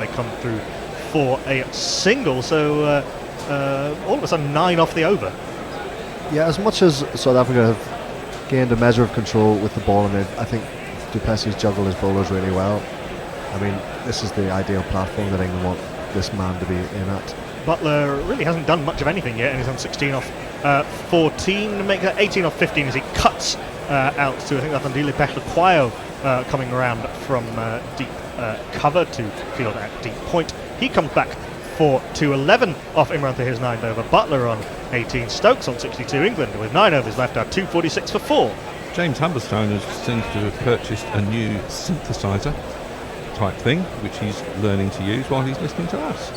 They come through for a single, so all of a sudden 9 off the over. Yeah, as much as South Africa have gained a measure of control with the ball, and I think du Plessis juggled his bowlers really well. I mean, this is the ideal platform that England want this man to be in at. Butler really hasn't done much of anything yet, and he's on 16 off 14, make that 18 off 15 as he cuts out to, I think that's Andile Behlakwayo coming around from deep cover to field at deep point. He comes back for 211 off Imran Tahir's 9 over. Butler on 18, Stokes on 62. England with 9 overs left out, 246 for 4. James Humberstone seems to have purchased a new synthesizer type thing, which he's learning to use while he's listening to us.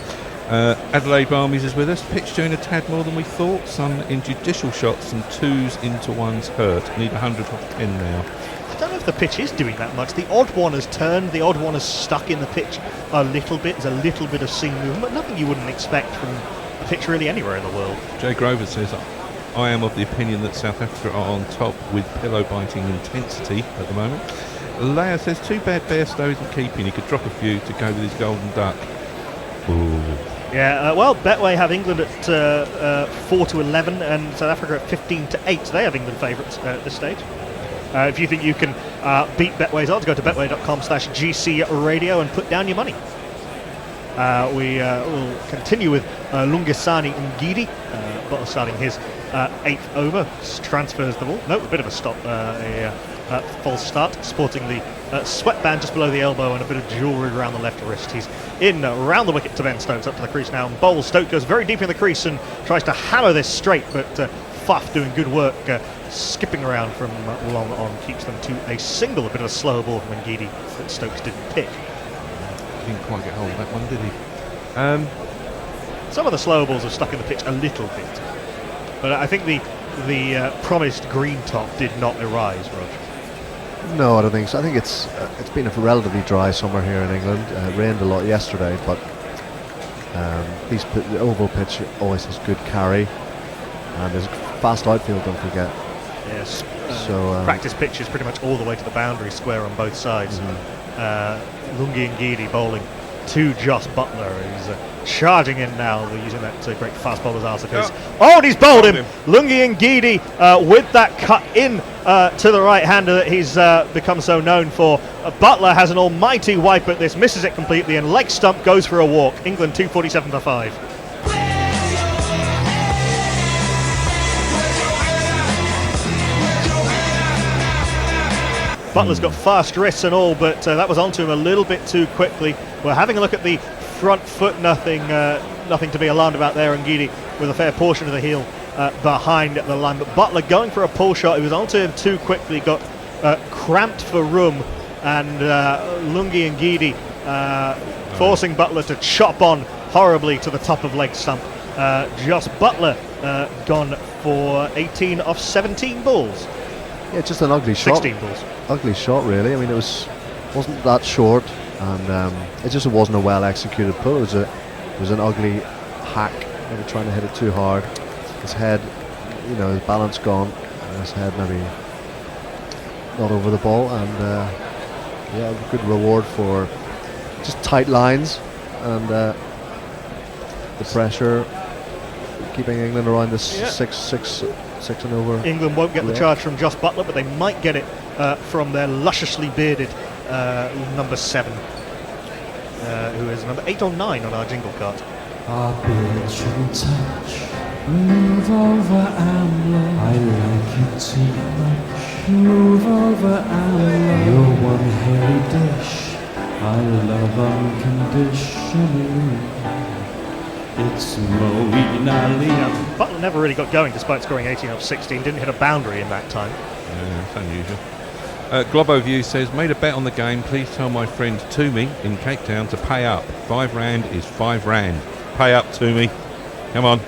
Adelaide Barmies is with us. Pitch doing a tad more than we thought. Some injudicial shots and 2s into 1's hurt. Need 100 off 10 now. I don't know if the pitch is doing that much. The odd one has turned, the odd one has stuck in the pitch a little bit. There's a little bit of seam movement, but nothing you wouldn't expect from a pitch really anywhere in the world. Jay Grover says, I am of the opinion that South Africa are on top with pillow-biting intensity at the moment. Leia says, too bad Bairstow isn't keeping. He could drop a few to go with his golden duck. Ooh. Yeah, well, Betway have England at 4 to 11 and South Africa at 15 to 8. They have England favourites at this stage. If you think you can beat Betway's odds, go to betway.com/GC Radio and put down your money. We will continue with Lungisani Ngidi. Butler starting his 8th over, transfers the ball. No, a bit of a stop, a false start, sporting the sweatband just below the elbow and a bit of jewellery around the left wrist. He's in around the wicket to Ben Stokes, up to the crease now and bowls. Stokes goes very deep in the crease and tries to hammer this straight, but Fuff doing good work, skipping around from long on, keeps them to a single. A bit of a slower ball from Ngidi that Stokes didn't pick. He didn't quite get hold of that one, did he? Some of the slower balls have stuck in the pitch a little bit, but I think the promised green top did not arise, Roger. No, I don't think so. I think it's been a relatively dry summer here in England. It rained a lot yesterday, but the oval pitch always has good carry, and there's a fast outfield, don't forget. Yes. So practice pitches pretty much all the way to the boundary square on both sides. Lungi Ngidi bowling to Joss Butler, who's charging in now. We're using that great fast bowler's arse of his. Oh, and he's bowled him! Lungi Ngidi with that cut in to the right-hander that he's become so known for. Butler has an almighty wipe at this, misses it completely, and leg stump goes for a walk. England 247 for 5. Butler's got fast wrists and all, but that was onto him a little bit too quickly. We're having a look at the front foot, nothing to be alarmed about there. Ngidi with a fair portion of the heel behind the line, but Butler going for a pull shot. He was onto him too quickly, got cramped for room, and Lungi Ngidi forcing Butler to chop on horribly to the top of leg stump. Just Butler gone for 18 off 17 balls. Yeah, just an ugly shot. 16 balls. Ugly shot, really. I mean, it wasn't that short, and it just wasn't a well executed pull. It was an ugly hack. Maybe trying to hit it too hard. His head, his balance gone, and his head maybe not over the ball. And yeah, good reward for just tight lines and the pressure, keeping England around this 6 and over. England won't get the charge from Joss Butler, but they might get it from their lusciously bearded number 7, who is number 8 or 9 on our jingle card. Our beard shouldn't touch. Move over, Amla. I like you too much. Move over, Amla. You're one hairy dish. I love unconditionally. It's Moeen Ali. Yeah, Butler never really got going despite scoring 18 off 16. Didn't hit a boundary in that time. Yeah, it's unusual. Globoview says, made a bet on the game. Please tell my friend Toomey in Cape Town to pay up. £5 is £5. Pay up, Toomey. Come on.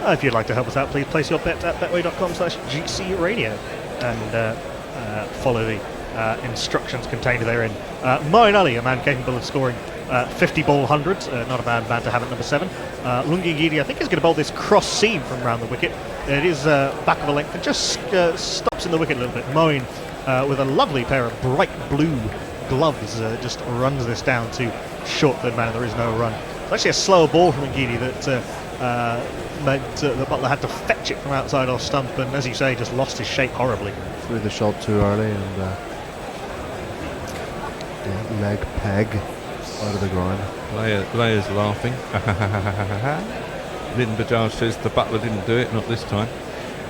If you'd like to help us out, please place your bet at betway.com/GC Radio and follow the instructions contained therein. Moeen Ali, a man capable of scoring 50 ball hundreds, not a bad man to have at number 7. Lungi Ngidi, I think, is going to bowl this cross seam from round the wicket. It is back of a length and just stops in the wicket a little bit. Moeen with a lovely pair of bright blue gloves, just runs this down to short third man, and there is no run. It's actually a slower ball from Ngidi that meant that Butler had to fetch it from outside off stump, and as you say, just lost his shape horribly. Threw the shot too early, and leg peg out of the ground. Players laughing. Lyndon Bajaj says the Butler didn't do it, not this time.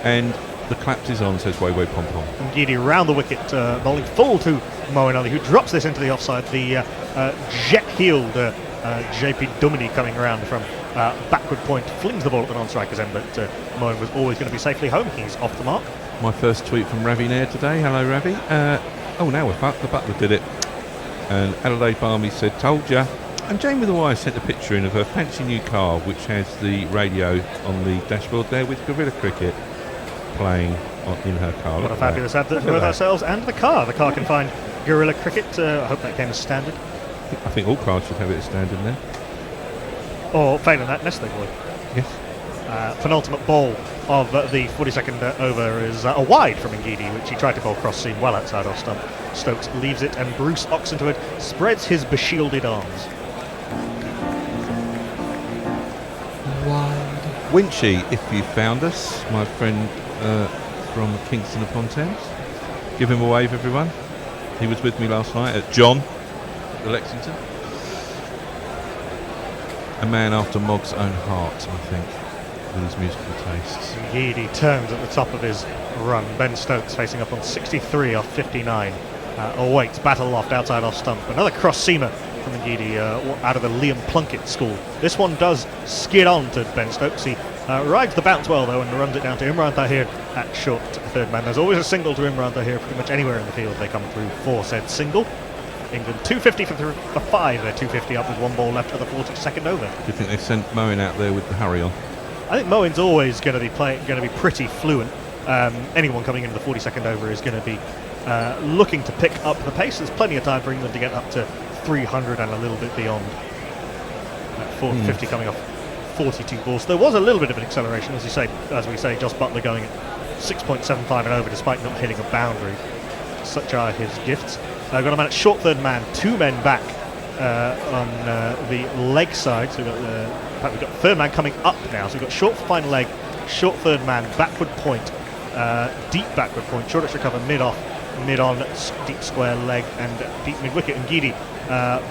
And the claps is on, says Way Way Pom Pom. Ngidi round the wicket, bowling full to Moeen Ali, who drops this into the offside. The jet-heeled JP Duminy coming around from backward point, flings the ball at the non-striker's end, but Moeen was always going to be safely home. He's off the mark. My first tweet from Ravi Nair today. Hello, Ravi. Now we're fucked. The Butler did it. And Adelaide Barmy said, told ya. And Jane with a Y sent a picture in of her fancy new car, which has the radio on the dashboard there with Gorilla Cricket playing in her car. What a fabulous advert for both ourselves and the car. The car can find Gorilla Cricket. I hope that came as standard. I think all cars should have it as standard now. Or failing that, Nestle Boy. Yes. Penultimate ball of the 42nd over is a wide from Ngidi, which he tried to bowl cross seam well outside off stump. Stokes leaves it, and Bruce Oxenford spreads his beshielded arms. Wide. Winchy, if you found us, my friend from Kingston upon Thames. Give him a wave, everyone. He was with me last night at John, the Lexington. A man after Mog's own heart, I think, with his musical tastes. Ngidi turns at the top of his run. Ben Stokes facing up on 63 off 59. Awaits battle loft outside off stump. Another cross seamer from Ngidi out of the Liam Plunkett school. This one does skid on to Ben Stokes. He rides the bounce well though and runs it down to Imran Tahir at short third man. There's always a single to Imran Tahir pretty much anywhere in the field they come through for said single. England 250 for 5. They're 250 up with one ball left for the 42nd over. Do you think they've sent Moeen out there with the hurry on? I think Moeen's always going to be pretty fluent. Anyone coming into the 42nd over is going to be looking to pick up the pace. There's plenty of time for England to get up to 300 and a little bit beyond. 450 coming off 42 balls. There was a little bit of an acceleration, as we say, Joss Butler going at 6.75 and over despite not hitting a boundary. Such are his gifts. Got a man at short third man, 2 men back on the leg side. So we've got third man coming up now. So we've got short fine leg, short third man, backward point, deep backward point, short extra cover, mid off, mid on, deep square leg, and deep mid wicket. And Ngidi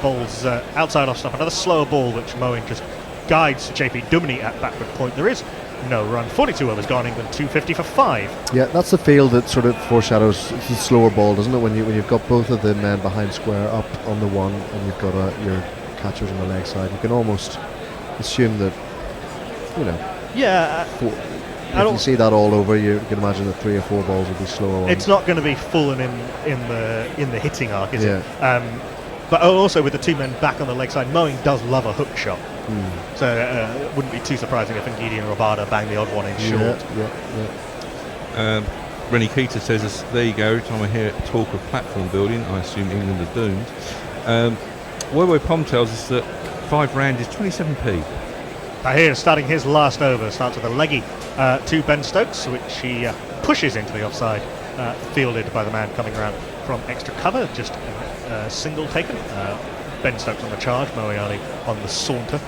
bowls outside off stump. Another slower ball which Moeen just guides JP Duminy at backward point. There is no run. 42 overs gone. England 250 for 5. Yeah, that's the field that sort of foreshadows the slower ball, doesn't it? When you've got both of the men behind square up on the one, and you've got your catchers on the leg side, you can almost assume that, Yeah. If you see that all over, you can imagine that 3 or 4 balls would be slower ones. It's not going to be full and in the hitting arc, is it? But also with the 2 men back on the leg side, Moeen does love a hook shot. So it wouldn't be too surprising if Ngidi and Rabada bang the odd one in short. Rennie Keita says, there you go, every time I hear talk of platform building, I assume England are doomed. Wowo Pom tells us that £5 is 27p. Tahir starting his last over, starts with a leggy to Ben Stokes, which he pushes into the offside, fielded by the man coming around from extra cover, just single taken. Ben Stokes on the charge, Moeen Ali on the saunter.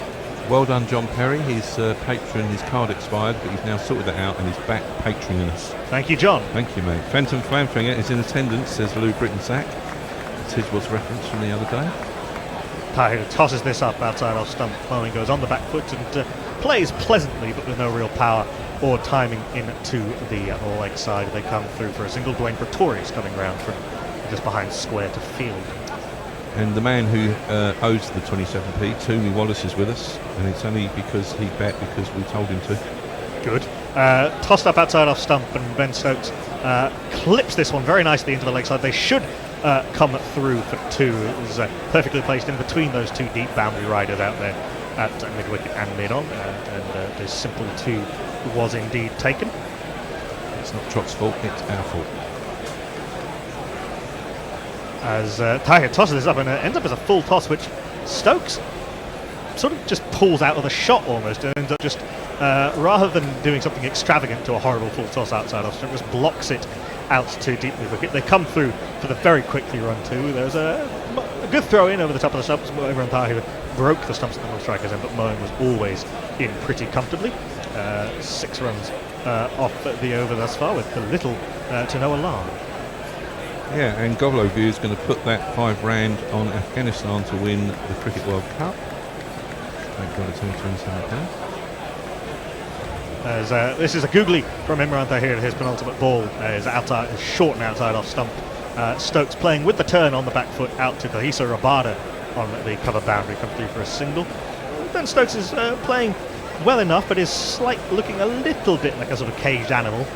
Well done, John Perry. His patron, his card expired, but he's now sorted that out and he's back patroning us. Thank you, John. Thank you, mate. Phantom Flamfinger is in attendance, says Lou Brittensack. Tidwell's reference from the other day. Tahir tosses this up outside off stump. Moeen goes on the back foot and plays pleasantly, but with no real power or timing into the leg side. They come through for a single. Dwayne Pretorius coming round from just behind square to field. And the man who owes the 27p, Toomey Wallace, is with us, and it's only because he bet because we told him to. Good. Tossed up outside off stump, and Ben Stokes clips this one very nicely into the leg side. They should come through for 2. It was perfectly placed in between those 2 deep boundary riders out there at mid-wicket and mid-on, and the simple 2 was indeed taken. It's not Trot's fault, it's our fault. As Tahir tosses this up, and it ends up as a full toss, which Stokes sort of just pulls out of the shot almost, and ends up just, rather than doing something extravagant to a horrible full toss outside off stump, just blocks it out to deep mid wicket. They come through for the very quickly run 2. There's good throw in over the top of the stumps. Imran Tahir broke the stumps at the non-strikers end, but Moeen was always in pretty comfortably. 6 runs off the over thus far with little to no alarm. Yeah, and Govloview is going to put that £5 on Afghanistan to win the Cricket World Cup. Thank God it's only £27. This is a googly from Imran Tahir. His penultimate ball is outside, is short and outside off stump. Stokes playing with the turn on the back foot out to Tahir Rabada on the cover boundary, come through for a single. Ben Stokes is playing well enough, but is looking a little bit like a sort of caged animal.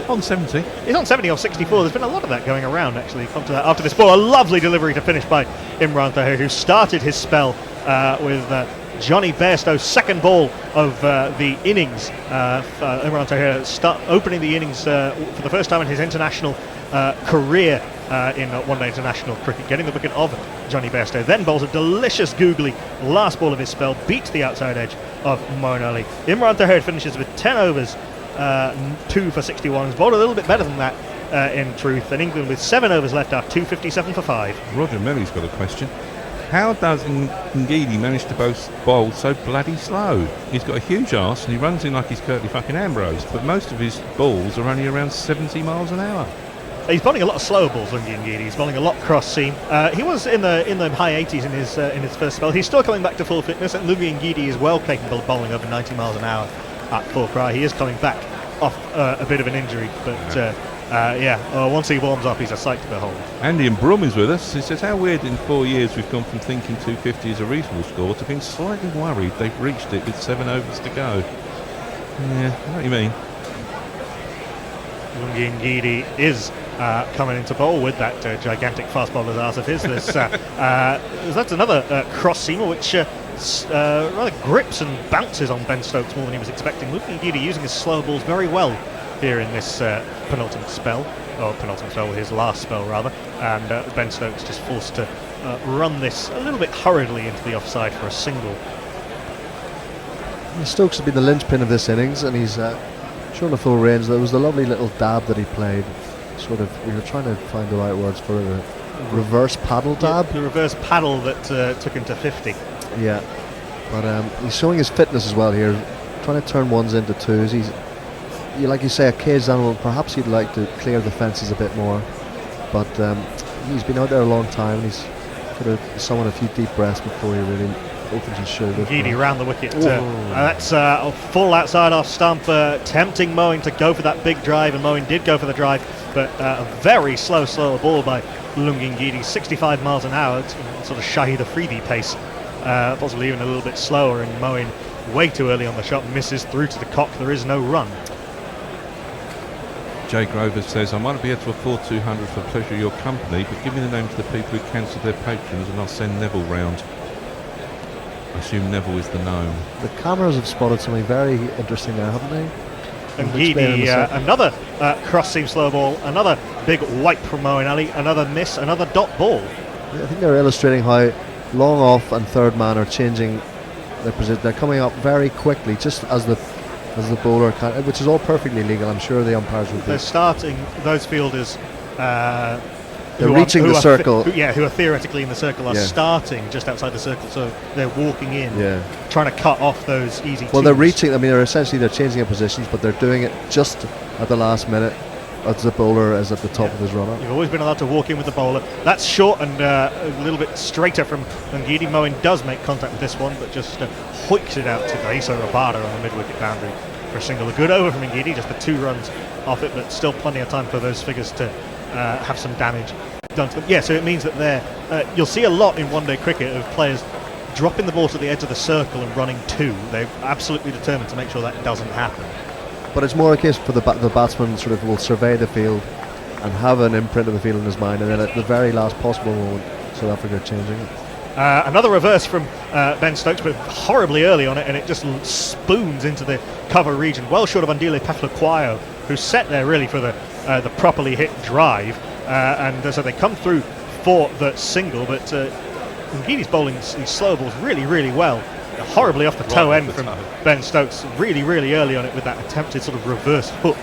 On 70. He's on 70 off 64. There's been a lot of that going around, actually. Come to that after this ball. A lovely delivery to finish by Imran Tahir, who started his spell with Johnny Bairstow's second ball of the innings. Imran Tahir opening the innings for the first time in his international career in one-day international cricket, getting the wicket of Johnny Bairstow. Then bowls a delicious googly last ball of his spell, beats the outside edge of Moeen Ali. Imran Tahir finishes with 10 overs, 2 for 61. He's bowled a little bit better than that in truth, and England with 7 overs left are 257 for 5. Roger Melly's got a question. How does Ngidi manage to bowl so bloody slow? He's got a huge arse and he runs in like he's Curtly fucking Ambrose, but most of his balls are only around 70 miles an hour. He's bowling a lot of slow balls, Ngidi. He's bowling a lot cross seam. He was in the high 80s in his first spell. He's still coming back to full fitness, and Ngidi is well capable of bowling over 90 miles an hour at full cry. He is coming back off a bit of an injury, but once he warms up, he's a sight to behold. Andy and Brum is with us. He says, how weird in 4 years we've gone from thinking 250 is a reasonable score to being slightly worried they've reached it with 7 overs to go. Yeah, I know what you mean. Ngidi is coming into bowl with that gigantic fast bowler's arse of his. That's another cross seamer which rather grips and bounces on Ben Stokes more than he was expecting. Ngidi using his slow balls very well here in this penultimate spell, his last spell rather, and Ben Stokes just forced to run this a little bit hurriedly into the offside for a single. Stokes has been the linchpin of this innings, and he's shown a full range. There was the lovely little dab that he played. We were trying to find the right words for it. A reverse paddle dab. Yeah, the reverse paddle that took him to 50. Yeah, but he's showing his fitness as well here, trying to turn ones into twos. Like you say, a caged animal. Perhaps he'd like to clear the fences a bit more, but he's been out there a long time. And he's got to summon a few deep breaths before he really opens his shoulder. Ngidi round the wicket. That's a full outside off stump, tempting Moeen to go for that big drive, and Moeen did go for the drive, but a very slow ball by Ngidi, 65 miles an hour, sort of Shahid Afridi pace, possibly even a little bit slower, and Moeen way too early on the shot, misses through to the cock. There is no run. Jay Grover says, I might be able to afford 200 for the pleasure of your company, but give me the names of the people who cancelled their patrons and I'll send Neville round. I assume Neville is the gnome. The cameras have spotted something very interesting there, haven't they? And Ngidi, another cross seam slow ball, another big wipe from Moeen Ali, another miss, another dot ball. Yeah, I think they're illustrating how long off and third man are changing their position. They're coming up very quickly, just as the bowler can, which is all perfectly legal. I'm sure the umpires will. They're starting those fielders. They're reaching the circle. Who are theoretically in the circle are starting just outside the circle, so they're walking in, trying to cut off those easy. Well, they're reaching. I mean, they're changing their positions, but they're doing it just at the last minute as the bowler is at the top of his run-up. You've always been allowed to walk in with the bowler. That's short and a little bit straighter from Ngidi. Moeen does make contact with this one, but just hoiks it out to Tahir Rabada on the mid-wicket boundary for a single. A good over from Ngidi, just the 2 runs off it, but still plenty of time for those figures to have some damage done to them. Yeah, so it means that you'll see a lot in one-day cricket of players dropping the ball to the edge of the circle and running 2. They're absolutely determined to make sure that doesn't happen. But it's more a case for the batsman sort of will survey the field and have an imprint of the field in his mind, and then at the very last possible moment, South Africa changing it. Another reverse from Ben Stokes, but horribly early on it, and it just spoons into the cover region, well short of Andile Paflukwayo, who's set there really for the properly hit drive, and so they come through for the single, but Ngidi's bowling these slow balls really, really well. Horribly off the toe end from Ben Stokes, really, really early on it with that attempted sort of reverse hook,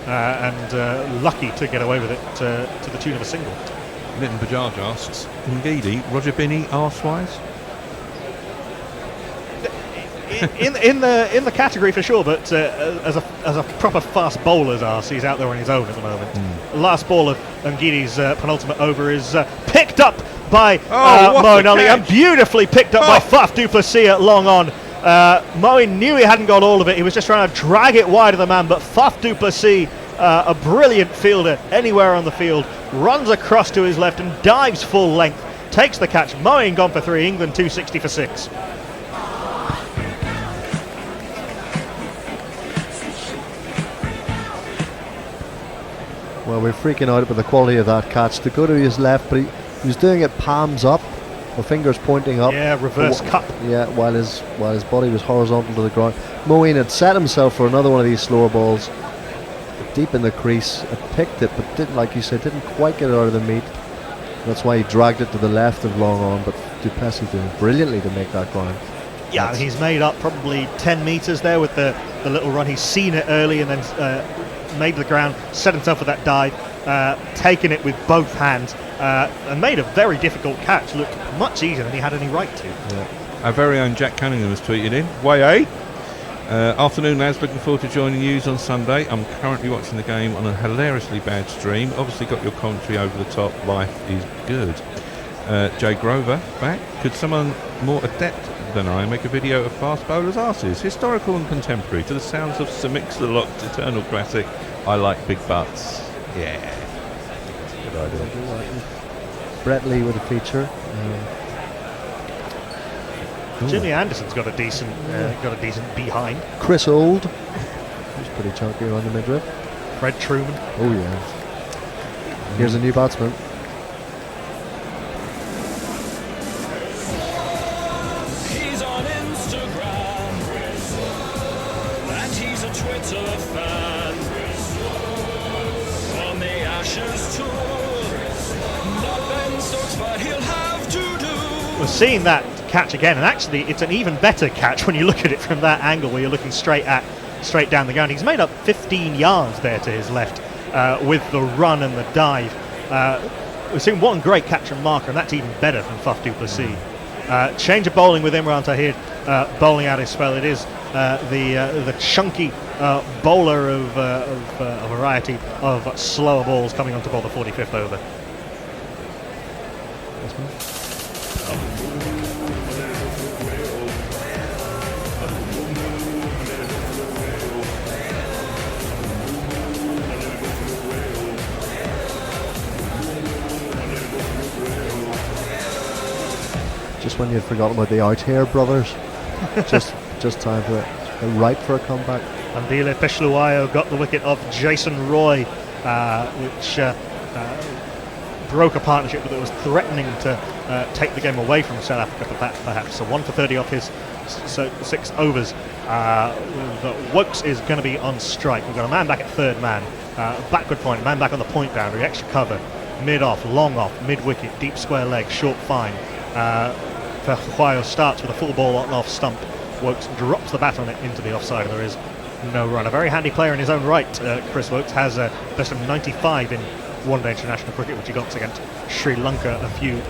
and lucky to get away with it to the tune of a single. Nitin Bajaj asks, Ngidi, Roger Binney arse-wise? in the category for sure, but as a proper fast bowler's arse, he's out there on his own at the moment. Last ball of Ngidi's penultimate over is picked up by Moeen Ali, and beautifully picked up by Faf du Plessis at long on. Moeen knew he hadn't got all of it. He was just trying to drag it wide of the man, but Faf du Plessis, a brilliant fielder anywhere on the field, runs across to his left and dives full length, takes the catch. Moeen gone for 3, England 260 for 6. Well, we're freaking out about the quality of that catch. To go to his left, but he was doing it palms up, or fingers pointing up. Yeah, reverse cup. Yeah, while his body was horizontal to the ground. Moeen had set himself for another one of these slower balls, deep in the crease. Had picked it, but didn't, like you said, didn't quite get it out of the meat. That's why he dragged it to the left of long on. But du Plessis doing brilliantly to make that ground. Yeah, he's made up probably 10 metres there with the little run. He's seen it early and then made the ground, set himself for that dive, taken it with both hands, and made a very difficult catch look much easier than he had any right to. Yeah. Our very own Jack Cunningham has tweeted in, way afternoon lads, looking forward to joining you on Sunday. I'm currently watching the game on a hilariously bad stream. Obviously got your commentary over the top. Life is good. Jay Grover back. Could someone more adept than I make a video of fast bowlers' arses, historical and contemporary, to the sounds of Sir Mix-a-Lot's eternal classic, I Like Big Butts? Yeah. Good idea. Brett Lee with a feature. Jimmy Anderson's got a decent behind. Chris Old, he's pretty chunky around the midriff. Fred Truman. Oh yeah. Here's a new batsman. He's on Instagram, and he's a Twitter fan. On the Ashes tour, not Ben Stokes, but he'll have to do. We're seeing that catch again, and actually it's an even better catch when you look at it from that angle where you're looking straight down the ground. He's made up 15 yards there to his left with the run and the dive. We've seen one great catch and marker, and that's even better from Faf du Plessis. Change of bowling with Imran Tahir bowling out his spell. It is the chunky bowler of a variety of slower balls coming on to bowl the 45th over. Just when you'd forgotten about the Out Here brothers. just time for it. They're ripe for a comeback. Andile Peshluayo got the wicket of Jason Roy, which broke a partnership that was threatening to take the game away from South Africa, perhaps. So 1 for 30 off his 6 overs. Wokes is going to be on strike. We've got a man back at third man, backward point, man back on the point boundary, extra cover, mid off, long off, mid wicket, deep square leg, short fine. Peshluayo starts with a full ball on off stump. Wokes drops the bat on it into the offside, and there is no run. A very handy player in his own right, Chris Wokes, has a best of 95 in one-day international cricket, which he got against Sri Lanka a few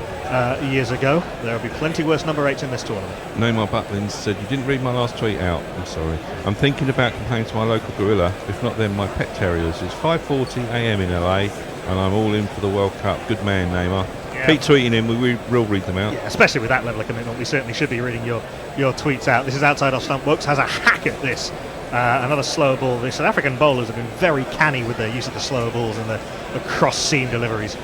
years ago. There will be plenty worse number 8s in this tournament. Neymar Butlin said, you didn't read my last tweet out. I'm sorry. I'm thinking about complaining to my local gorilla, if not them, my pet terriers. It's 5:40 a.m. in LA, and I'm all in for the World Cup. Good man, Neymar. Yeah. Keep tweeting in, we'll read them out. Yeah, especially with that level of commitment, we certainly should be reading your tweets out. This is outside off stump. Wokes has a hack at this. Another slower ball. The South African bowlers have been very canny with their use of the slower balls and the cross-seam deliveries.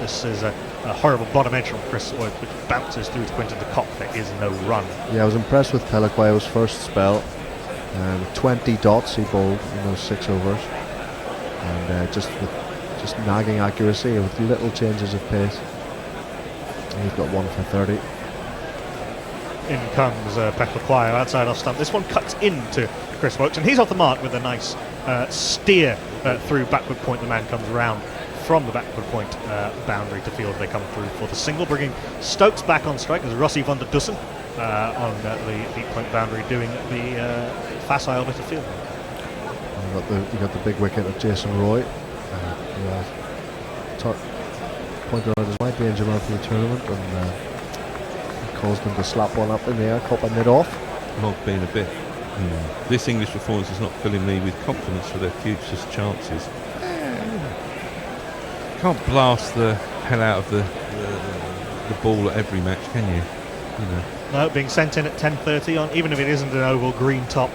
This is a horrible bottom edge from Chris Wokes, which bounces through to Quinton de Kock. There is no run. Yeah, I was impressed with Peshluayo's first spell. 20 dots he bowled in those 6 overs, and just nagging accuracy with little changes of pace. And he's got 1 for 30. In comes Peshluayo outside off stump. This one cuts into Chris Wokes, and he's off the mark with a nice steer through backward point. The man comes round from the backward point boundary to field. They come through for the single, bringing Stokes back on strike as Rossi van der Dussen on the deep point boundary doing the facile bit of field. You got the big wicket of Jason Roy. pointed out as my danger man for the tournament, and caused them to slap one up in the air, copping it off. Log being a bit. This English performance is not filling me with confidence for their future chances. Can't blast the hell out of the ball at every match, can you? No, being sent in at 10:30 on, even if it isn't an oval green top.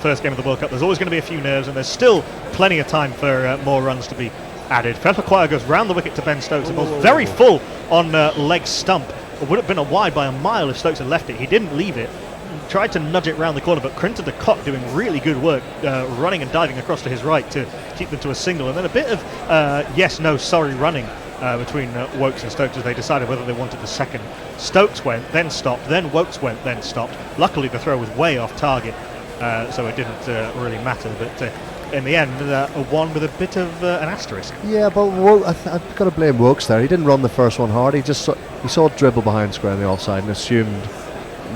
First game of the World Cup, there's always going to be a few nerves, and there's still plenty of time for more runs to be added. Pepper goes round the wicket to Ben Stokes. The ball's very full on leg stump. It would have been a wide by a mile if Stokes had left it. He didn't leave it. He tried to nudge it round the corner, but Crinton de Kock doing really good work, running and diving across to his right to keep them to a single. And then a bit of yes, no, sorry running between Woakes and Stokes as they decided whether they wanted the second. Stokes went, then stopped, then Woakes went, then stopped. Luckily the throw was way off target, so it didn't really matter. But in the end, a one with a bit of an asterisk. Yeah, but I've got to blame Woakes there. He didn't run the first one hard. He saw it dribble behind square on the offside and assumed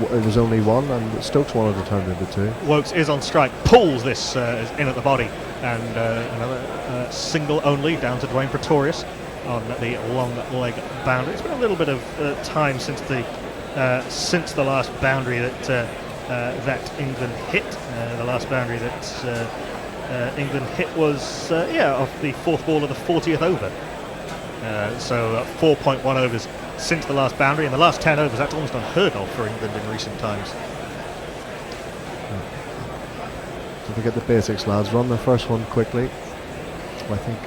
it was only one, and Stokes wanted to turn it into two. Woakes is on strike, pulls this in at the body, and another single only down to Dwayne Pretorius on the long leg boundary. It's been a little bit of time since the last boundary that England hit. The last boundary that England hit was off the fourth ball of the 40th over. So 4.1 overs since the last boundary. In the last 10 overs, that's almost unheard of for England in recent times. Don't forget the basics, lads. Run the first one quickly. I think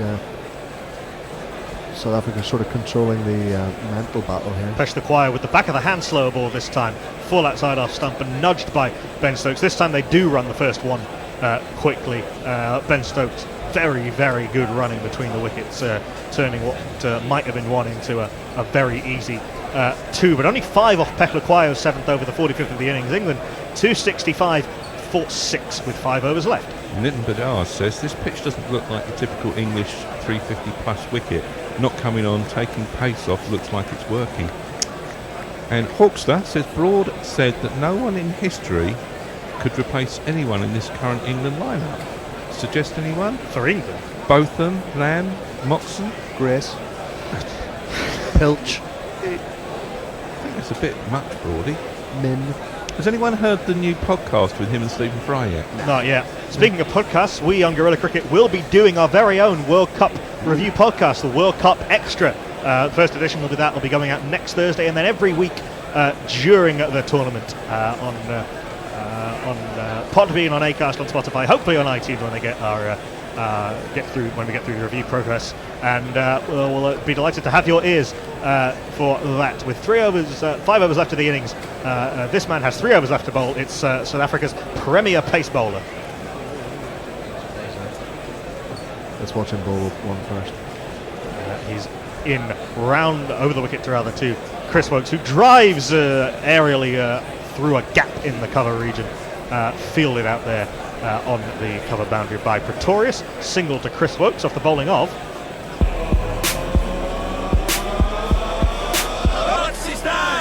South Africa sort of controlling the mental battle here. Pesh the Choir with the back of the hand slower ball this time. Full outside off stump and nudged by Ben Stokes. This time they do run the first one quickly. Ben Stokes, very, very good running between the wickets, turning what might have been one into a very easy two. But only 5 off Pesh the Choir's 7th over, the 45th of the innings. England 265 for 6 with 5 overs left. Nitin Badar says this pitch doesn't look like a typical English 350 plus wicket. Not coming on, taking pace off, looks like it's working. And Hawkster says Broad said that no one in history could replace anyone in this current England lineup. Suggest anyone? For England? Botham, Lamb, Moxon, Grace, Pilch, I think it's a bit much, Broady. Min. Has anyone heard the new podcast with him and Stephen Fry yet? Not yet. Speaking of podcasts, we on Guerrilla Cricket will be doing our very own World Cup review podcast, the World Cup Extra. First edition will be that. Will be going out next Thursday, and then every week during the tournament on Podbean, on Acast, on Spotify, hopefully on iTunes when they get our when we get through the review progress, and we'll be delighted to have your ears for that. With 5 overs left of the innings, this man has 3 overs left to bowl. It's South Africa's premier pace bowler. Let's watch him bowl one first. He's in round over the wicket to Chris Woakes, who drives aerially through a gap in the cover region, fielded out there on the cover boundary by Pretorius. Single to Chris Woakes off the bowling of.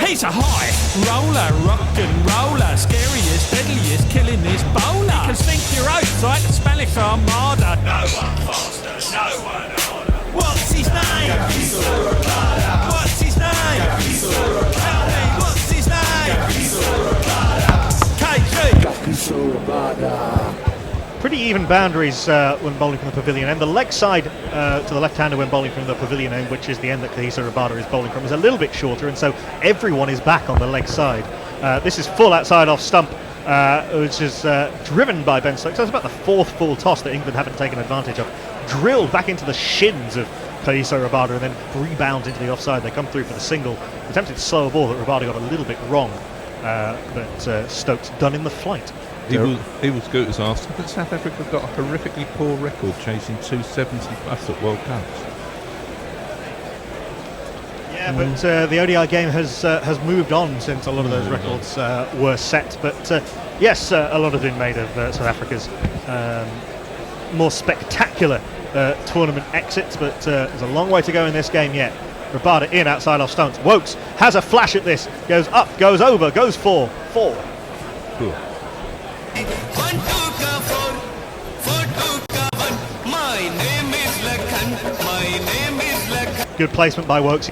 He's a high roller, rock and roller, scariest, deadliest, killingest bowler. He can sink your oats like the Spanish Armada. No one faster, no one harder. What's his name? What's his name? Tell me, what's his name? KG. Pretty even boundaries when bowling from the pavilion end. The leg side to the left-hander when bowling from the pavilion end, which is the end that Kahisa Rabada is bowling from, is a little bit shorter, and so everyone is back on the leg side. This is full outside off stump, which is driven by Ben Stokes. That's about the 4th full toss that England haven't taken advantage of. Drilled back into the shins of Kahisa Rabada and then rebounds into the offside. They come through for the single. Attempted slow ball that Rabada got a little bit wrong, but Stokes done in the flight. Evil Scooters asked, but South Africa got a horrifically poor record chasing 270 plus at World Cups. Yeah, but the ODI game has moved on since a lot of those records were set. But yes, a lot have been made of South Africa's more spectacular tournament exits, but there's a long way to go in this game yet. Rabada in outside off stumps. Woakes has a flash at this, goes up, goes over, goes 4. Cool. My name is Lakan. Good placement by Wokes.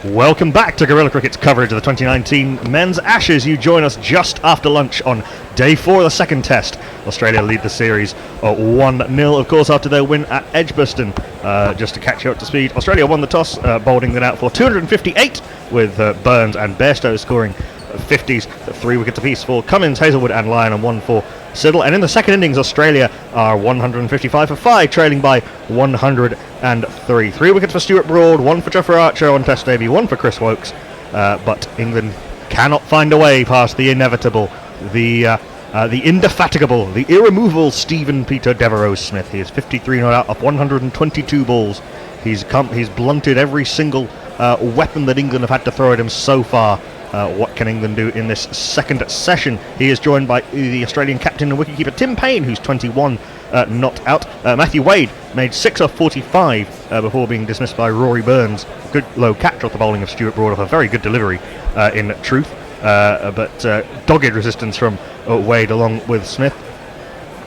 Welcome back to Guerrilla Cricket's coverage of the 2019 Men's Ashes. You join us just after lunch on day 4 of the second test. Australia lead the series 1-0, of course, after their win at Edgbaston. Just to catch you up to speed, Australia won the toss, bowling it out for 258, with Burns and Bairstow scoring 50s, 3 wickets apiece for Cummins, Hazelwood and Lyon, and 1 for Siddle. And in the second innings, Australia are 155 for 5, trailing by 103. 3 wickets for Stuart Broad, 1 for Jofra Archer on Test debut, 1 for Chris Wokes. But England cannot find a way past the inevitable, the indefatigable, the irremovable Stephen Peter Devereux-Smith. He is 53 not out of 122 balls. He's blunted every single weapon that England have had to throw at him so far. What can England do in this second session? He is joined by the Australian captain and wicketkeeper Tim Payne, who's 21 not out. Matthew Wade made 6 of 45 before being dismissed by Rory Burns. Good low catch off the bowling of Stuart Broad, off a very good delivery in truth. But dogged resistance from Wade along with Smith,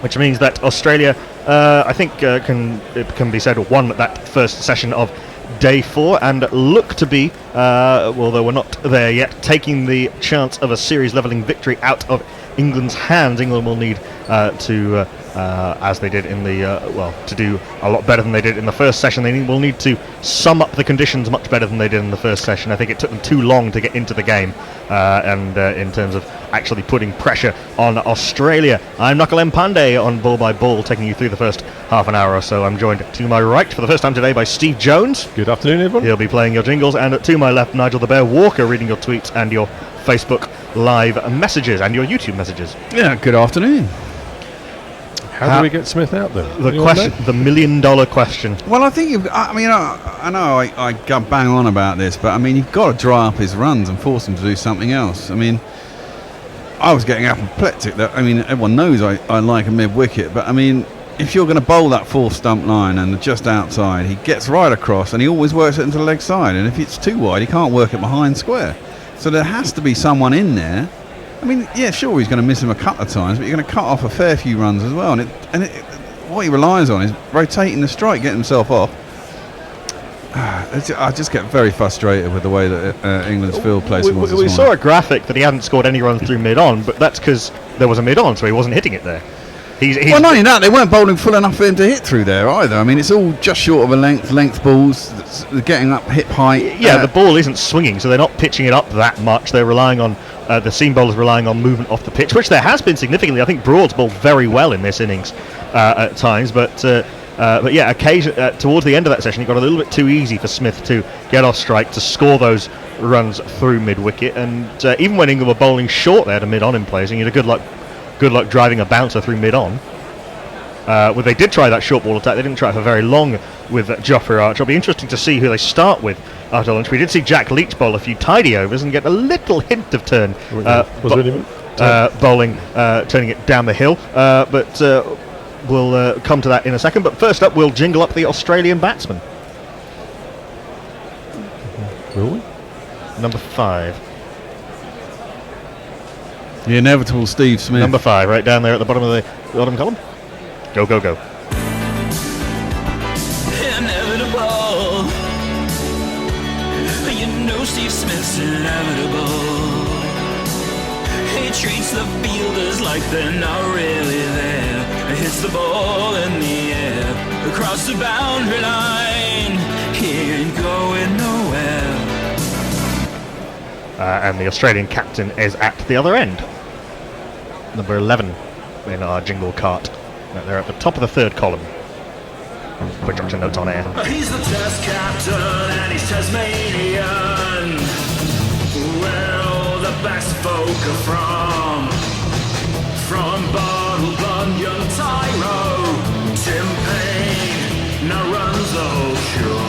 which means that Australia, I think, can be said, won that first session of day 4 and look to be, although we're not there yet, taking the chance of a series levelling victory out of England's hands. England will need to, as they did in the, to do a lot better than they did in the first session. They will need to sum up the conditions much better than they did in the first session. I think it took them too long to get into the game, and in terms of actually putting pressure on Australia. I'm Knuckle M. Pandey on Ball by Ball, taking you through the first half an hour or so. I'm joined to my right for the first time today by Steve Jones. Good afternoon, everyone. He'll be playing your jingles, and to my left, Nigel the Bear Walker, reading your tweets and your Facebook live messages and your YouTube messages. Yeah, good afternoon. How do we get Smith out then? The question, the $1 million question. Well, I think I know I go bang on about this, but I mean, you've got to dry up his runs and force him to do something else. I mean, I was getting apoplectic. Everyone knows I like a mid-wicket, but I mean, if you're going to bowl that 4th stump line and just outside, he gets right across and he always works it into the leg side, and if it's too wide, he can't work it behind square. So there has to be someone in there. I mean, yeah, sure, he's going to miss him a couple of times, but you're going to cut off a fair few runs as well. And what he relies on is rotating the strike, getting himself off. I just get very frustrated with the way that England's field placing was. We saw a graphic that he hadn't scored any runs through mid-on, but that's because there was a mid-on, so he wasn't hitting it there. Well, not only that, they weren't bowling full enough for him to hit through there either. I mean, it's all just short of a length balls, getting up hip height. Yeah, the ball isn't swinging, so they're not pitching it up that much. They're relying on the seam bowlers relying on movement off the pitch, which there has been significantly. I think Broad's bowled very well in this innings at times, but yeah, towards the end of that session, it got a little bit too easy for Smith to get off strike to score those runs through mid-wicket. And even when England were bowling short there to mid-on in placing, you had good luck driving a bouncer through mid-on. Well, they did try that short ball attack. They didn't try it for very long with Jofra Archer. It'll be interesting to see who they start with after lunch. We did see Jack Leach bowl a few tidy overs and get a little hint of turn. Bowling, turning it down the hill. But we'll come to that in a second. But first up, we'll jingle up the Australian batsman. Will we? Number 5. The inevitable Steve Smith. Number 5, right down there at the bottom of the bottom column. Go, go, go. Inevitable. You know Steve Smith's inevitable. He treats the fielders like they're not really there. He hits the ball in the air across the boundary line. He ain't going nowhere. And the Australian captain is at the other end. Number 11 in our jingle cart. They're at the top of the 3rd column. Quick structure notes on air. He's the test captain and he's Tasmanian. Where all the best folk are from. From Bottle, Bunyan, Tyro, Tim Payne, now runs the whole show.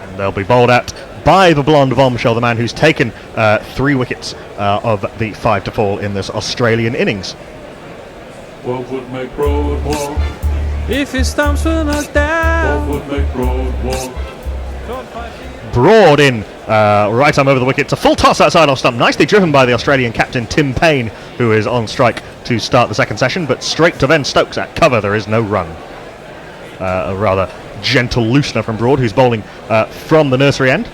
And they'll be bowled at by the blonde bombshell, the man who's taken 3 wickets of the 5 to fall in this Australian innings. What would make Broad walk? If his stumps were knocked down. What would make Broad walk? Broad in, right arm over the wicket. It's a full toss outside off stump. Nicely driven by the Australian captain Tim Payne, who is on strike to start the second session, but straight to Ben Stokes at cover. There is no run. A rather gentle loosener from Broad, who's bowling from the nursery end.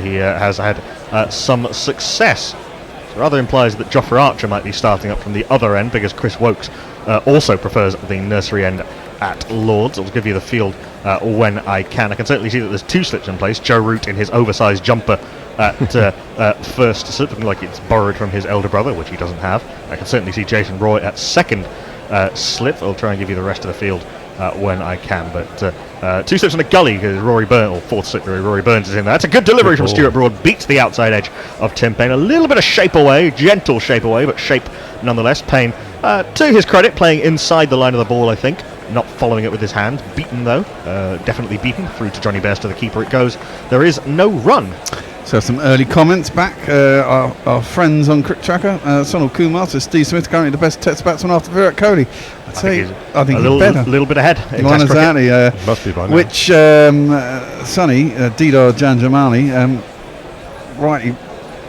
He has had some success. So rather implies that Jofra Archer might be starting up from the other end, because Chris Wokes also prefers the nursery end at Lords. I'll give you the field when I can. I can certainly see that there's 2 slips in place. Joe Root in his oversized jumper at first slip, looking like it's borrowed from his elder brother, which he doesn't have. I can certainly see Jason Roy at second slip. I'll try and give you the rest of the field when I can, but 2 slips in a gully because Rory Burns, or 4th slip, Rory Burns is in there. That's a good delivery from Stuart Broad, beats the outside edge of Tim Payne. A little bit of shape away, gentle shape away, but shape nonetheless. Payne, to his credit, playing inside the line of the ball, I think, not following it with his hands. Beaten though, definitely beaten. Through to Johnny Bairstow, the keeper it goes. There is no run. So some early comments back. Our friends on Cricket Tracker, Sonal Kumar says Steve Smith currently the best Test batsman after Virat Kohli. I think he's better. Little bit ahead. One exactly. Must be by now. Which Sonny Didar Janjamani rightly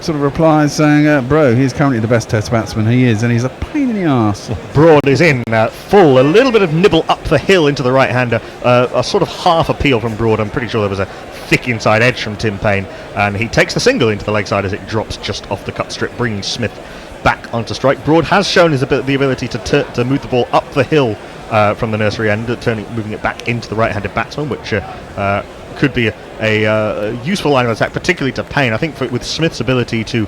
sort of replies saying, "Bro, he's currently the best Test batsman. He is, and he's a pain in the arse." Broad is in full. A little bit of nibble up the hill into the right-hander. A sort of half appeal from Broad. I'm pretty sure there was a thick inside edge from Tim Payne, and he takes the single into the leg side as it drops just off the cut strip, bringing Smith back onto strike. Broad has shown the ability to move the ball up the hill from the nursery end, moving it back into the right-handed batsman, which could be a useful line of attack, particularly to Payne. I think with Smith's ability to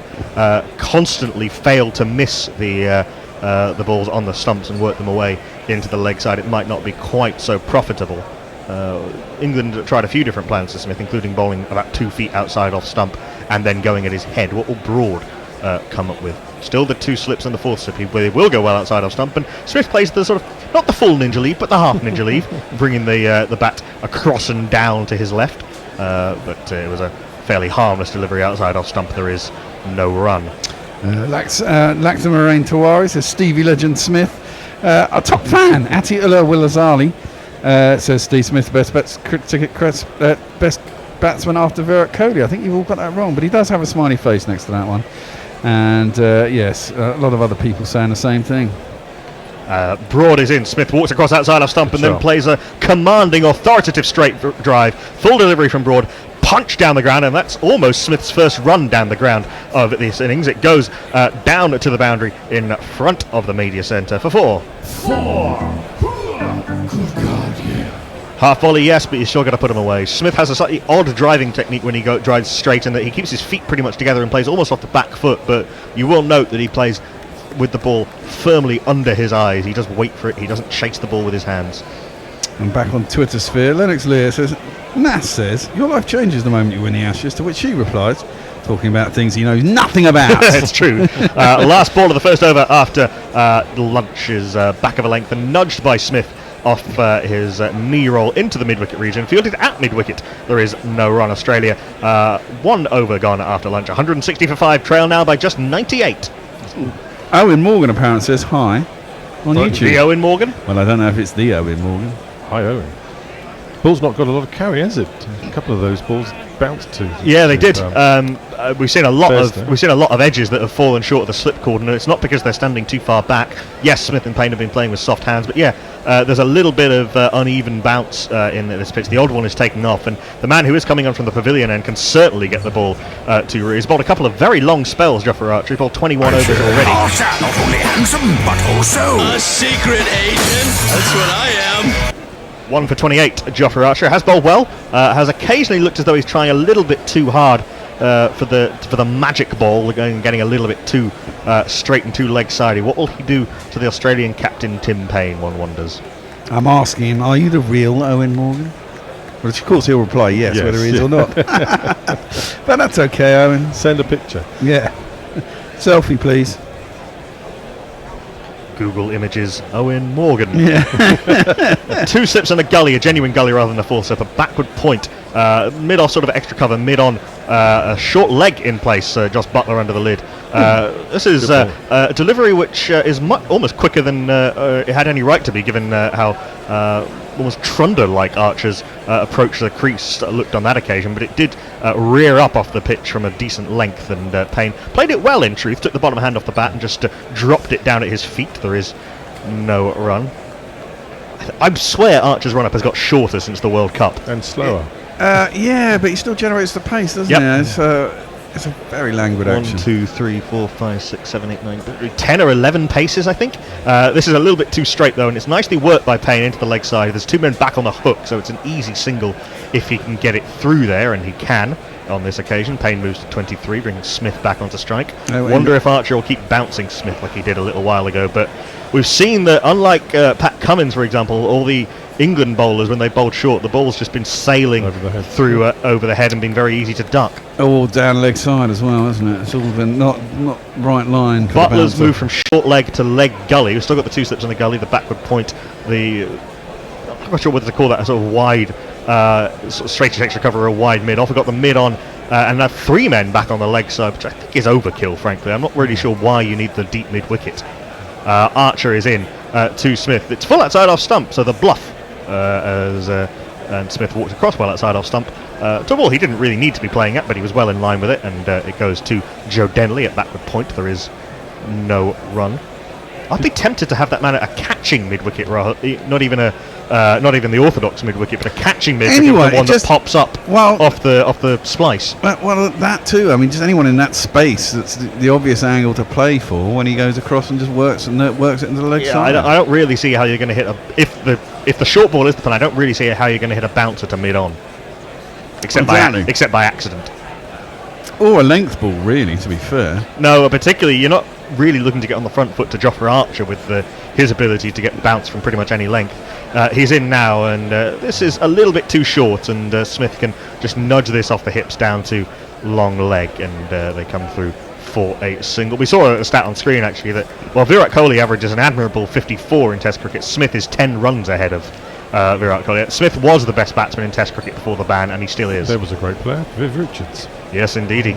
constantly fail to miss the balls on the stumps and work them away into the leg side, it might not be quite so profitable. England tried a few different plans to Smith, including bowling about 2 feet outside off stump and then going at his head. What will Broad come up with? Still the 2 slips and the 4th slip, where they will go well outside off stump, and Smith plays the sort of, not the full ninja leave, but the half ninja leave, bringing the bat across and down to his left, but it was a fairly harmless delivery outside off stump. There is no run. Laksa Moraine Tawari says Stevie Legend Smith, a top fan. Atiullah Willazali says Steve Smith best batsman after Virat Kohli. I think you've all got that wrong, but he does have a smiley face next to that one. And yes, a lot of other people saying the same thing. Broad is in. Smith walks across outside of stump and then plays a commanding, authoritative straight drive. Full delivery from Broad. Punch down the ground, and that's almost Smith's first run down the ground of this innings. It goes down to the boundary in front of the media centre for 4. Good God, yeah. Half volley, yes, but you still got to put him away. Smith has a slightly odd driving technique when he drives straight, in that he keeps his feet pretty much together and plays almost off the back foot, but you will note that he plays with the ball firmly under his eyes. He does wait for it. He doesn't chase the ball with his hands. And back on Twitter sphere, Lennox Lear says, Nass says, your life changes the moment you win the Ashes, to which she replies, talking about things he knows nothing about. It's true. Last ball of the first over after lunch is back of a length and nudged by Smith off his knee roll into the mid-wicket region. Fielded at mid-wicket. There is no run. Australia 1 over gone after lunch. 160 for 5. Trail now by just 98. Owen Morgan apparently says hi on YouTube. The Owen Morgan? Well, I don't know if it's the Owen Morgan. Hi, Owen. Ball's not got a lot of carry, has it? A couple of those balls bounced to. Yeah, they did. We've seen a lot of edges that have fallen short of the slip cord, and it's not because they're standing too far back. Yes, Smith and Payne have been playing with soft hands, but there's a little bit of uneven bounce in this pitch. The odd one is taking off, and the man who is coming on from the pavilion end can certainly get the ball to. He's bowled a couple of very long spells, Jofra Archer. He's bowled 21 overs already. Not only handsome, but also a secret agent. That's what I am. 1 for 28. Jofra Archer has bowled well. Has occasionally looked as though he's trying a little bit too hard for the magic ball, getting a little bit too straight and too leg-sided. What will he do to the Australian captain Tim Payne, one wonders? I'm asking him, are you the real Owen Morgan? Well, of course he'll reply yes, whether he is or not. But that's okay, Owen. Send a picture. Yeah. Selfie, please. Google images Owen Morgan. Yeah. 2 slips and a gully, a genuine gully rather than a 4 slip, a backward point mid-off sort of extra cover, mid-on, a short leg in place, Josh Butler under the lid. This is a delivery which is almost quicker than it had any right to be, given how almost Trunder-like Archer's approach to the crease looked on that occasion, but it did rear up off the pitch from a decent length, and Payne played it well in truth, took the bottom hand off the bat and just dropped it down at his feet. There is no run. I swear Archer's run-up has got shorter since the World Cup. And slower. Yeah, but he still generates the pace, doesn't he? It's a very languid action. 1, 2, 3, 4, 5, 6, 7, 8, 9, 10 or 11 paces, I think. This is a little bit too straight, though, and it's nicely worked by Payne into the leg side. There's 2 men back on the hook, so it's an easy single if he can get it through there, and he can on this occasion. Payne moves to 23, bringing Smith back onto strike. Wonder if Archer will keep bouncing Smith like he did a little while ago, but we've seen that, unlike Pat Cummins, for example, all the England bowlers, when they bowled short, the ball's just been sailing through over the head and been very easy to duck. All down leg side as well, isn't it? It's all been not right line. Butler's moved from short leg to leg gully. We've still got the 2 slips on the gully, the backward point, I'm not sure whether to call that a sort of wide, sort of straightish extra cover or a wide mid-off. We've got the mid-on, and now 3 men back on the leg side, which I think is overkill, frankly. I'm not really sure why you need the deep mid-wicket. Archer is in to Smith. It's full outside off stump, so the bluff and Smith walked across well outside off stump. To a ball he didn't really need to be playing at, but he was well in line with it, and it goes to Joe Denley at backward point. There is no run. I'd be tempted to have that man at a catching mid-wicket, not even the orthodox mid-wicket, but a catching mid-wicket, the one that pops up off the splice. Well, that too. I mean, just anyone in that space, that's the obvious angle to play for when he goes across and just works it into the leg side. I don't really see how you're going to hit if the short ball is the plan. I don't really see how you're going to hit a bouncer to mid-on, except by accident. Or a length ball, really, to be fair. No, particularly you're not really looking to get on the front foot to Jofra Archer with his ability to get bounced from pretty much any length. He's in now, and this is a little bit too short, and Smith can just nudge this off the hips down to long leg, and they come through for a single. We saw a stat on screen, actually, that while Virat Kohli averages an admirable 54 in Test cricket, Smith is 10 runs ahead of Virat Kohli. Smith was the best batsman in Test cricket before the ban, and he still is. There was a great player, Viv Richards. Yes, indeedy.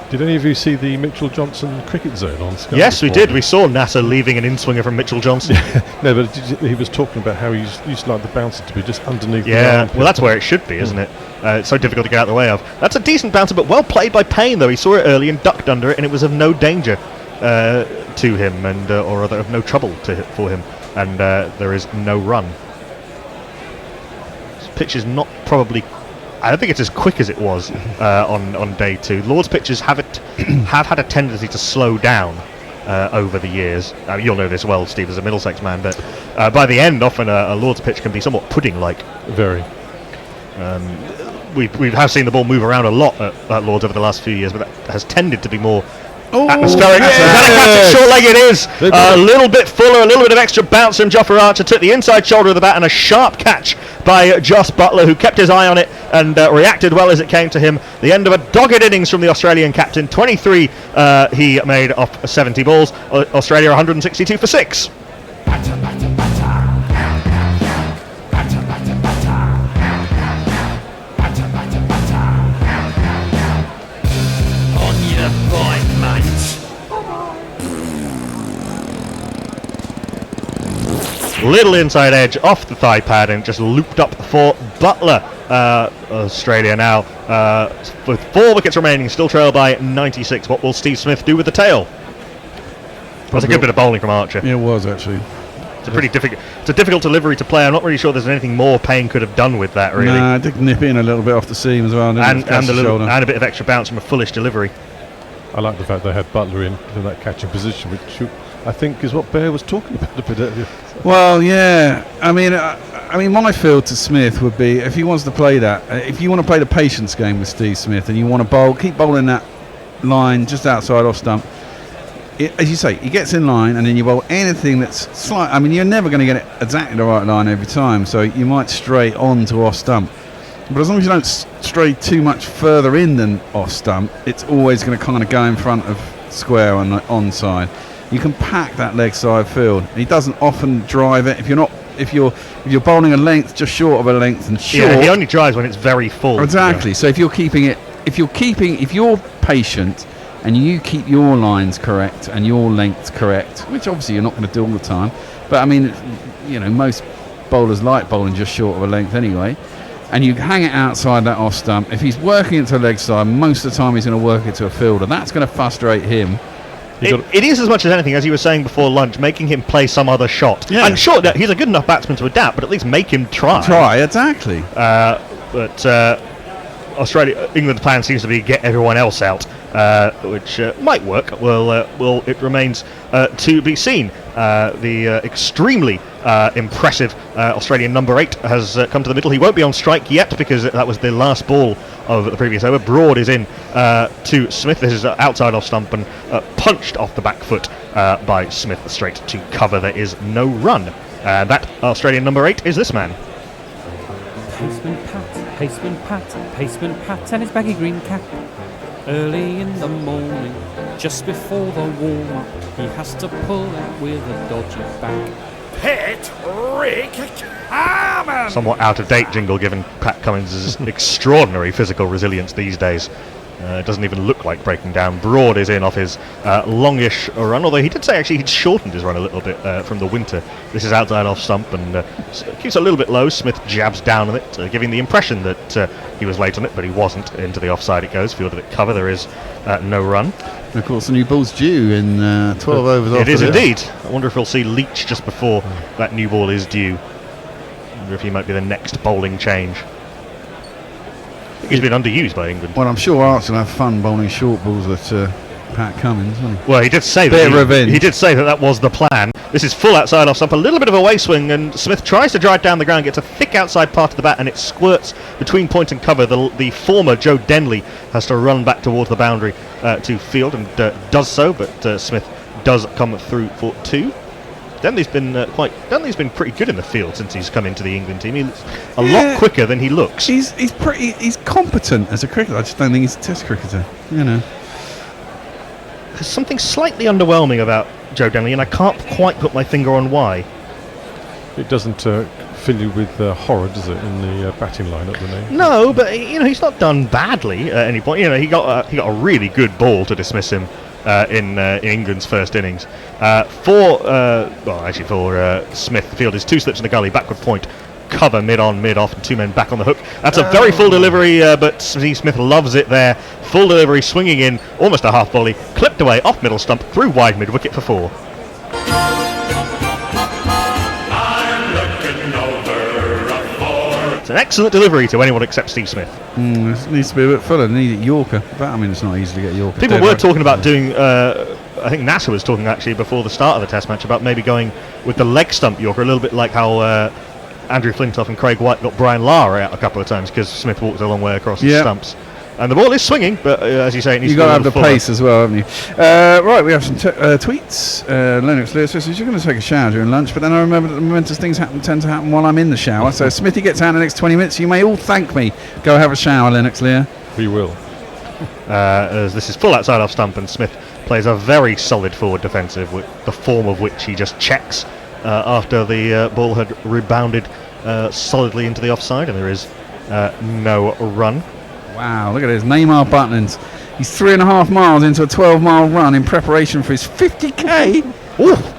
Did any of you see the Mitchell Johnson cricket zone on Sky? Yes, we did. We saw NASA leaving an in-swinger from Mitchell Johnson. No, but he was talking about how he used to like the bouncer to be just underneath the armpit. Well, that's where it should be, isn't it? It's so difficult to get out of the way of. That's a decent bouncer, but well played by Payne, though. He saw it early and ducked under it, and it was of no danger to him, and or rather of no trouble for him, and there is no run. This pitch is not probably... I don't think it's as quick as it was on day 2. Lord's pitches have had a tendency to slow down over the years. You'll know this well, Steve, as a Middlesex man, but by the end, often a Lord's pitch can be somewhat pudding-like. Very. We have seen the ball move around a lot at Lord's over the last few years, but that has tended to be more atmospheric. Yes. Short leg it is. A little bit fuller, a little bit of extra bounce from Jofra Archer, took the inside shoulder of the bat, and a sharp catch by Josh Butler, who kept his eye on it and reacted well as it came to him. The end of a dogged innings from the Australian captain. 23 he made off 70 balls. Australia 162 for 6. Little inside edge off the thigh pad and just looped up for Butler. Australia now with 4 wickets remaining, still trailed by 96. What will Steve Smith do with the tail? That's a good bit of bowling from Archer. Yeah, it was actually. It's a pretty difficult. It's a difficult delivery to play. I'm not really sure there's anything more Payne could have done with that. Really. Nah, I did nip in a little bit off the seam as well, and a bit of extra bounce from a foolish delivery. I like the fact they had Butler in that catching position, which I think is what Bear was talking about a bit earlier. Well, yeah. I mean, my feel to Smith would be, if he wants to play that, if you want to play the patience game with Steve Smith and you want to keep bowling that line just outside off stump. As you say, he gets in line and then you bowl anything that's slight. I mean, you're never going to get it exactly the right line every time, so you might stray on to off stump. But as long as you don't stray too much further in than off stump, it's always going to kind of go in front of square on the onside. You can pack that leg side field. He doesn't often drive it. If you're not if you're bowling a length just short of a length and short. Yeah, he only drives when it's very full. Exactly. Yeah. So if you're patient and you keep your lines correct and your lengths correct, which obviously you're not going to do all the time, but I mean, most bowlers like bowling just short of a length anyway. And you hang it outside that off stump. If he's working it to a leg side, most of the time he's going to work it to a fielder. That's going to frustrate him. It is as much as anything, as you were saying before lunch, making him play some other shot. Yeah. I'm sure that he's a good enough batsman to adapt, but at least make him try. Exactly. But England's plan seems to be get everyone else out, which might work. Well, it remains to be seen. The extremely impressive Australian number 8 has come to the middle. He won't be on strike yet because that was the last ball of the previous over. Broad is in to Smith. This is outside off stump and punched off the back foot by Smith straight to cover. There is no run. That Australian number 8 is this man. Paceman Pat and his baggy green cap. Early in the morning, just before the warm-up, he has to pull out with a dodgy back. Cummins! Somewhat out of date jingle given Pat Cummins' extraordinary physical resilience these days. It doesn't even look like breaking down. Broad is in off his longish run, although he did say actually he'd shortened his run a little bit from the winter. This is outside off stump and keeps it a little bit low. Smith jabs down on it, giving the impression that he was late on it, but he wasn't. Into the offside it goes, fielded at cover. There is no run. And of course, the new ball's due in 12 overs. It is indeed. I wonder if we'll see Leach just before that new ball is due. I wonder if he might be the next bowling change. He's been underused by England. Well, I'm sure Arts will have fun bowling short balls at Pat Cummins, won't he? Well, he did say Bit of revenge. He did say that was the plan. This is full outside off stump, a little bit of a way swing, and Smith tries to drive down the ground, gets a thick outside part of the bat, and it squirts between point and cover. The former Joe Denley has to run back towards the boundary to field, and does so, but Smith does come through for 2. Denley's been pretty good in the field since he's come into the England team. He looks a lot quicker than he looks. He's competent as a cricketer. I just don't think he's a test cricketer. There's something slightly underwhelming about Joe Denley, and I can't quite put my finger on why. It doesn't fill you with horror, does it, in the batting lineup? No, but he's not done badly at any point. He got a really good ball to dismiss him in England's first innings. For Smith, the field is 2 slips in the gully, backward point, cover mid-on, mid-off, and 2 men back on the hook. That's a very full delivery, but Steve Smith loves it there. Full delivery, swinging in, almost a half volley, clipped away off middle stump, through wide mid-wicket for 4. It's an excellent delivery to anyone except Steve Smith. It needs to be a bit fuller. Need it Yorker, but I mean it's not easy to get Yorker. People were talking about doing. I think NASA was talking actually before the start of the Test match about maybe going with the leg stump Yorker, a little bit like how Andrew Flintoff and Craig White got Brian Lara out a couple of times because Smith walked a long way across the stumps. And the ball is swinging, but as you say, it needs to be got to have the pace as well, haven't you? Right, we have some tweets. Lennox Lewis says, you're going to take a shower during lunch, but then I remember that the momentous things tend to happen while I'm in the shower. So Smithy gets out in the next 20 minutes. You may all thank me. Go have a shower, Lennox Lear. We will. As this is full outside off stump, and Smith plays a very solid forward defensive, the form of which he just checks after the ball had rebounded solidly into the offside, and there is no run. Wow, look at this. Neymar Butlins. He's 3.5 miles into a 12-mile run in preparation for his 50k.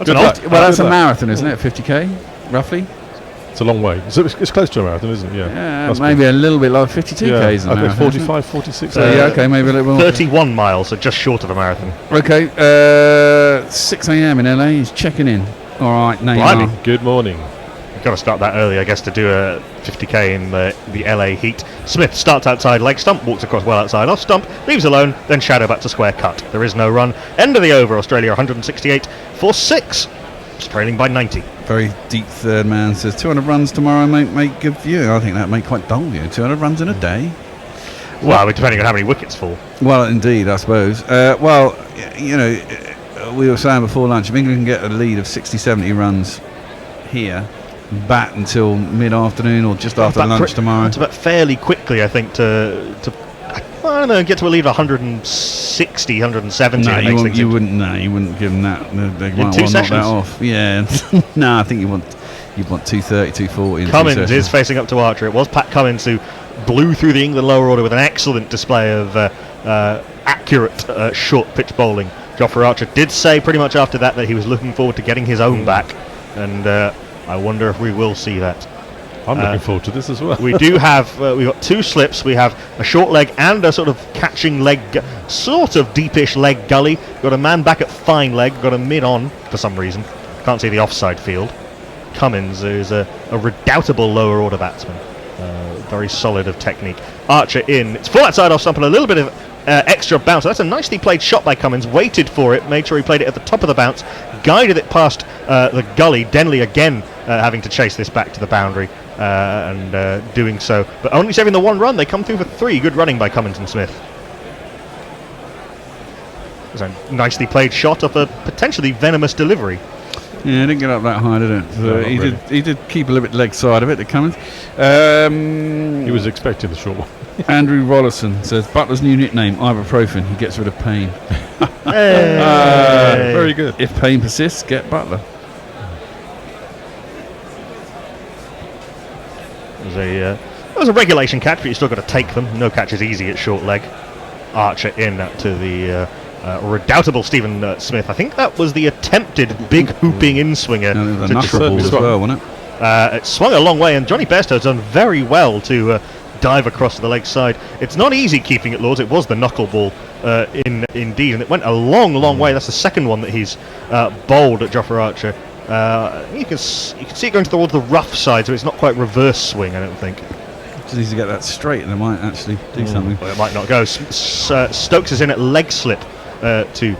That's a marathon, isn't it? 50k, roughly. It's a long way. It's close to a marathon, isn't it? Yeah, maybe a little bit like 52k, isn't it? Okay, 45, 46. Okay, maybe a little more. 31 miles, so just short of a marathon. Okay, 6 a.m. in LA. He's checking in. All right, Neymar. Good morning. Got to start that early, I guess, to do a 50k in the LA heat. Smith starts outside leg stump, walks across well outside off stump, leaves alone, then shadow back to square cut. There is no run. End of the over. Australia 168 for 6. It's trailing by 90. Very deep third man says 200 runs tomorrow make good view. I think that may quite dull you. 200 runs in a day. Well, depending on how many wickets fall. Well, indeed, I suppose. We were saying before lunch, if England can get a lead of 60, 70 runs here, bat until mid-afternoon or just after lunch tomorrow. It's about fairly quickly, I think, to I don't know, get to a lead of 160, 170. No, you wouldn't give them that. They might well knock that off. Yeah. No, I think you want you'd want 230, 240. in two Cummins sessions. is facing up to Archer. It was Pat Cummins who blew through the England lower order with an excellent display of accurate short pitch bowling. Jofra Archer did say pretty much after that he was looking forward to getting his own back, and I wonder if we will see that. I'm looking forward to this as well. We do have, we've got two slips. We have a short leg and a sort of catching leg, sort of deepish leg gully. Got a man back at fine leg, got a mid on for some reason. Can't see the offside field. Cummins is a redoubtable lower order batsman. Very solid of technique. Archer in. It's full outside off stump and a little bit of extra bounce. That's a nicely played shot by Cummins. Waited for it, made sure he played it at the top of the bounce, guided it past the gully. Denley again having to chase this back to the boundary. And doing so, but only saving the one run. They come through for 3. Good running by Cummins and Smith. It's a nicely played shot off a potentially venomous delivery. Yeah, it didn't get up that high, did it? So No, he really. he did keep a little bit leg side of it, the Cummins. He was expecting the short one. Andrew Rollison says Butler's new nickname, ibuprofen. He gets rid of pain. Very good. If pain persists, get Butler. It was a regulation catch, but you still got to take them. No catch is easy at short leg. Archer in to the redoubtable Stephen Smith. I think that was the attempted big hooping in swinger. And it was to a knuckle ball as well, wasn't it? It swung a long way, and Johnny Bairstow's done very well to dive across to the leg side. It's not easy keeping it, Lords. It was the knuckle ball indeed, and it went a long way. That's the second one that he's bowled at Jofra Archer. You can see it going towards the rough side, so it's not quite reverse swing, I don't think. Just needs to get that straight and it might actually do something. Well, it might not go. Stokes is in at leg slip to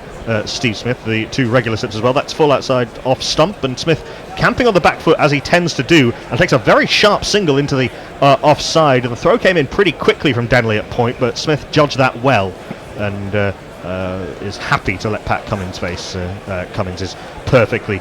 Steve Smith, the 2 regular slips as well. That's full outside off stump, and Smith camping on the back foot as he tends to do, and takes a very sharp single into the offside. And the throw came in pretty quickly from Denley at point, but Smith judged that well, and is happy to let Pat Cummins face. Cummins is perfectly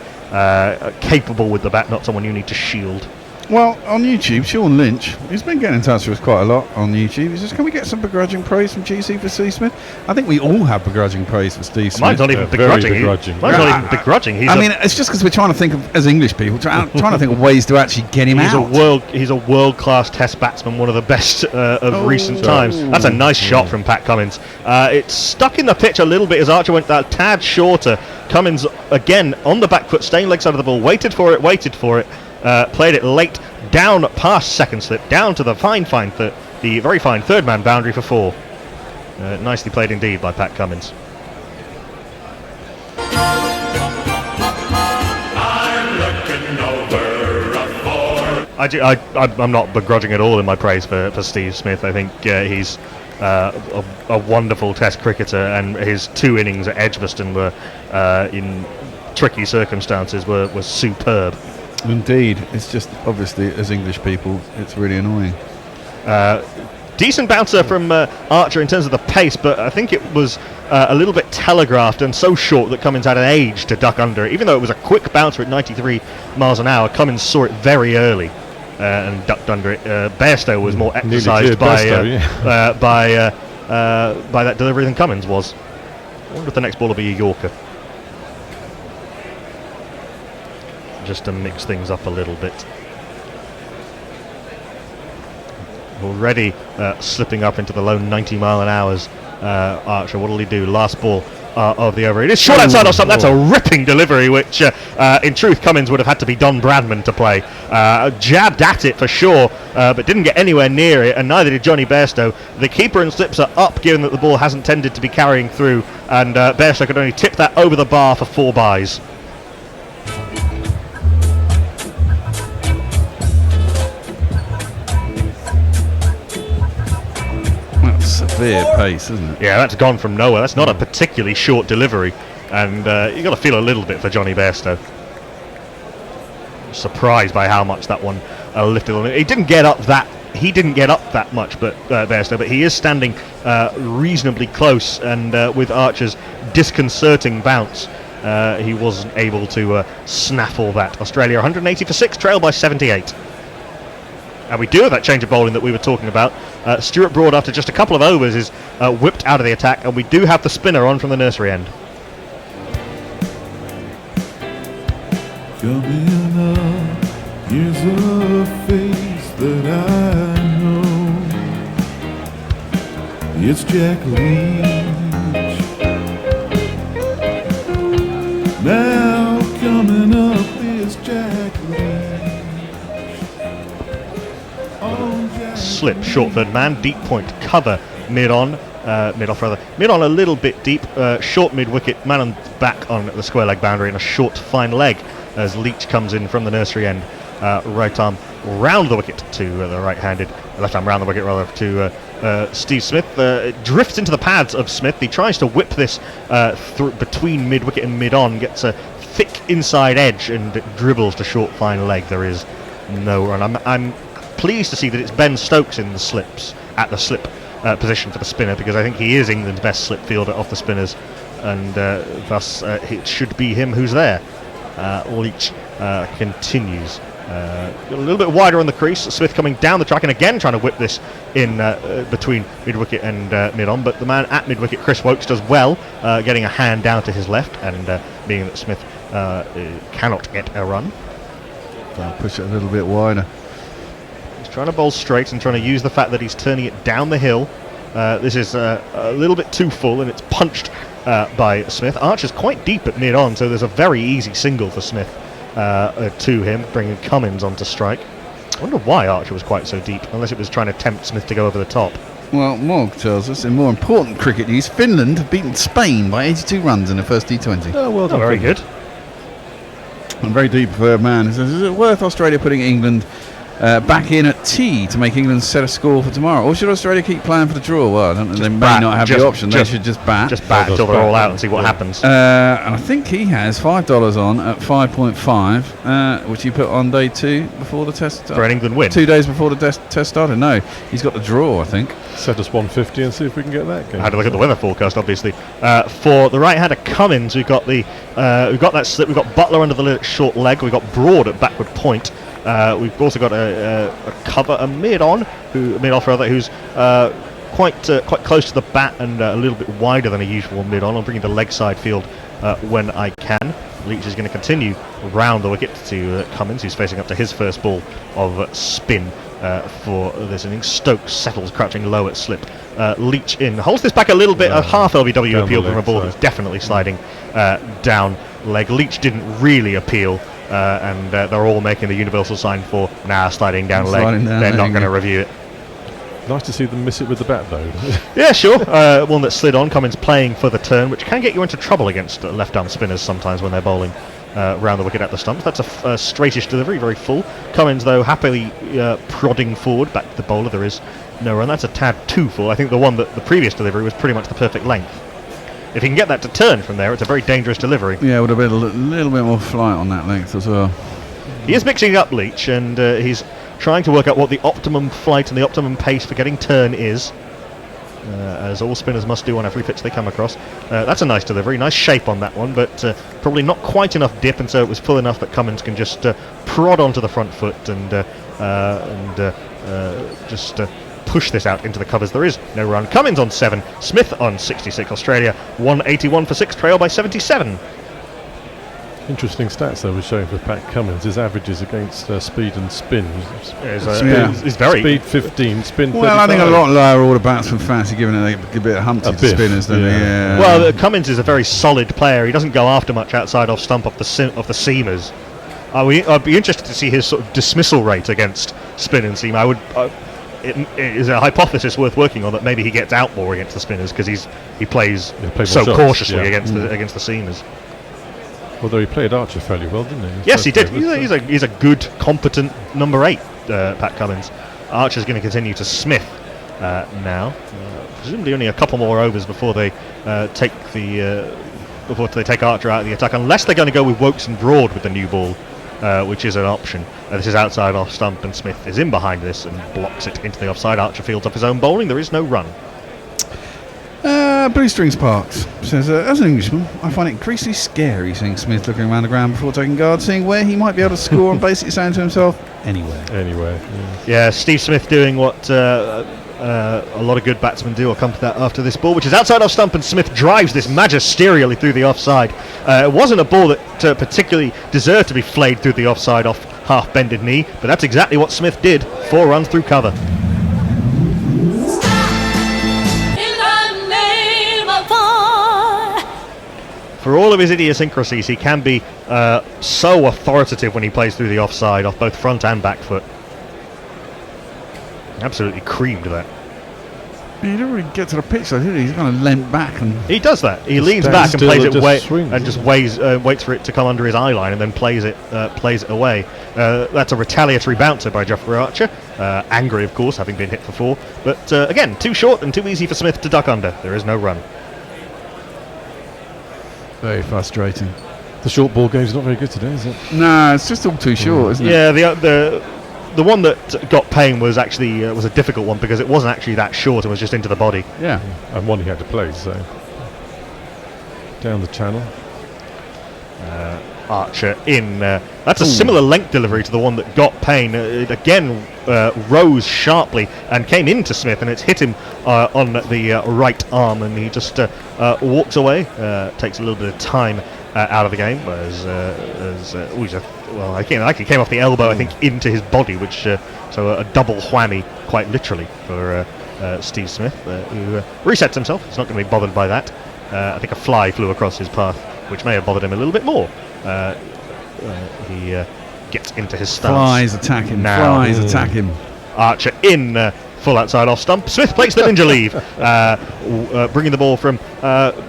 capable with the bat, not someone you need to shield. Well, on YouTube, Sean Lynch, he's been getting in touch with us quite a lot on YouTube. He says, can we get some begrudging praise from GC for Steve Smith? I think we all have begrudging praise for Steve Smith. Mine's not even very begrudging. begrudging. Mine's not even begrudging. It's just because we're trying to think of, as English people, trying to think of ways to actually get him he's out. He's a world-class Test batsman, one of the best of recent times. That's a nice shot from Pat Cummins. It's stuck in the pitch a little bit as Archer went that tad shorter. Cummins again on the back foot, staying leg side of the ball, waited for it, played it late, down past second slip, down to the the very fine third man boundary for 4. Nicely played indeed by Pat Cummins. I'm not begrudging at all in my praise for Steve Smith. I think he's a wonderful Test cricketer, and his 2 innings at Edgbaston were in tricky circumstances were superb. Indeed. It's just, obviously, as English people, it's really annoying. Decent bouncer from Archer in terms of the pace, but I think it was a little bit telegraphed and so short that Cummins had an age to duck under it. Even though it was a quick bouncer at 93 miles an hour, Cummins saw it very early and ducked under it. Bairstow was more exercised by that delivery than Cummins was. I wonder if the next ball will be a Yorker. Just to mix things up a little bit. Already slipping up into the low 90 mile an hours. Archer, what will he do? Last ball of the over. It is short outside off stump. That's a ripping delivery, which in truth Cummins would have had to be Don Bradman to play. Jabbed at it for sure, but didn't get anywhere near it, and neither did Johnny Bairstow. The keeper and slips are up, given that the ball hasn't tended to be carrying through, and Bairstow could only tip that over the bar for 4 byes. Severe pace, isn't it? Yeah, that's gone from nowhere. That's not a particularly short delivery, and you got to feel a little bit for Johnny Bairstow. Surprised by how much that one lifted on it. He didn't get up that much, but Bairstow, but he is standing reasonably close, and with Archer's disconcerting bounce, he wasn't able to snaffle that. Australia 180 for 6, trail by 78. And we do have that change of bowling that we were talking about. Stuart Broad, after just a couple of overs, is whipped out of the attack, and we do have the spinner on from the nursery end. You're Here's a face that I know. It's Jack Leach. Now coming up is Jack Leach. Oh, Jack Slip, short third man, deep point, cover, mid-on, mid-off rather. Mid-on a little bit deep, short mid-wicket, man on back on the square leg boundary and a short fine leg as Leach comes in from the nursery end. Right arm round the wicket to the right-handed, left arm round the wicket rather to Steve Smith. Drifts into the pads of Smith. He tries to whip this between mid-wicket and mid-on, gets a thick inside edge and dribbles to short fine leg. There is no run. I'm pleased to see that it's Ben Stokes in the slips at the slip position for the spinner, because I think he is England's best slip fielder off the spinners, and thus it should be him who's there. Leach continues. A little bit wider on the crease. Smith coming down the track and again trying to whip this in between mid-wicket and mid-on, but the man at mid-wicket, Chris Wokes, does well, getting a hand down to his left, and being that Smith cannot get a run. I'll push it a little bit wider. He's trying to bowl straight and trying to use the fact that he's turning it down the hill. This is a little bit too full, and it's punched by Smith. Archer's quite deep at mid-on, so there's a very easy single for Smith to him, bringing Cummins on to strike. I wonder why Archer was quite so deep, unless it was trying to tempt Smith to go over the top. Well, Morg tells us in more important cricket news, Finland have beaten Spain by 82 runs in the first T20. Oh, well done. Very good. And very deep man. He says, is it worth Australia putting England back in at tea to make England set a score for tomorrow? Or should Australia keep playing for the draw? Well, I don't know, they may not have the option. They should just bat. Just bat until they're all out and see what happens. And I think he has $5 on at 5.5, which he put on day 2 before the test. For an England win. 2 days before the test started. No, he's got the draw, I think. Set us 150 and see if we can get that game. I had to look at the weather forecast, obviously. For the right-hander Cummins, we've got that slip. We've got Butler under the short leg. We've got Broad at backward point. We've also got a cover, a mid-off rather, who's quite close to the bat and a little bit wider than a usual mid-on. I'm bringing the leg side field when I can. Leach is going to continue round the wicket to Cummins, who's facing up to his first ball of spin for this innings. Stokes settles, crouching low at slip. Leach in, holds this back a little bit, a half LBW appeal from a ball that's definitely sliding down leg. Leach didn't really appeal. And they're all making the universal sign for sliding down leg. They're not going to review it. Nice to see them miss it with the bat, though. Yeah, sure. One that slid on. Cummins playing for the turn, which can get you into trouble against left-arm spinners sometimes when they're bowling round the wicket at the stumps. That's a straightish delivery, very full. Cummins, though, happily prodding forward back to the bowler. There is no run. That's a tad too full. I think the one that the previous delivery was pretty much the perfect length. If he can get that to turn from there, it's a very dangerous delivery. Yeah, it would have been a little bit more flight on that length as well. He is mixing up Leach, and he's trying to work out what the optimum flight and the optimum pace for getting turn is, as all spinners must do on every pitch they come across. That's a nice delivery, nice shape on that one, but probably not quite enough dip, and so it was full enough that Cummins can just prod onto the front foot and just push this out into the covers. There is no run. Cummins on 7, Smith on 66. Australia 181 for 6, trail by 77. Interesting stats though was showing for Pat Cummins. His averages against speed and spin is very speed 15, spin 35. Well, I think a lot lower order batsmen fancy giving it a bit of humpty to spinners than yeah. Well, Cummins is a very solid player. He doesn't go after much outside off stump off the seamers. I'd be interested to see his sort of dismissal rate against spin and seam. It is a hypothesis worth working on that maybe he gets out more against the spinners because he plays so cautiously against the seamers. Although he played Archer fairly well, didn't he? Yes, he did. He's a good, competent number 8, Pat Cummins. Archer's going to continue to Smith now. Presumably only a couple more overs before they take Archer out of the attack, unless they're going to go with Wokes and Broad with the new ball, which is an option. This is outside off stump, and Smith is in behind this and blocks it into the offside. Archer fields off his own bowling. There is no run. Blue Strings Parks says, as an Englishman, I find it increasingly scary seeing Smith looking around the ground before taking guard, seeing where he might be able to score and basically saying to himself, anywhere. Yeah, Steve Smith doing what a lot of good batsmen do. I'll come to that after this ball, which is outside off stump, and Smith drives this magisterially through the offside. It wasn't a ball that particularly deserved to be flayed through the offside off half-bended knee, but that's exactly what Smith did. 4 runs through cover. For all of his idiosyncrasies, he can be so authoritative when he plays through the offside, off both front and back foot. Absolutely creamed that. He didn't really get to the pitch, though, did he? He's kind of leant back and he does that. He leans back and plays it waits for it to come under his eye line and then plays it away. That's a retaliatory bouncer by Jofra Archer. Angry, of course, having been hit for 4. But again, too short and too easy for Smith to duck under. There is no run. very frustrating. The short ball game's not very good today, is it? No, it's just all too short, isn't it? Yeah, the one that got Payne was actually was a difficult one because it wasn't actually that short and was just into the body. Yeah. And one he had to play, so down the channel. Archer in. That's a similar length delivery to the one that got Payne. It again rose sharply and came into Smith, and it's hit him on the right arm, and he just walks away. Takes a little bit of time out of the game. I think came off the elbow, I think, into his body, which so a double whammy, quite literally, for Steve Smith, who resets himself. He's not going to be bothered by that. I think a fly flew across his path, which may have bothered him a little bit more. He gets into his stance. Flies attack him. Now. Flies attack him. Archer in full outside off stump. Smith plays the ninja leave, bringing the ball from,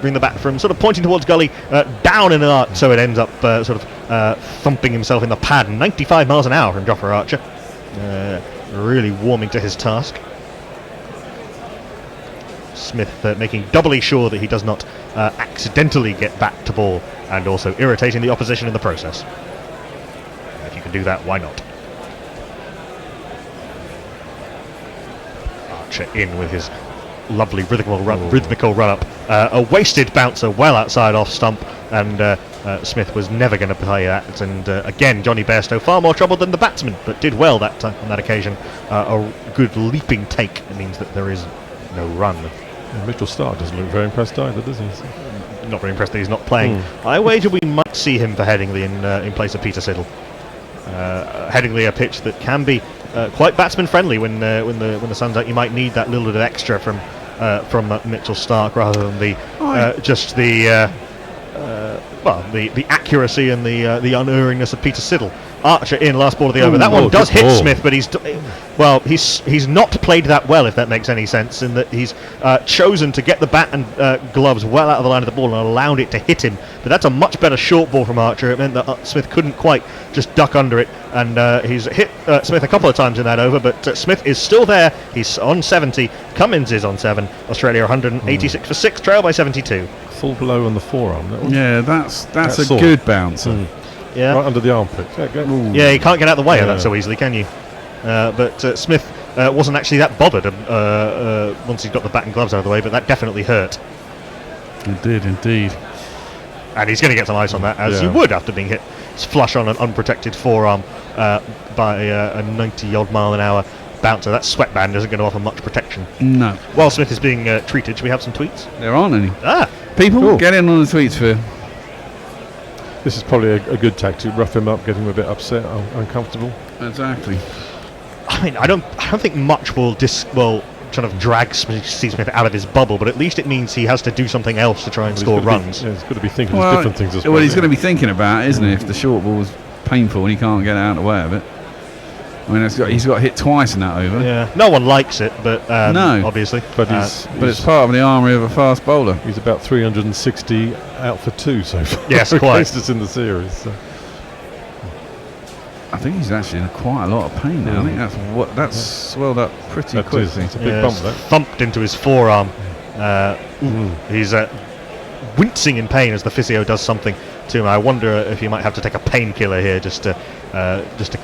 bring the bat from sort of pointing towards gully down in an arc, so it ends up thumping himself in the pad. 95 miles an hour from Jofra Archer. Really warming to his task. Smith making doubly sure that he does not accidentally get back to ball, and also irritating the opposition in the process. And if you can do that, why not? Archer in with his lovely rhythmical run up. A wasted bouncer well outside off stump, and Smith was never going to play that. And again, Johnny Bairstow far more troubled than the batsman, but did well that on that occasion. A good leaping take means that there is no run. Yeah, Mitchell Stark doesn't look very impressed either, does he? Not very impressed that he's not playing. I wager we might see him for Headingley in place of Peter Siddle. Headingley, a pitch that can be quite batsman friendly when the sun's out. You might need that little bit of extra from Mitchell Stark rather than the accuracy and the unerringness of Peter Siddle. Archer in, last ball of the over. That one does hit Smith, but he's not played that well, if that makes any sense, in that he's chosen to get the bat and gloves well out of the line of the ball and allowed it to hit him. But that's a much better short ball from Archer. It meant that Smith couldn't quite just duck under it, and he's hit Smith a couple of times in that over, but Smith is still there. He's on 70. Cummins is on 7. Australia 186 for 6, trail by 72. Full blow on the forearm. That one. Yeah, that's a good bouncer. Yeah, right under the armpit. Yeah, you can't get out of the way of that so easily, can you? But Smith wasn't actually that bothered once he got the bat and gloves out of the way, but that definitely hurt. It did indeed. And he's going to get some ice on that, as you would after being hit flush on an unprotected forearm by a 90-odd mile an hour bouncer. That sweatband isn't going to offer much protection. No. While Smith is being treated, should we have some tweets? There aren't any. People, get in on the tweets for. This is probably a good tactic. Rough him up, get him a bit upset, uncomfortable. Exactly. I mean, I don't think much will kind of drag Steve Smith out of his bubble, but at least it means he has to do something else to try and score runs. He's got to be thinking of different things as well. Well, he's going to be thinking about it, isn't he? If the short ball's painful and he can't get out of the way of it. I mean, he's got hit twice in that over. Yeah, no one likes it, but no, obviously. But it's part of the armoury of a fast bowler. He's about 360 out for 2 so far. Yes, quite. Cases in the series. So. I think he's actually in quite a lot of pain now. I think that's swelled up pretty quickly. It's a big bump, that. Thumped into his forearm. He's wincing in pain as the physio does something to him. I wonder if he might have to take a painkiller here just to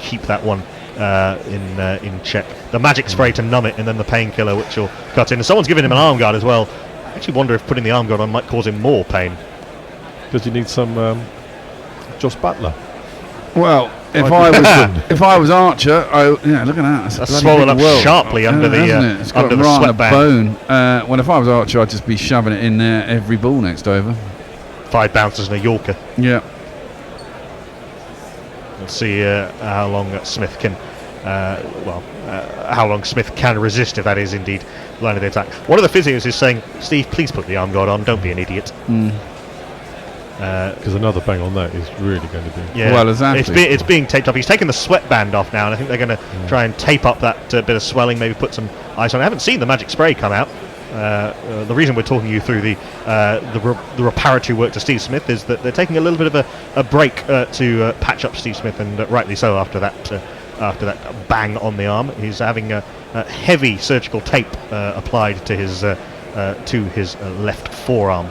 keep that one in check. The magic spray to numb it, and then the painkiller which will cut in. And someone's given him an arm guard as well. I actually wonder if putting the arm guard on might cause him more pain. Does he need some Josh Butler? Well, if I was Archer, look at that. That's swollen up sharply under the it's got under the right sweatband. Bone. Well, if I was Archer, I'd just be shoving it in there every ball next over. 5 bouncers and a Yorker. Yeah. to see how long Smith can, how long Smith can resist, if that is indeed line of the attack. One of the physios is saying, Steve, please put the arm guard on, don't be an idiot. Because another bang on that is really going to be... Yeah, well, exactly. It's being taped up. He's taken the sweatband off now, and I think they're going to try and tape up that bit of swelling, maybe put some ice on. I haven't seen the magic spray come out. The reason we're talking you through the reparatory work to Steve Smith is that they're taking a little bit of a break to patch up Steve Smith, and rightly so after that bang on the arm. He's having a heavy surgical tape applied to his left forearm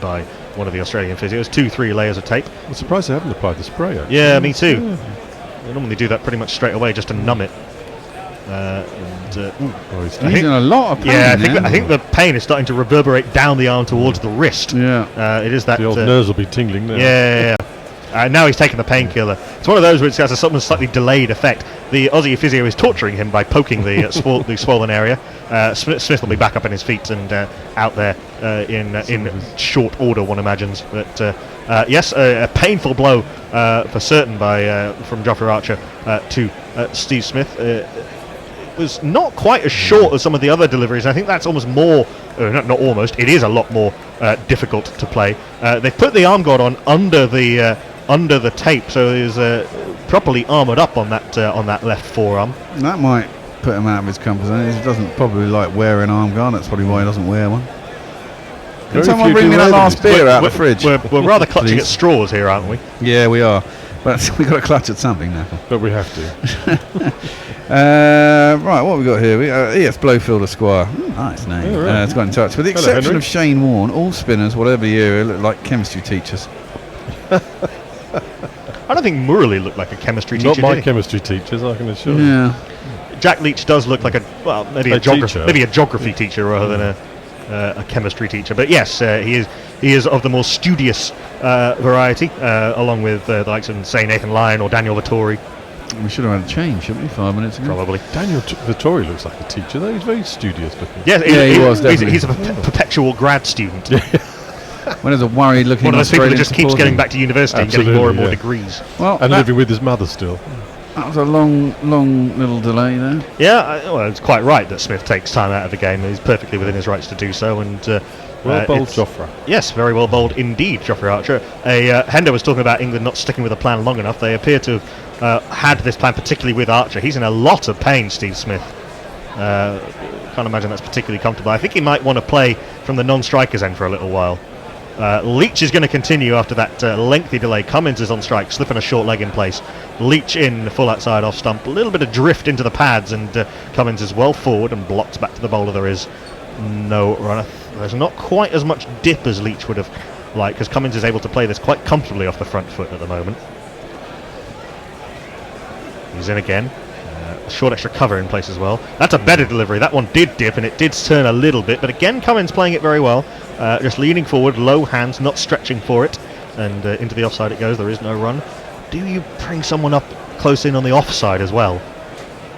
by one of the Australian physios. 2-3 layers of tape. I'm surprised they haven't applied the spray, actually. Yeah, me too. They normally do that pretty much straight away just to numb it. He's in a lot of pain. Yeah, I think the pain is starting to reverberate down the arm towards the wrist. Yeah, it is that. The old nerves will be tingling now. Yeah. Now he's taking the painkiller. It's one of those which has a somewhat slightly delayed effect. The Aussie physio is torturing him by poking the swollen area. Smith will be back up on his feet and out there in short order, one imagines. But yes, a painful blow for certain from Jofra Archer to Steve Smith. It was not quite as short as some of the other deliveries. I think that's almost more, not almost, it is a lot more difficult to play. They've put the arm guard on under the tape, so he's properly armoured up on that left forearm. That might put him out of his comfort zone. He doesn't probably like wearing arm guard. That's probably why he doesn't wear one. Can someone bring me that last beer out of the fridge? We're rather clutching at straws here, aren't we? Yeah, we are. But we've got to clutch at something now. But we have to. Right, what have we got here? ES Blowfield Esquire. Nice name. right. It's got in touch. With the Hello, exception Henry. of Shane Warne, all spinners, whatever year, look like chemistry teachers. I don't think Murley looked like a chemistry teacher. Not my did he? chemistry teachers, I can assure you. Yeah. Jack Leach does look like maybe a geography teacher rather than a chemistry teacher. But yes, he is of the more studious variety, along with the likes of, say, Nathan Lyon or Daniel Vittori. We should have had a change, shouldn't we, 5 minutes ago? Probably. Daniel Vittori looks like a teacher, though. He's very studious looking. Yes, he was, definitely. He's a perpetual grad student. When there's a worried looking One of those people that just keeps supporter. getting back to university and getting more and more degrees. Well, And living with his mother still. that was a long little delay there. Yeah, well, it's quite right that Smith takes time out of the game. He's perfectly within his rights to do so. And Well bowled, Jofra. Yes, very well bowled indeed, Jofra Archer. Hendo was talking about England not sticking with a plan long enough. They appear to have had this plan, particularly with Archer. He's in a lot of pain, Steve Smith. Can't imagine that's particularly comfortable. I think he might want to play from the non-strikers end for a little while. Leach is going to continue after that lengthy delay. Cummins is on strike, slipping a short leg in place. Leach in full outside off stump. A little bit of drift into the pads, and Cummins is well forward and blocks back to the bowler. There is no runner. There's not quite as much dip as Leach would have liked, because Cummins is able to play this quite comfortably off the front foot at the moment. He's in again. Short extra cover in place as well. That's a better delivery. That one did dip and it did turn a little bit, but again Cummins playing it very well. Just leaning forward, low hands, not stretching for it, and into the offside it goes. There is no run. Do you bring someone up close in on the offside as well?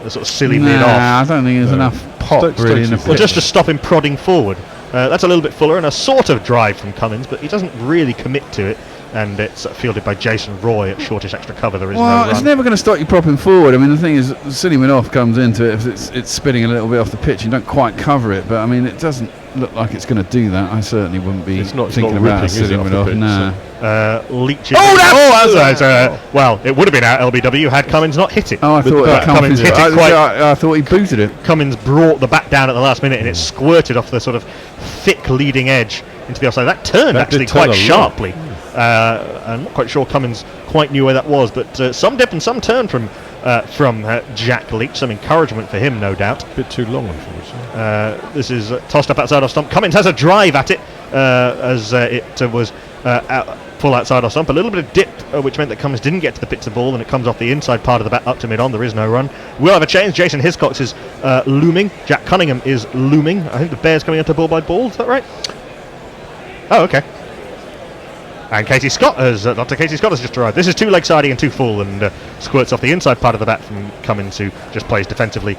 The sort of silly mid off. I don't think there's enough pop really in the Well, just to stop him prodding forward. That's a little bit fuller and a sort of drive from Cummins, but he doesn't really commit to it. And it's fielded by Jason Roy at shortish extra cover. There is no run. It's never going to stop you propping forward. I mean, the thing is, silly mid off comes into it if it's spinning a little bit off the pitch. You don't quite cover it, but I mean, it doesn't look like it's going to do that. I certainly wouldn't be thinking about a silly mid off. Nah. Leach. Well, it would have been out LBW had Cummins not hit it. Oh, I thought Cummins hit it quite. I thought he booted it. Cummins brought the bat down at the last minute, and it squirted off the sort of thick leading edge into the offside. That turned actually quite sharply. I'm not quite sure Cummins quite knew where that was, but some dip and some turn from Jack Leach. Some encouragement for him, no doubt. A bit too long, unfortunately. This is tossed up outside off stump. Cummins has a drive at it as it was full outside off stump. A little bit of dip, which meant that Cummins didn't get to the pits of ball, and it comes off the inside part of the bat up to mid-on. There is no run. We'll have a change. Jason Hiscox is looming. Jack Cunningham is looming. I think the Bears coming into ball by ball. Is that right? Oh, okay. And Dr. Katie Scott has just arrived. This is two leg siding and two full, and squirts off the inside part of the bat from Cummins, who just plays defensively.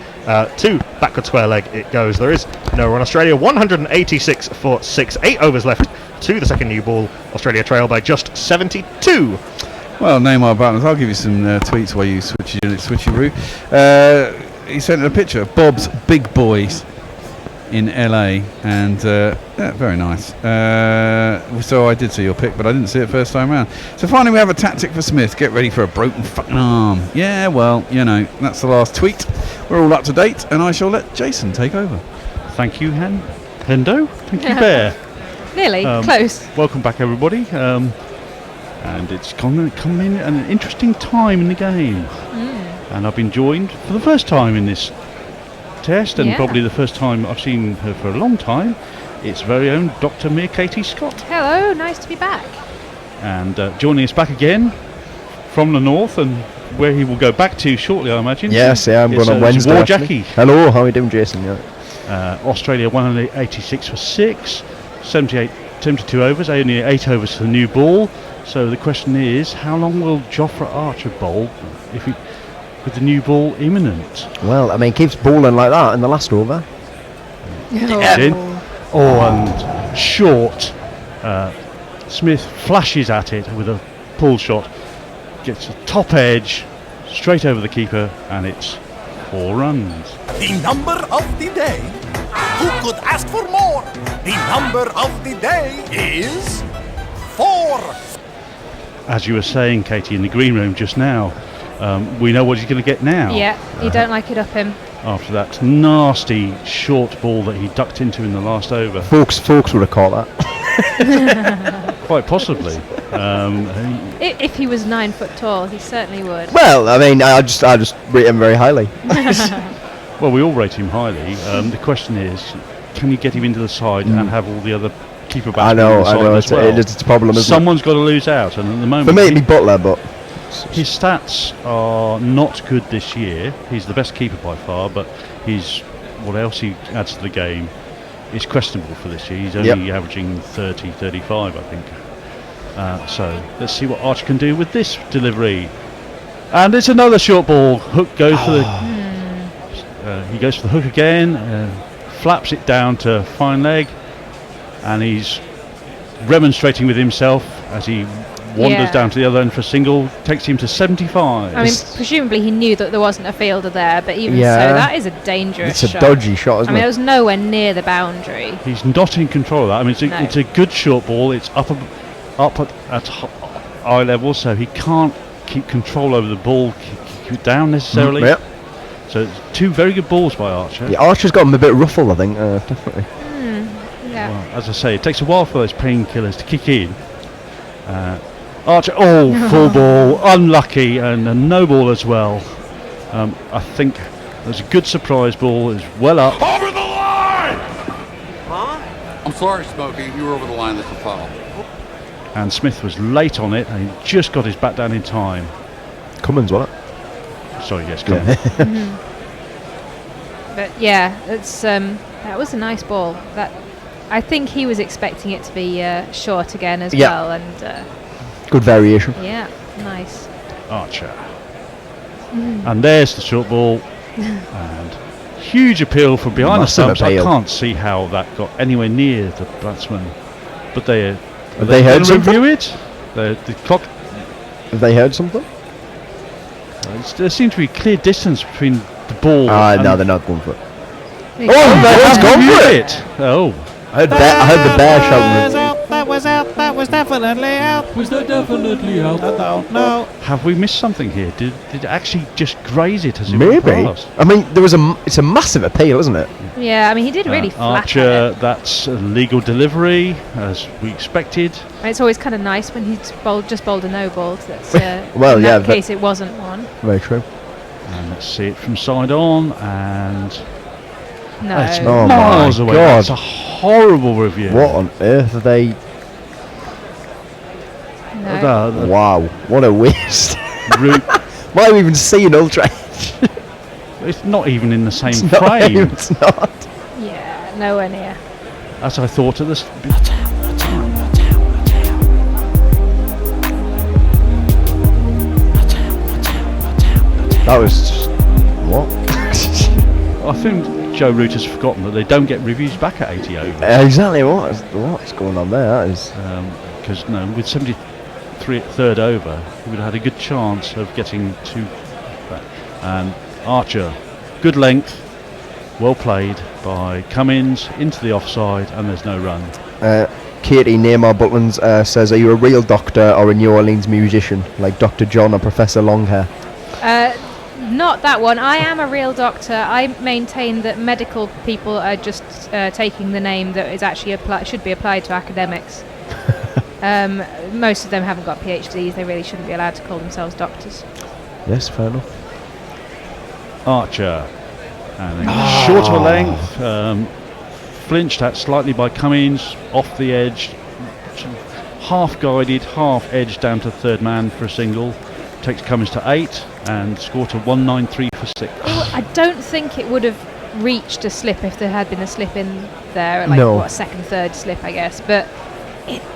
Two backward square leg it goes. There is no run. Australia 186 for 6. 8 overs left to the second new ball. Australia trail by just 72. Well, name our buttons. I'll give you some tweets while you switcheroo. He sent a picture of Bob's Big Boys in LA, and very nice. So I did see your pick, but I didn't see it first time round. So finally we have a tactic for Smith. Get ready for a broken fucking arm. Yeah, well, that's the last tweet. We're all up to date, and I shall let Jason take over. Thank you, Hendo. Thank you, Bear. Nearly, close. Welcome back, everybody. And it's come in at an interesting time in the game. And I've been joined for the first time in this test, and probably the first time I've seen her for a long time. It's very own Dr. Mia Katie Scott. Hello, nice to be back. And joining us back again from the north, and where he will go back to shortly, I imagine. Yes, I'm going on Wednesday. War Jackie. Hello, how are you doing, Jason? Australia 186 for 6, 72 overs, only 8 overs to the new ball. So the question is, how long will Jofra Archer bowl with the new ball imminent? Well, I mean, keeps bowling like that in the last over. And short. Smith flashes at it with a pull shot, gets a top edge, straight over the keeper, and it's 4 runs. The number of the day. Who could ask for more? The number of the day is 4. As you were saying, Katie, in the green room just now, we know what he's going to get now. Yeah, you don't like it up him. After that nasty short ball that he ducked into in the last over. Folks would have caught that. Quite possibly. If he was 9 foot tall, he certainly would. Well, I mean, I just rate him very highly. Well, we all rate him highly. The question is, can you get him into the side and have all the other keeper batsmen on the side as well? It's a problem, isn't Someone's got to lose out, and at the moment... For me, it'd be Butler, but... His stats are not good this year. He's the best keeper by far, but what else he adds to the game is questionable for this year. He's only averaging 30, 35, I think. So let's see what Archer can do with this delivery. And it's another short ball. Hook goes for the... he goes for the hook again, flaps it down to fine leg, and he's remonstrating with himself as he wanders down to the other end for a single, takes him to 75. I mean, presumably he knew that there wasn't a fielder there, but even so, that is a dangerous shot. It's a dodgy shot, isn't it? I mean, it was nowhere near the boundary. He's not in control of that. I mean, it's a good short ball. It's up at eye level, so he can't keep control over the ball, keep it down necessarily. So it's 2 very good balls by Archer. Yeah, Archer's got him a bit ruffled, I think, definitely. Well, as I say, it takes a while for those painkillers to kick in. Archer, full ball, unlucky, and a no ball as well. I think it was a good surprise ball. It was well up. Over the line! Huh? I'm sorry, Smokey. You were over the line. That's a foul. And Smith was late on it, and he just got his bat down in time. Cummins, wasn't it? Sorry, yes, Cummins. But yeah, it's that was a nice ball. That I think he was expecting it to be short again as well, and good variation. Yeah, nice. Archer. And there's the short ball. And huge appeal from behind the stumps. I can't see how that got anywhere near the batsman. But they heard something? Review it. The clock. Have they heard something? There seems to be clear distance between the ball. No, they're not going for it. They has gone for it. Oh. I heard the bear shouting. That was definitely out. Was that definitely out? I don't know. Have we missed something here? Did it actually just graze it as it went Maybe. past? I mean, it's a massive appeal, isn't it? Yeah, I mean, he did really flap Archer, at it. that's a legal delivery, as we expected. And it's always kind of nice when he's just bowled a no ball. That's well, in that case, it wasn't one. Very true. And let's see it from side on, and No. it's Oh miles my away. God. That's a horrible review. What on earth are they? No. Wow, what a waste. Why are we even seeing Ultra Edge? It's not even in the same It's frame. It's not. Yeah, nowhere near. As I thought of this. That was just, what? I think Joe Root has forgotten that they don't get reviews back at 80 overs. Exactly what's going on there. That is Because with 73 at third over, he would have had a good chance of getting to that. And Archer, good length, well played by Cummins into the offside, and there's no run. Katie Neymar Butlins says, "Are you a real doctor or a New Orleans musician, like Dr. John or Professor Longhair?" Not that one. I am a real doctor. I maintain that medical people are just taking the name that is actually should be applied to academics. Most of them haven't got PhDs. They really shouldn't be allowed to call themselves doctors. Yes, fair enough. Archer, and short of a length, flinched at slightly by Cummins, off the edge, half guided, half edged down to third man for a single. Takes Cummins to 8 and score to 193 for 6. I don't think it would have reached a slip if there had been a slip in there, a second, third slip, I guess. But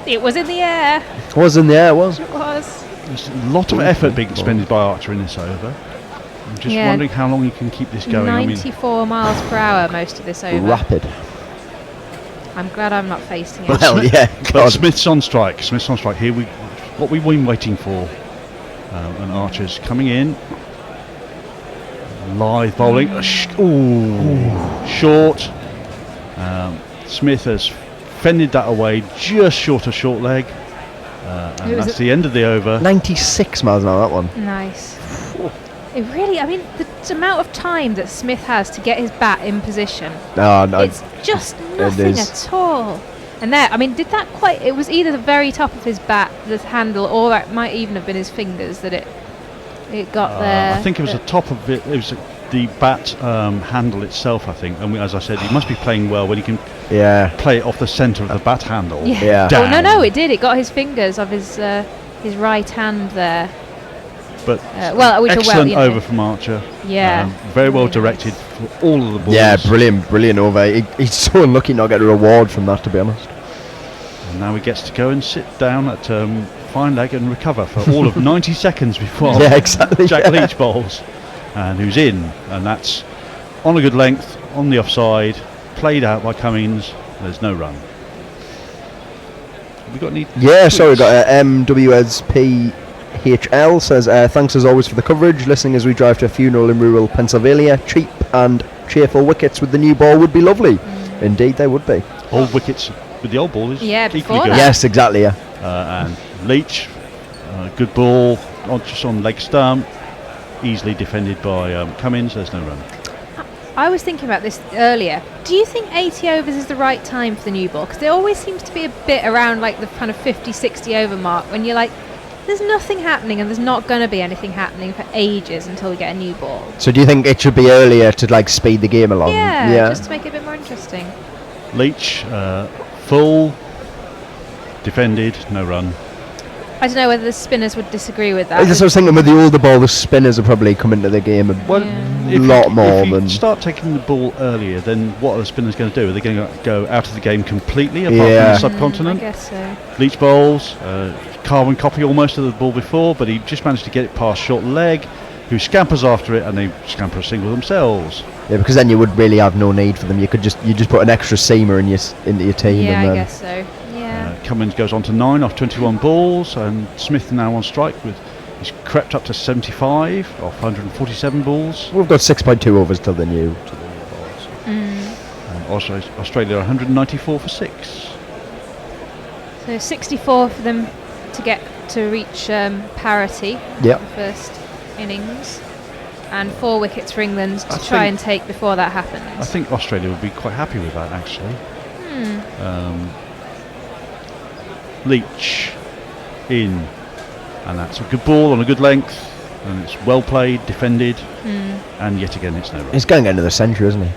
it was in the air. It was in the air, it was. It was. There's a lot of effort being expended by Archer in this over. I'm just wondering how long he can keep this going. 94 miles per hour most of this over. Rapid. I'm glad I'm not facing it. Well, yeah. But Smith's on strike. Here what we've been waiting for. And Archer's coming in. Live bowling. Short. Smith has fended that away just short of short leg. And that's the end of the over. 96 miles an hour, that one. Nice. It really, the amount of time that Smith has to get his bat in position. No. It's just nothing at all. And there, it was either the very top of his bat, the handle, or it might even have been his fingers that it got there. I think it was the top of it. It was the bat handle itself, I think. And as I said, he must be playing well when he can play it off the centre of the bat handle. Yeah. Oh, no, it did. It got his fingers of his right hand there. But excellent over from Archer. Yeah. Very well directed for all of the balls. Yeah, brilliant over. He's so unlucky not get a reward from that, to be honest. And now he gets to go and sit down at fine leg and recover for all of 90 seconds before Jack Leach bowls. And who's in. And that's on a good length, on the offside, played out by Cummins. There's no run. Have we got any? Yeah, sorry, we got MWSPHL says, thanks as always for the coverage. Listening as we drive to a funeral in rural Pennsylvania. Cheap and cheerful wickets with the new ball would be lovely. Indeed, they would be. Old wickets with the old ball is equally good. Yes, exactly, yeah. And Leach, good ball, just on leg stump, easily defended by Cummins. There's no run. I was thinking about this earlier. Do you think 80 overs is the right time for the new ball? Because there always seems to be a bit around the kind of 50, 60 over mark when you're there's nothing happening and there's not going to be anything happening for ages until we get a new ball. So do you think it should be earlier to speed the game along? Yeah, just to make it a bit more interesting. Leach, full, defended, no run. I don't know whether the spinners would disagree with that. I was thinking with the older ball, the spinners will probably come into the game a lot more. If you start taking the ball earlier, then what are the spinners going to do? Are they going to go out of the game completely, apart from the subcontinent? I guess so. Leach bowls, carbon copy almost of the ball before, but he just managed to get it past short leg, who scampers after it, and they scamper a single themselves. Yeah, because then you would really have no need for them. You just put an extra seamer into your team. Yeah, and I guess so. Yeah. Cummins goes on to 9 off 21 balls, and Smith now on strike he's crept up to 75 off 147 balls. We've got 6.2 overs till the new balls. Australia 194 for 6. So 64 for them to get to reach parity. Yep. The first innings. And 4 wickets for England to try and take before that happens. I think Australia would be quite happy with that, actually. Leach in, and that's a good ball on a good length, and it's well played, defended, and yet again it's no run. He's going into the century, isn't he?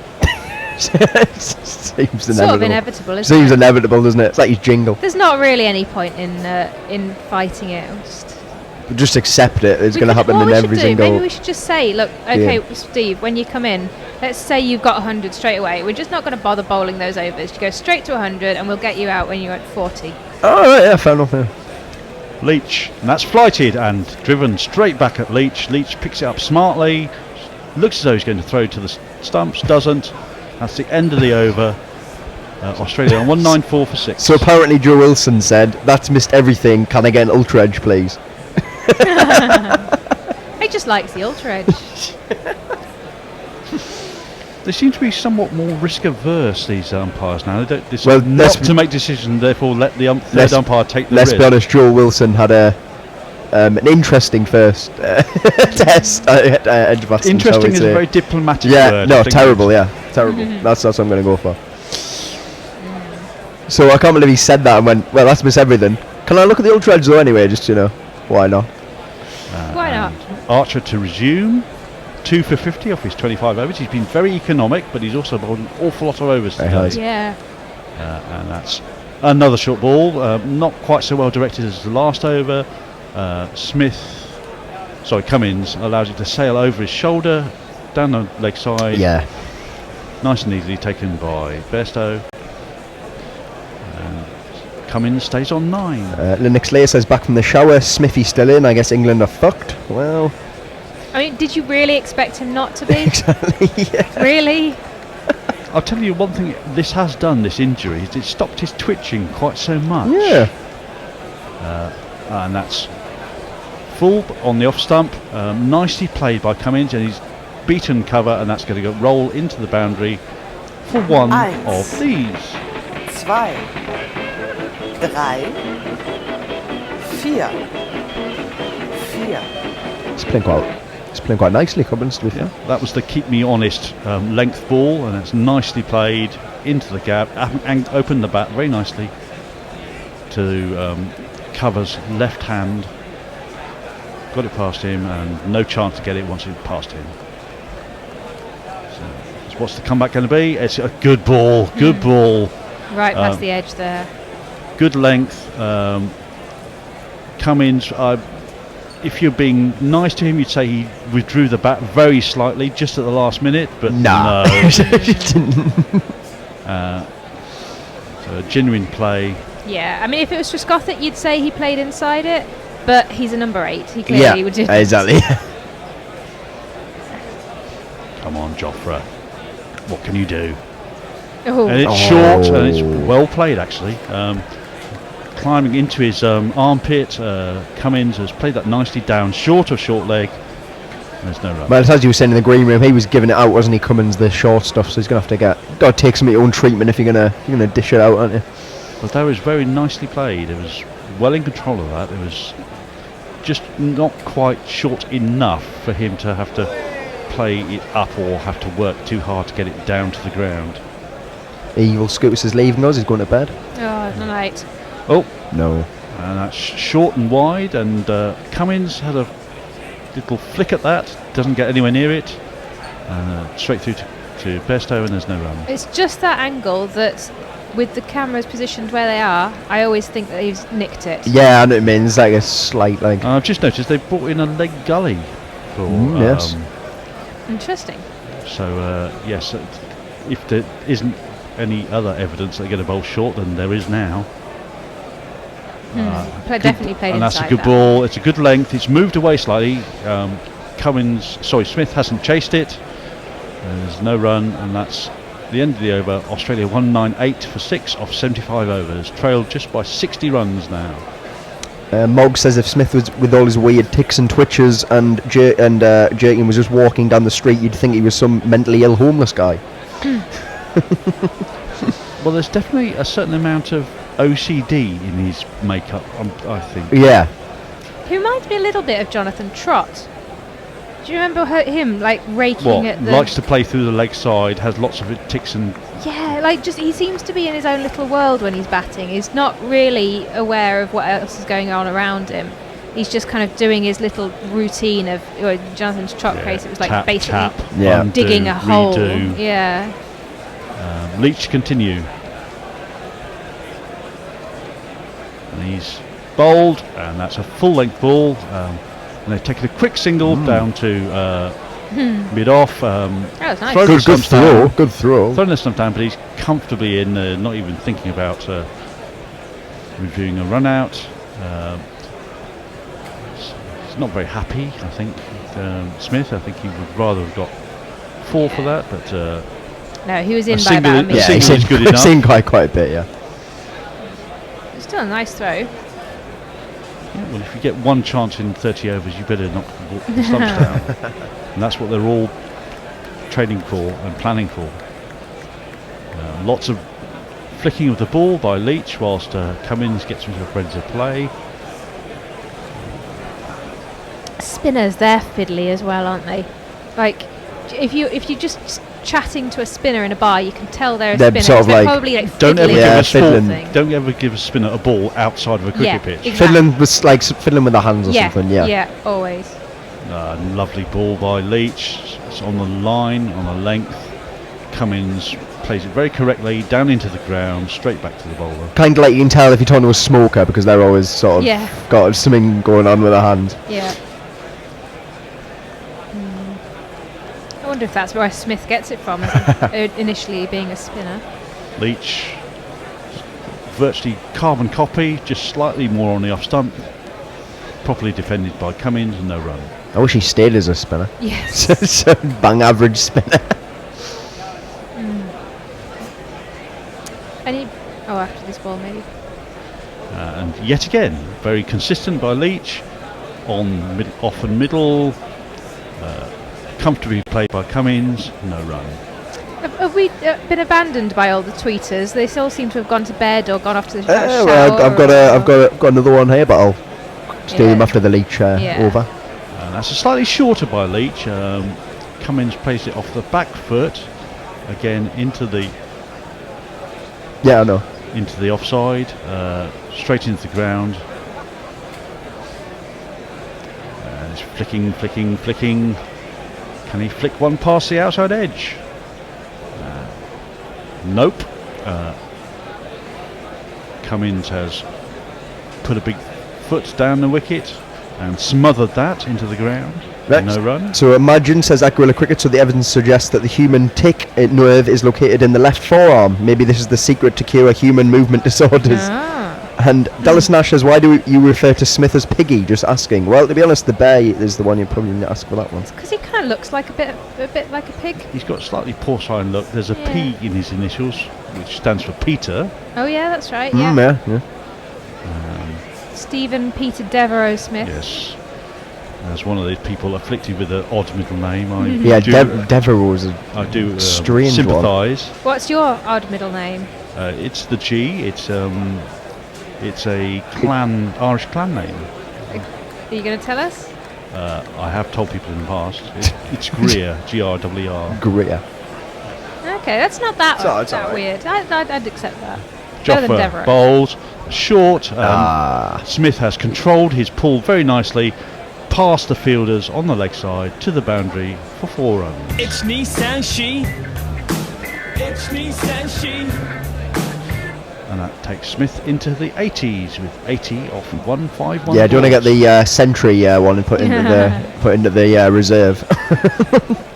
Seems inevitable. Sort of inevitable, isn't it? Seems inevitable, doesn't it? It's like his jingle. There's not really any point in fighting it. Just accept it. It's going to happen in every single. Maybe we should just say, look, okay, Steve, when you come in, let's say you've got 100 straight away. We're just not going to bother bowling those overs. You go straight to 100, and we'll get you out when you're at 40. Oh, right, yeah, fair enough. Yeah. Leach, and that's flighted and driven straight back at Leach. Leach picks it up smartly, looks as though he's going to throw to the stumps, doesn't, That's the end of the over. Australia on 194 for 6. So apparently Joe Wilson said, "That's missed everything. Can I get an ultra edge, please?" He just likes the ultra edge. They seem to be somewhat more risk averse, these umpires now. They don't Well, not to make decisions, therefore let the third umpire take the Let's risk. be honest, Joe Wilson had an interesting first test at Edgbaston. Interesting is a very diplomatic yeah, word. no, I think terrible, yeah, terrible. That's what I'm going to go for. So I can't believe he said that and went, well, that's miss everything. Can I look at the ultra edge though anyway, just, why not? Why not? Archer to resume. 2 for 50 off his 25 overs. He's been very economic, but he's also bowled an awful lot of overs today. Yeah. And that's another short ball. Not quite so well directed as the last over. Cummins allows it to sail over his shoulder, down the leg side. Yeah. Nice and easily taken by Bairstow. Cummins stays on 9. Linux Layer says, back from the shower, Smithy still in. I guess England are fucked. Well, I mean, did you really expect him not to be? exactly. Yeah. Really? I'll tell you one thing this has done, this injury, is it stopped his twitching quite so much. Yeah. And that's full on the off stump. Nicely played by Cummins, and he's beaten cover, and that's going to go roll into the boundary for one of these. 2, 3, 4. It's playing quite nicely, Cummins, to be fair. That was the keep me honest length ball, and it's nicely played into the gap and opened the bat very nicely to Cover's left hand. Got it past him, and no chance to get it once it passed him. So what's the comeback going to be? It's a good ball, ball. Right past the edge there. Good length. Cummins, if you're being nice to him, you'd say he withdrew the bat very slightly just at the last minute, but no. So a genuine play. Yeah, I mean, if it was Trescothick, you'd say he played inside it, but he's a number 8. He clearly would do that. Exactly. Come on, Jofra. What can you do? Oh. And it's short, and it's well played, actually. Climbing into his armpit, Cummins has played that nicely down, short of short leg. There's no run. Well, as you were saying in the green room, he was giving it out, wasn't he, Cummins, the short stuff, so he's going to have to got to take some of your own treatment if you're going to dish it out, aren't you? But that was very nicely played. It was well in control of that. It was just not quite short enough for him to have to play it up or have to work too hard to get it down to the ground. Evil Scoops is leaving us, he's going to bed. Oh, night. Oh, no. And that's short and wide, and Cummins had a little flick at that, doesn't get anywhere near it. Straight through to Bairstow, and there's no run. It's just that angle that, with the cameras positioned where they are, I always think that he's nicked it. Yeah, I know what it means, like a slight, like... I've just noticed they've brought in a leg gully. For, yes. Interesting. So, yes, if there isn't any other evidence they're going to bowl short than there is now. Definitely played and inside. That's a good ball. It's a good length. It's moved away slightly. Smith hasn't chased it. There's no run, and that's the end of the over. Australia 198 for 6 off 75 overs, trailed just by 60 runs now. Mogg says if Smith was with all his weird tics and twitches and Jerkin was just walking down the street, you'd think he was some mentally ill homeless guy. Well, there's definitely a certain amount of OCD in his makeup, I think. Yeah. He reminds me a little bit of Jonathan Trott. Do you remember him, like, raking at the... likes to play through the leg side, has lots of tics and... Yeah, like, just he seems to be in his own little world when he's batting. He's not really aware of what else is going on around him. He's just kind of doing his little routine of... Jonathan's Trott case, it was like basically digging a hole. Redo. Yeah. Leach continue. And he's bowled, and that's a full-length ball. And they've taken a quick single down to mid-off. That was nice. Good throw. Thrown the stump down, but he's comfortably in, not even thinking about reviewing a run-out. He's not very happy, I think, Smith. I think he would rather have got 4 for that, but... No, he was in A by single- about a a minute. Yeah, single is good he's enough. seen quite a bit, yeah. It's still a nice throw. Yeah, well, if you get one chance in 30 overs, you better knock the stumps down. And that's what they're all training for and planning for. Lots of flicking of the ball by Leach whilst Cummins gets himself ready to play. Spinners, they're fiddly as well, aren't they? Like, if you're just chatting to a spinner in a bar, you can tell they're a They're spinner. sort 'cause of they're like- probably like Don't ever fiddling give Yeah, a with the whole fiddling. thing. Don't ever give a spinner a ball outside of a cricket Yeah, pitch. exactly. Fiddling was like fiddling with the hands or something, yeah. Yeah, always. Lovely ball by Leach. It's on the line, on the length. Cummins plays it very correctly down into the ground, straight back to the bowler. Kind of like you can tell if you're talking to a smoker because they're always sort of Yeah. got something going on with their hand. Yeah. I wonder if that's where Smith gets it from, as initially being a spinner. Leach, virtually carbon copy, just slightly more on the off stump. Properly defended by Cummins, and no run. I wish he stayed as a spinner. Yes. So bang average spinner. After this ball, maybe. And yet again, very consistent by Leach, on off and middle, comfortably played by Cummins, no run. Have we been abandoned by all the tweeters? They still seem to have gone to bed or gone off to the shower. Well, I've got another one here, but I'll steal Yeah. him after the Leach Yeah. over. And that's a slightly shorter by Leach. Cummins plays it off the back foot, again into the Yeah, I know. offside, straight into the ground. And it's flicking. Can he flick one past the outside edge? Nope. Cummins has put a big foot down the wicket and smothered that into the ground. Next. No run. So imagine, says Aquila Cricket, so the evidence suggests that the human tic nerve is located in the left forearm. Maybe this is the secret to cure human movement disorders. And Dallas Nash says, why do you refer to Smith as Piggy? Just asking. Well, to be honest, the bear is the one you probably need to ask for that one. Because he kind of looks like a bit like a pig. He's got a slightly porcine look. There's a P in his initials, which stands for Peter. Oh yeah, that's right. Yeah. Stephen Peter Devereux Smith. Yes. As one of those people afflicted with an odd middle name, I Yeah, do, Devereux is I do strange sympathise. What's your odd middle name? It's the G. It's a clan, Irish clan name. Are you going to tell us? I have told people in the past. It's Greer, G-R-E-R. Greer. Okay, that's not that, It's all right. weird. I'd accept that. Better than Joffa Devereux. bowls, short. Smith has controlled his pull very nicely, past the fielders on the leg side to the boundary for 4 runs. It's Nissan She. It's Nissan She. And that takes Smith into the 80s with 80 off 151. Yeah, do you want to get the Sentry one and put into the reserve?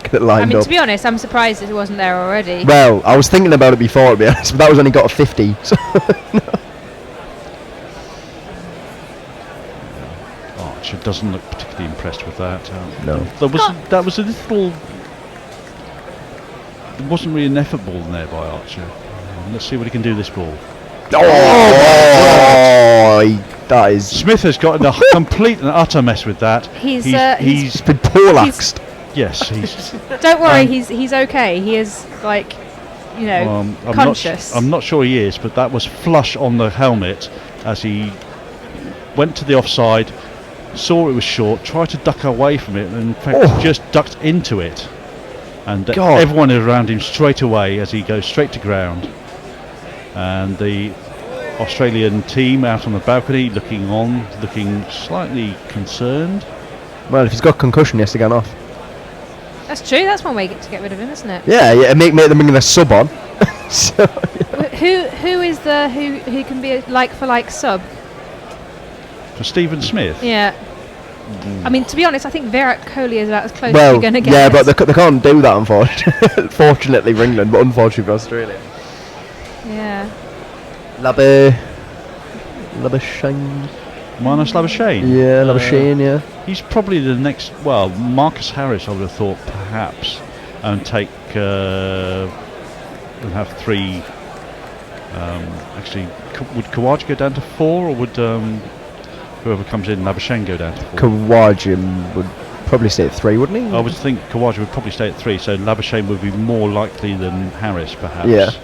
Get it lined up. To be honest, I'm surprised it wasn't there already. Well, I was thinking about it before, to be honest, but that was only got a 50. So Archer doesn't look particularly impressed with that. No. That was a little. There wasn't really an effort ball in there by Archer. Let's see what he can do this ball. That is. Smith has gotten a complete and utter mess with that. He's been poleaxed. Yes, he's. Don't worry, he's okay. He is conscious. I'm not sure he is, but that was flush on the helmet as he went to the offside, saw it was short, tried to duck away from it, and in fact just ducked into it. And everyone around him straight away as he goes straight to ground. And the Australian team out on the balcony looking slightly concerned. Well, if he's got concussion, he has to get off. That's true. That's one way to get rid of him, isn't it? Yeah, make them bring the sub on. So, Who is who can be a like for like sub? For Stephen Smith? Yeah. I mean, to be honest, I think Virat Kohli is about as close as well, you're going to get. yeah, but they can't do that, unfortunately. Fortunately for England, but unfortunately for Australia. Yeah. Labuschagne. Marnus Labuschagne? Yeah, Labuschagne, yeah. He's probably the next, Marcus Harris I would have thought perhaps, and take and have 3. Actually, would Kawaja go down to 4, or would whoever comes in, Labuschagne, go down to 4? Kawaja would probably stay at 3, wouldn't he? I would think Kawaja would probably stay at 3, so Labuschagne would be more likely than Harris, perhaps.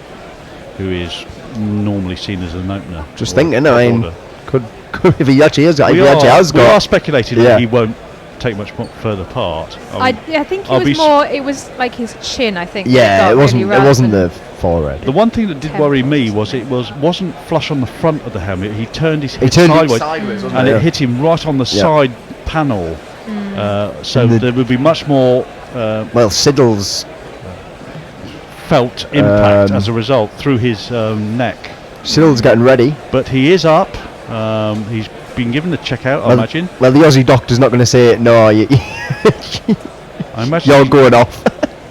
Who is normally seen as an opener. Just thinking, I mean, could if he actually is, we are speculating that he won't take much further part. I think it was like his chin, I think. Yeah, it wasn't the forehead. The one thing that did worry me was wasn't flush on the front of the helmet. He turned his head sideways, and it hit him right on the side panel. So there would be much more Siddle's felt impact as a result through his neck. Siddle's getting ready, but he is up. He's been given the checkout, I imagine. Well, the Aussie doctor's not going to say no. I imagine you're going off.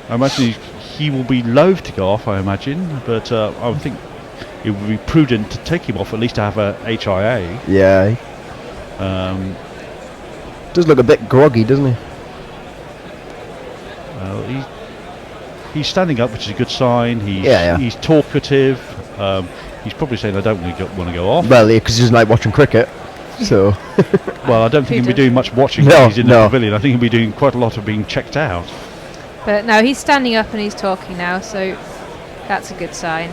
I imagine he will be loath to go off, I imagine, but I would think it would be prudent to take him off, at least to have a HIA. Yeah. Does look a bit groggy, doesn't he? He's standing up, which is a good sign. He's talkative. He's probably saying, I don't want to go off. Well, because he doesn't like watching cricket. So. Well, I don't think he'll be doing much watching when he's in the pavilion. I think he'll be doing quite a lot of being checked out. But no, he's standing up and he's talking now, so that's a good sign.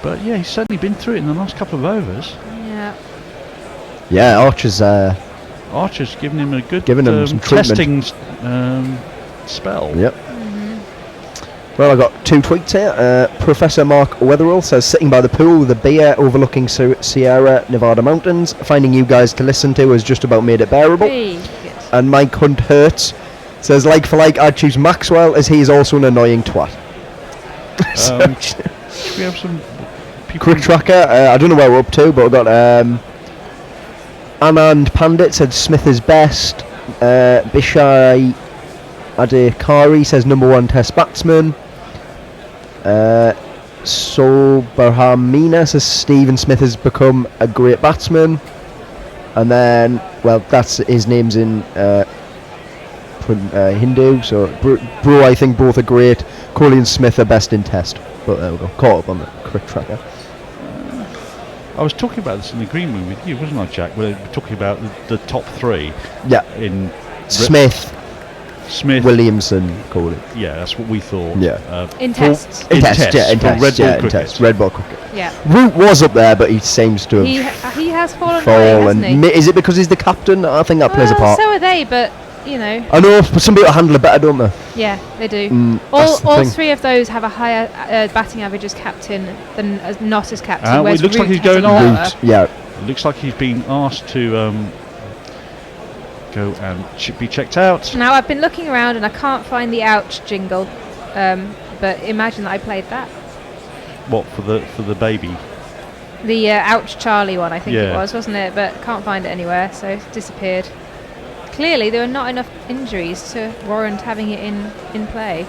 But yeah, he's certainly been through it in the last couple of overs. Yeah. Yeah, Archer's given him a good some testing spell. Yep. Well, I've got 2 tweets here. Professor Mark Weatherall says, sitting by the pool with a beer overlooking Sierra Nevada mountains, finding you guys to listen to has just about made it bearable. And Mike Hunt Hurts says, like for like, I'd choose Maxwell as he is also an annoying twat. We have some people. Quick tracker, I don't know where we're up to, but we've got Anand Pandit said Smith is best. Bishai Adekari says number 1 test batsman. Sobarhamina says Stephen Smith has become a great batsman. And then, well, that's his name's in Hindu, so bro, I think both are great. Kohli and Smith are best in test. But there we go, caught up on the quick tracker. I was talking about this in the green room with you, wasn't I, Jack? We were talking about the top 3. Yeah. In Smith, Williamson, Kohli. Yeah, that's what we thought. Yeah. In tests. In test. Red ball cricket. Yeah. Root was up there, but he seems to have. He has fallen away, hasn't he? Is it because he's the captain? I think that plays a part. So are they, but you know. I know, but some people handle it better, don't they? Yeah, they do. All 3 of those have a higher batting average as captain than not as captain. It looks like he's going on. Yeah. It looks like he's being asked to go and be checked out. Now I've been looking around and I can't find the ouch jingle, but imagine that I played that. What for the baby? The ouch Charlie one, I think it was, wasn't it? But can't find it anywhere, so it's disappeared. Clearly, there are not enough injuries to warrant having it in play.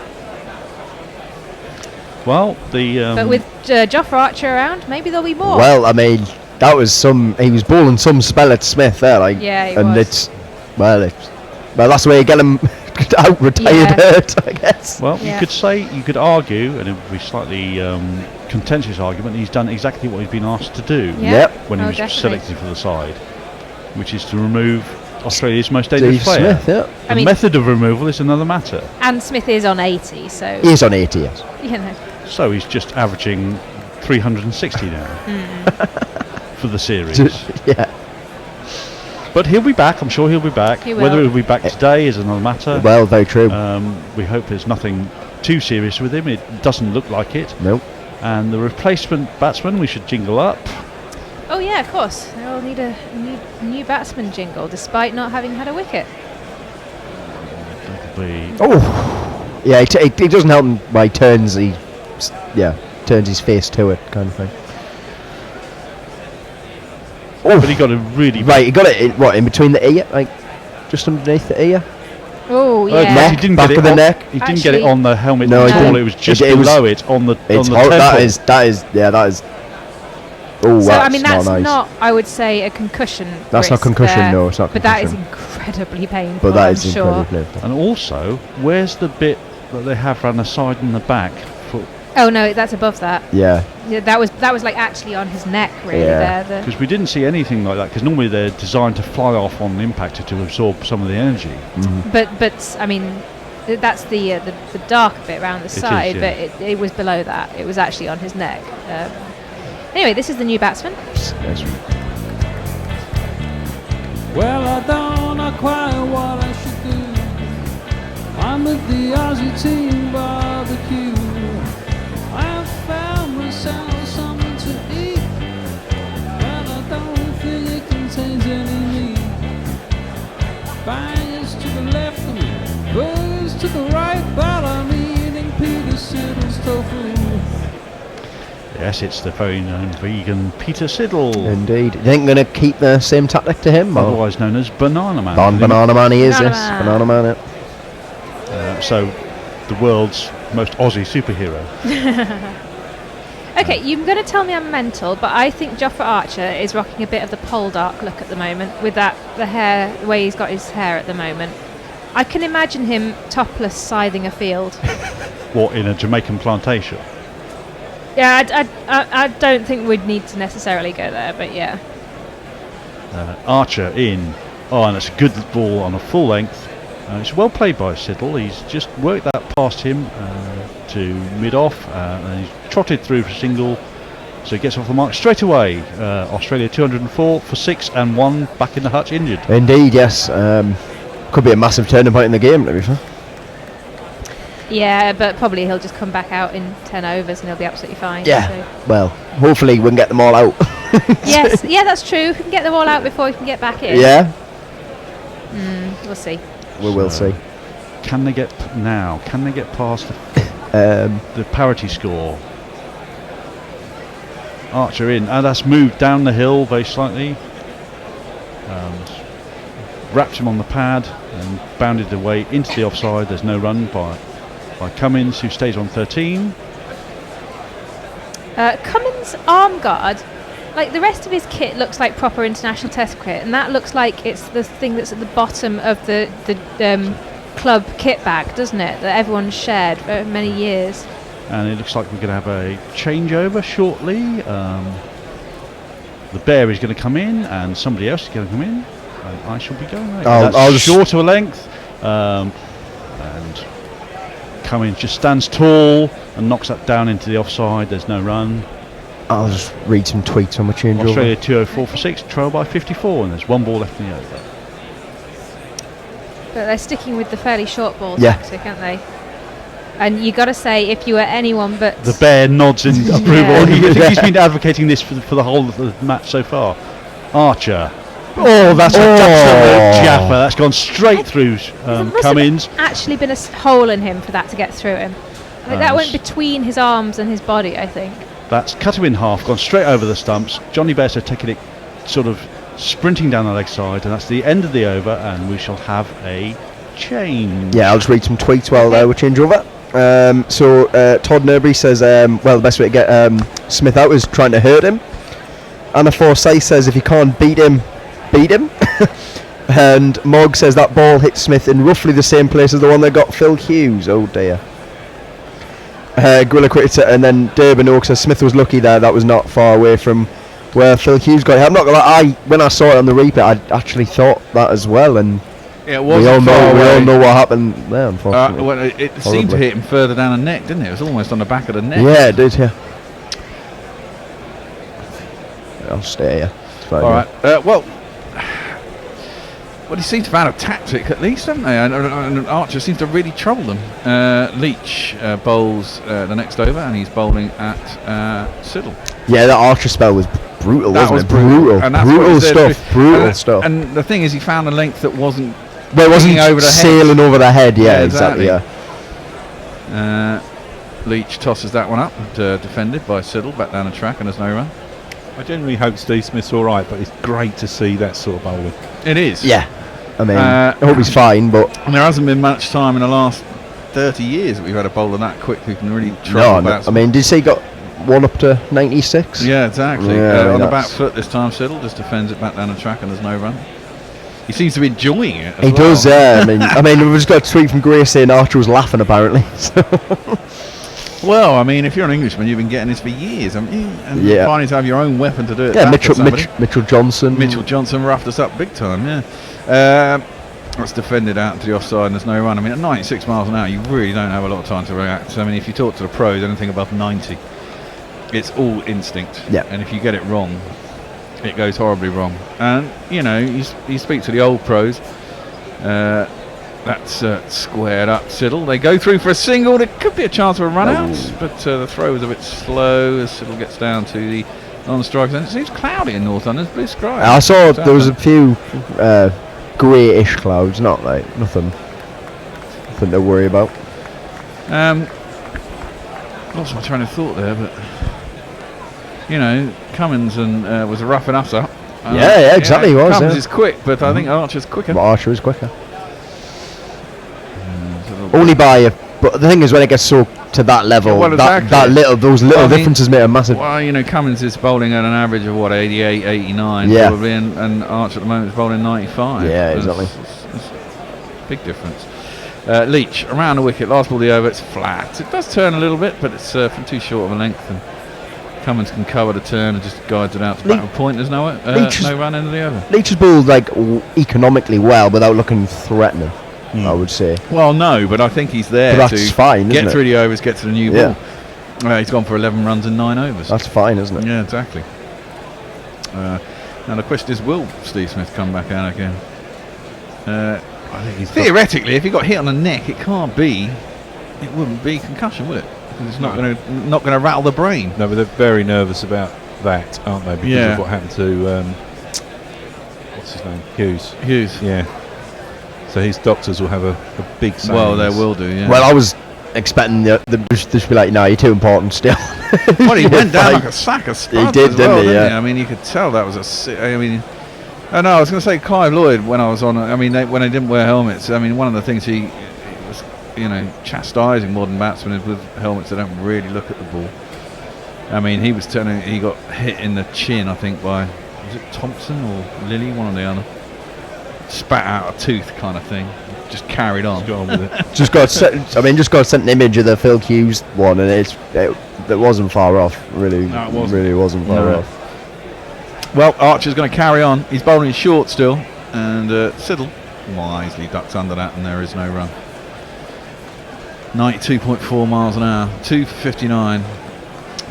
Well, but with Jofra Archer around, maybe there'll be more. Well, I mean, that was he was bowling some spell at Smith there, like. Yeah, he and was. Well, that's the way you get him out retired hurt, I guess. Well, you could argue, and it would be slightly contentious argument, he's done exactly what he's been asked to do when he was selected for the side, which is to remove Australia's most dangerous player. Smith, the method of removal is another matter. And Smith is on 80, so. He is on 80, yes. You know. So he's just averaging 360 now for the series. Yeah. But he'll be back. I'm sure he'll be back. He will. Whether he'll be back today is another matter. Well, very true. We hope there's nothing too serious with him. It doesn't look like it. Nope. And the replacement batsman, we should jingle up. Oh yeah, of course. They all need a new batsman jingle, despite not having had a wicket. Yeah, he doesn't help him by turns his face to it, kind of thing. But he got a really he got it in between the ear, like just underneath the ear. Oh yeah. Neck, he didn't back get of the neck. He didn't get it on the helmet. No, he didn't. It was just below it on the temple. That is. Oh, so I mean, that's not nice. not, I would say, a concussion. That's not concussion. There, no, it's not. But concussion. that is incredibly painful. But that is incredibly painful. And also, where's the bit that they have around the side and the back Oh no, that's above that. Yeah. Yeah, that was like actually on his neck, really. Yeah. There. Because we didn't see anything like that. Because normally they're designed to fly off on impact to absorb some of the energy. But I mean, that's the dark bit around the side. yeah. But it was below that. It was actually on his neck. Anyway, this is the new batsman. Well, I don't know quite what I should do. I'm at the Aussie team barbecue. I found myself something to eat, but I don't think it contains any meat. Bangers to the left of me, burgers to the right, but I'm eating Peter Siddle's tofu. Yes, it's the very known vegan Peter Siddle. Indeed. You think going to keep the same tactic to him? Otherwise known as Banana Man. Banana Man he is, Banana yes. Man. Banana Man, yeah. So, the world's most Aussie superhero. Okay, you're going to tell me I'm mental, but I think Jofra Archer is rocking a bit of the Poldark look at the moment with the hair, the way he's got his hair at the moment. I can imagine him topless scything a field. What, in a Jamaican plantation? Yeah, I don't think we'd need to necessarily go there, but yeah. Archer in. Oh, and it's a good ball on a full length. It's well played by Siddle. He's just worked that past him to mid-off, and he's trotted through for a single. So he gets off the mark straight away. Australia 204 for 6 and 1 back in the hutch injured. Indeed, yes. Could be a massive turning point in the game, to be fair. Yeah, but probably he'll just come back out in 10 overs and he'll be absolutely fine. Yeah. So. Well, hopefully we can get them all out. Yes, yeah, that's true. We can get them all out before we can get back in. Yeah. We'll see. We will see. Can they get past the parity score? Archer in, and that's moved down the hill very slightly. Wrapped him on the pad and bounded away into the offside. There's no run by Cummins, who stays on 13. Cummins' arm guard, like the rest of his kit, looks like proper international test kit, and that looks like it's the thing that's at the bottom of the club kit bag, doesn't it? That everyone's shared for many years. And it looks like we're going to have a changeover shortly. The bear is going to come in, and somebody else is going to come in, and I shall be going. I'll just shorter length, and Cummins just stands tall and knocks that down into the offside. There's no run. I'll just read some tweets on my changeover. Australia 204 for 6, trail by 54, and there's one ball left in the over. But they're sticking with the fairly short ball tactic, aren't they? And you got to say, if you were anyone but... The bear nods in approval. I think he's been advocating this for the whole of the match so far. Archer. Oh, that's a absolute japper. That's gone straight through Cummins. There actually been a hole in him for that to get through him. Like that went between his arms and his body, I think. That's cut him in half, gone straight over the stumps. Johnny Bairstow taking it sort of sprinting down the leg side, and that's the end of the over, and we shall have a change. Yeah, I'll just read some tweets while we change over. So Todd Nurbury says, well, the best way to get Smith out is trying to hurt him. Anna Forsyth says, if you can't beat him, beat him. And Mogg says that ball hit Smith in roughly the same place as the one that got Phil Hughes. Oh dear. Gorilla Critter, and then Durban Oak says Smith was lucky there. That was not far away from where Phil Hughes got it. I'm not gonna lie, when I saw it on the replay, I actually thought that as well, and we all know what happened there, unfortunately. Well, it seemed to hit him further down the neck, didn't it? It was almost on the back of the neck. Yeah, it did. Yeah. I'll stay here. All right. Well, he seems to have had a tactic at least, haven't they? And Archer seems to really trouble them. Leach bowls the next over, and he's bowling at Siddle. Yeah, that Archer spell was brutal. That was brutal. And that's brutal stuff. Brutal stuff. And the thing is, he found a length that wasn't. Well, it wasn't over the sailing head. over the head. Yeah, exactly. Yeah. Leach tosses that one up, defended by Siddle, back down the track, and there's no run. I generally hope Steve Smith's all right, but it's great to see that sort of bowling. It is. Yeah. I mean, I hope he's fine, but there hasn't been much time in the last 30 years that we've had a bowler that quick who can really trouble bats. I mean, did you say he got one up to 96? Yeah, exactly. Yeah, on the back foot this time, Siddle just defends it back down the track, and there's no run. He seems to be enjoying it. He does, yeah. I mean, we've just got a tweet from Grace saying Archer was laughing apparently. Well, I mean, if you're an Englishman, you've been getting this for years, haven't you? And finally to have your own weapon to do it. Yeah, Mitchell Johnson. Mitchell Johnson roughed us up big time, yeah. That's defended out to the offside and there's no run. I mean, at 96 miles an hour, you really don't have a lot of time to react. So, I mean, if you talk to the pros, anything above 90, it's all instinct. Yeah. And if you get it wrong, it goes horribly wrong. And, you know, you speak to the old pros, that's squared up Siddle. They go through for a single. There could be a chance of a run out, but the throw was a bit slow as Siddle gets down to the on-strike zone. It seems cloudy in North London. There's blue sky. I saw there was a few greyish clouds, not like nothing to worry about. Lost my train of thought there, but you know, Cummins and was a rough enough up. Yeah, exactly. He was. Cummins is quick, but I think Archer's quicker. But Archer is quicker. Only by but the thing is, when it gets so to that level, those little differences make a massive. Well, you know, Cummins is bowling at an average of what, 88, 89, probably, and Archer at the moment is bowling 95. Yeah, exactly. It's big difference. Leach around the wicket, last ball of the over. It's flat. It does turn a little bit, but it's from too short of a length, and Cummins can cover the turn and just guides it out to back point. There's no run into the over. Leach has bowled like economically well without looking threatening. I would say. Well, no, but I think he's there to get through the overs, get to the new ball. He's gone for 11 runs in 9 overs. That's fine, isn't it? Yeah, exactly. Now the question is, will Steve Smith come back out again? I think he's theoretically, if he got hit on the neck, it wouldn't be concussion, would it? Because it's not going to rattle the brain. No, but they're very nervous about that, aren't they? Because of what happened to what's his name? Hughes. Yeah. So his doctors will have a big say. Well, they will do, yeah. Well, I was expecting them to be like, no, you're too important still. Well, he went down like a sack of spuds. He did, didn't he? I mean, you could tell that was I was going to say Clive Lloyd when I was on. I mean, when they didn't wear helmets. I mean, one of the things he was, chastising modern batsmen is with helmets they don't really look at the ball. I mean, he got hit in the chin, I think, by, was it Thompson or Lilly, one or the other. Spat out a tooth kind of thing. Just carried on. Got on with it. just got sent an image of the Phil Hughes one, and it wasn't far off. Really, no, it wasn't. Really wasn't far off. Well, Archer's going to carry on. He's bowling short still, and Siddle wisely ducks under that, and there is no run. 92.4 miles an hour, 2:59.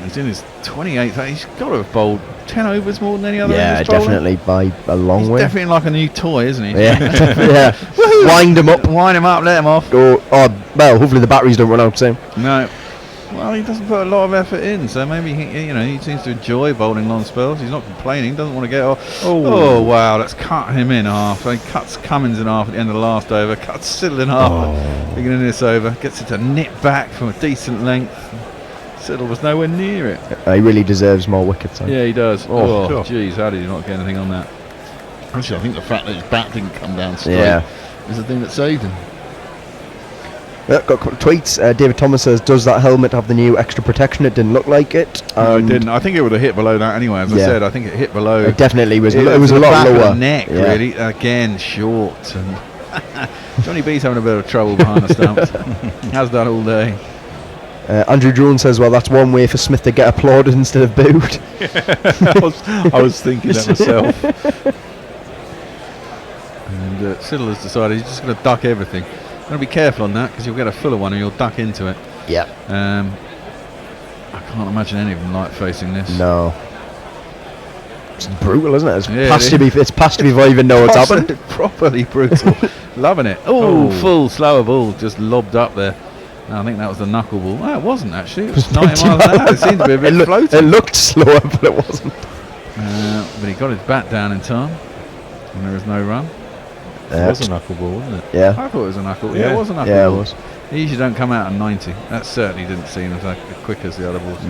He's in his 28th. He's got to have bowled 10 overs more than any other. Yeah, definitely by a long way. He's definitely like a new toy, isn't he? Yeah, yeah. Wind him up, let him off. Well, hopefully the batteries don't run out soon. No. Well, he doesn't put a lot of effort in, so maybe he seems to enjoy bowling long spells. He's not complaining. Doesn't want to get off. Oh wow, let's cut him in half. So he cuts Cummins in half at the end of the last over. Cuts Siddle in half at the beginning of this over. Gets it to nip back from a decent length. Siddle was nowhere near it. He really deserves more wickets. Yeah, he does. Oh, jeez, how did he not get anything on that? Actually, I think the fact that his bat didn't come down straight is the thing that saved him. Yeah, got tweets. David Thomas says, "Does that helmet have the new extra protection? It didn't look like it." No, it didn't. I think it would have hit below that anyway. As I said, I think it hit below. It definitely was. It was a lot lower. The neck, really. Again, short. And Johnny B's having a bit of trouble behind the stumps. Has done all day. Andrew Jones says, "Well, that's one way for Smith to get applauded instead of booed." I was thinking that myself. And Siddle has decided he's just going to duck everything. Going to be careful on that because you'll get a fuller one and you'll duck into it. Yeah. I can't imagine any of them like facing this. No. It's brutal, isn't it? It's past to be before you even know what's happened. Properly brutal. Loving it. Oh, full slower ball just lobbed up there. No, I think that was the knuckle ball. No, it wasn't actually. It was 90 miles an hour. It seemed to be a bit floating. It looked slower, but it wasn't. But he got his bat down in time, and there was no run. It was a knuckle ball, wasn't it? Yeah. I thought it was a knuckle. Yeah, it was a knuckle ball. Yeah, it was. He usually don't come out at 90. That certainly didn't seem as quick as the other balls.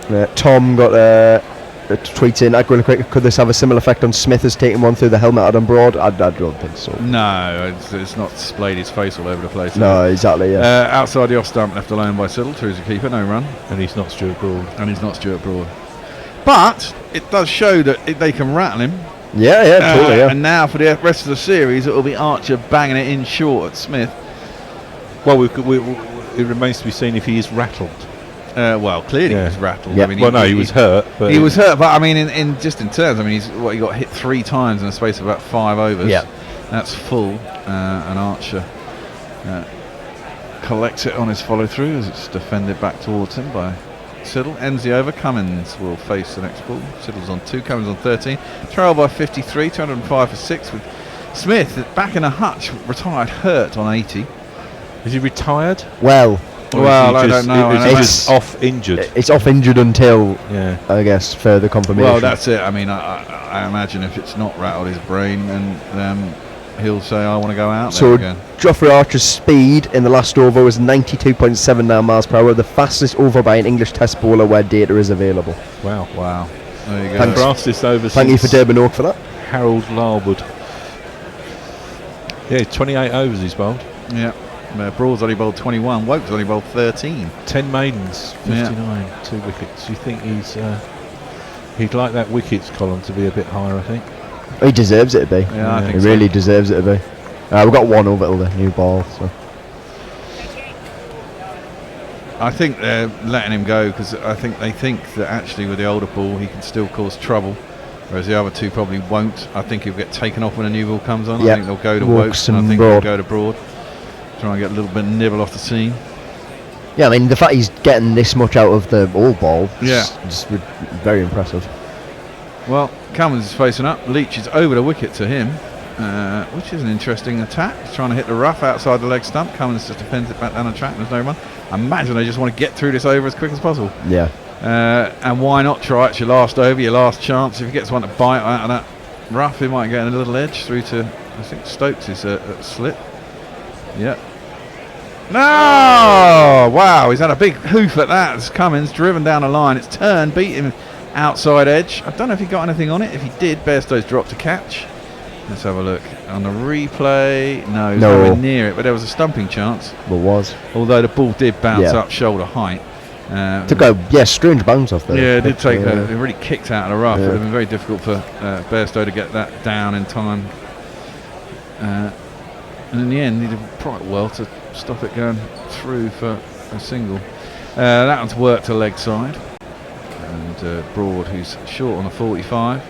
No. Tom got a tweet in. Could this have a similar effect on Smith as taking one through the helmet out on Broad? I don't think so. No, it's not splayed his face all over the place. No, exactly, yeah. Outside the off stump, left alone by Siddle, through as a keeper, no run. And he's not Stuart Broad. But it does show that they can rattle him. Yeah, totally, yeah. And now for the rest of the series, it will be Archer banging it in short at Smith. Well, it remains to be seen if he is rattled. Well, clearly he was rattled. Yeah. I mean, he was hurt. But he was hurt, but I mean, in terms, I mean, he got hit 3 times in the space of about 5 overs. Yeah, that's full. And Archer collects it on his follow through as it's defended back towards him by Siddle. Ends the over. Cummins will face the next ball. Siddle's on 2, Cummins on 13. Trail by 53, 205 for 6 with Smith back in a hutch, retired hurt on 80. Is he retired? Well, I don't know. It's off injured. It's off injured until, I guess, further confirmation. Well, that's it. I mean, I imagine if it's not rattled his brain, then he'll say, I want to go out there again. Geoffrey Archer's speed in the last over was 92.79 miles per hour, the fastest over by an English test bowler where data is available. Wow. There you go. Fastest over. Thank you for Durban Oak for that. Harold Larwood. Yeah, 28 overs he's bowled. Yeah. Broad's only bowled 21. Woke's only bowled 13. 10 maidens, 59, 2 wickets. You think he'd like that wickets column to be a bit higher, I think. He deserves it to be. Yeah, I think he so. really deserves it to be. We've got 1 over the new ball. So I think they're letting him go because I think they think that actually with the older ball he can still cause trouble, whereas the other 2 probably won't. I think he'll get taken off when a new ball comes on. I think they'll go to Wokes and I think they'll go to Broad. Try and get a little bit of nibble off the seam. Yeah, I mean the fact he's getting this much out of the old ball, just very impressive. Well, Cummins is facing up. Leach is over the wicket to him, which is an interesting attack. He's trying to hit the rough outside the leg stump. Cummins just defends it back down the track. There's no run. I imagine they just want to get through this over as quick as possible. Yeah. And why not try it? It's your last over, your last chance. If he gets one to bite out of that rough, he might get a little edge through to, I think, Stokes is a slip. Yeah. No! Wow, he's had a big hoof at that. It's Cummins driven down the line. It's turned, beat him outside edge. I don't know if he got anything on it. If he did, Bairstow's dropped to catch. Let's have a look on the replay. No, nowhere near it, but there was a stumping chance. Well, was. Although the ball did bounce up shoulder height. Took a strange bounce off there. Yeah, it did take it really kicked out of the rough. It would have been very difficult for Bairstow to get that down in time. And in the end, he did quite well to stop it going through for a single. That one's worked to leg side. And Broad, who's short on the 45.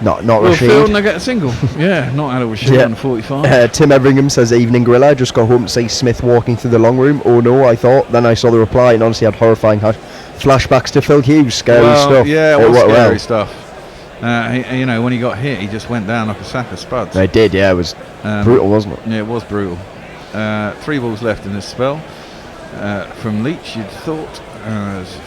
Not Rashid. Rashid. And they get a single. Yeah, not Adil Rashid on the 45. Tim Everingham says, evening Gorilla, I just got home to see Smith walking through the long room. Oh no, I thought. Then I saw the reply and honestly had horrifying flashbacks to Phil Hughes. Scary stuff. Yeah, it was scary stuff. When he got hit, he just went down like a sack of spuds. It did, yeah. It was brutal, wasn't it? Yeah, it was brutal. 3 balls left in this spell. From Leach, you'd thought.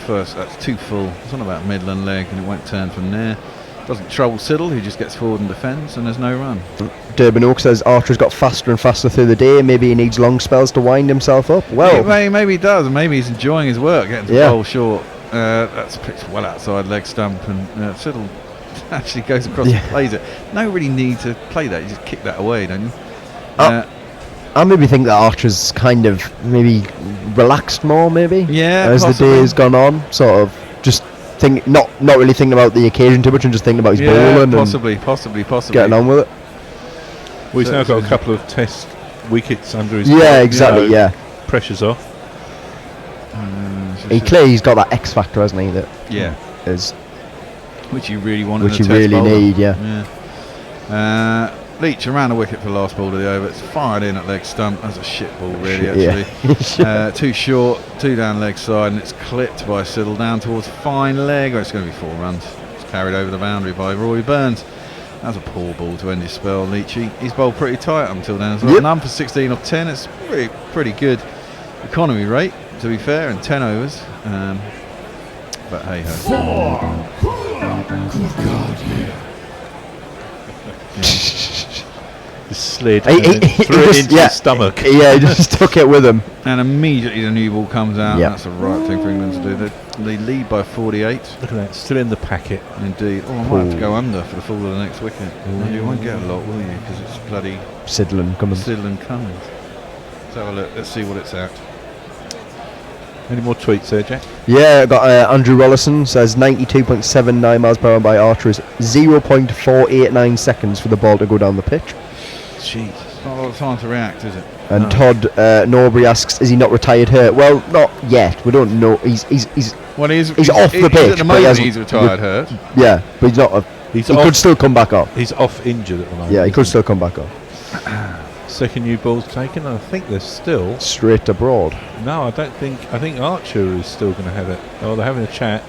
First, that's 2 full. It's on about Midland leg, and it won't turn from there. Doesn't trouble Siddle, who just gets forward and defends, and there's no run. Durban Oak says Archer's got faster and faster through the day. Maybe he needs long spells to wind himself up. Well, maybe he does, and maybe he's enjoying his work, getting to bowl short. That's pitched well outside leg stump, and Siddle actually goes across and plays it. No really need to play that. You just kick that away, don't you? I maybe think that Archer's kind of maybe relaxed more, maybe. Yeah, as possibly. the day has gone on, sort of just not really thinking about the occasion too much, and just thinking about his bowling. Possibly. Getting on with it. Well, he's now got a couple of test wickets under his. Yeah, exactly. Pressure's off. He's got that X factor, hasn't he? That is. Which you really want. Which you really need, Leach around the wicket for the last ball of the over. It's fired in at leg stump. That's a shit ball, really, actually. Too short, 2 down leg side, and it's clipped by Siddle down towards fine leg. It's going to be 4 runs. It's carried over the boundary by Roy Burns. That's a poor ball to end his spell. Leach, he's bowled pretty tight up until then as well. None for 16 off 10. It's pretty good economy rate, to be fair, in 10 overs. But hey ho. 4. Good God, yeah. Just slid threw it into his stomach. Yeah, he just took it with him. And immediately the new ball comes out. That's the right thing for England to do. They lead by 48. Look at that, still in the packet. Indeed. I might have to go under for the fall of the next wicket. You won't get a lot, will you? Because it's bloody Siddle and Cummins. Let's have a look. Let's see what it's at. Any more tweets there, Jack? Yeah, got Andrew Rollison says 92.79 miles per hour by Archer is 0.489 seconds for the ball to go down the pitch. Jeez, it's not a lot of time to react, is it? And Todd Norbury asks, is he not retired hurt? Well, not yet. We don't know. He's off the pitch. At the moment he's retired hurt. Yeah, but he's not. He could still come back up. He's off injured at the moment. Yeah, he could still come back up. Second new ball's taken. I think they're still straight abroad. No, I don't think. I think Archer is still going to have it. Oh, they're having a chat.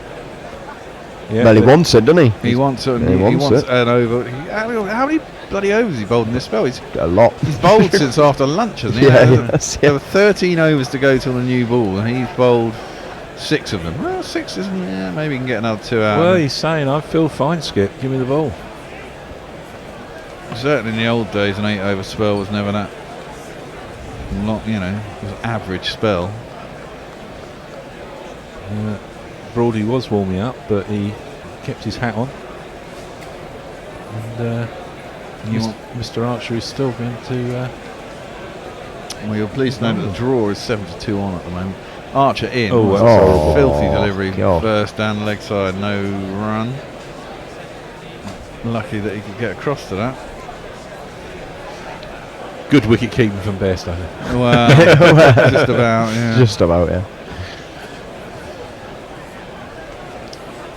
Yeah, well, he wants it, doesn't he? He wants it. He wants an over. How many bloody overs he bowled in this spell? He's a lot. He's bowled since after lunch, hasn't he? There were 13 overs to go till the new ball, and he's bowled 6 of them. Well, 6 isn't. Yeah, maybe he can get another 2 out. Well, he's saying, "I feel fine, Skip. Give me the ball." Certainly in the old days, an 8-over spell was never that. Not, it was an average spell. Brody was warming up, but he kept his hat on. And Mr. Archer is still going to. Well, you're pleased to know that the draw is 7-2 on at the moment. Archer in. Oh, filthy delivery. God. First down the leg side, no run. Lucky that he could get across to that. Good wicket keeping from Bairstow. Well, just about, yeah. Just about, yeah.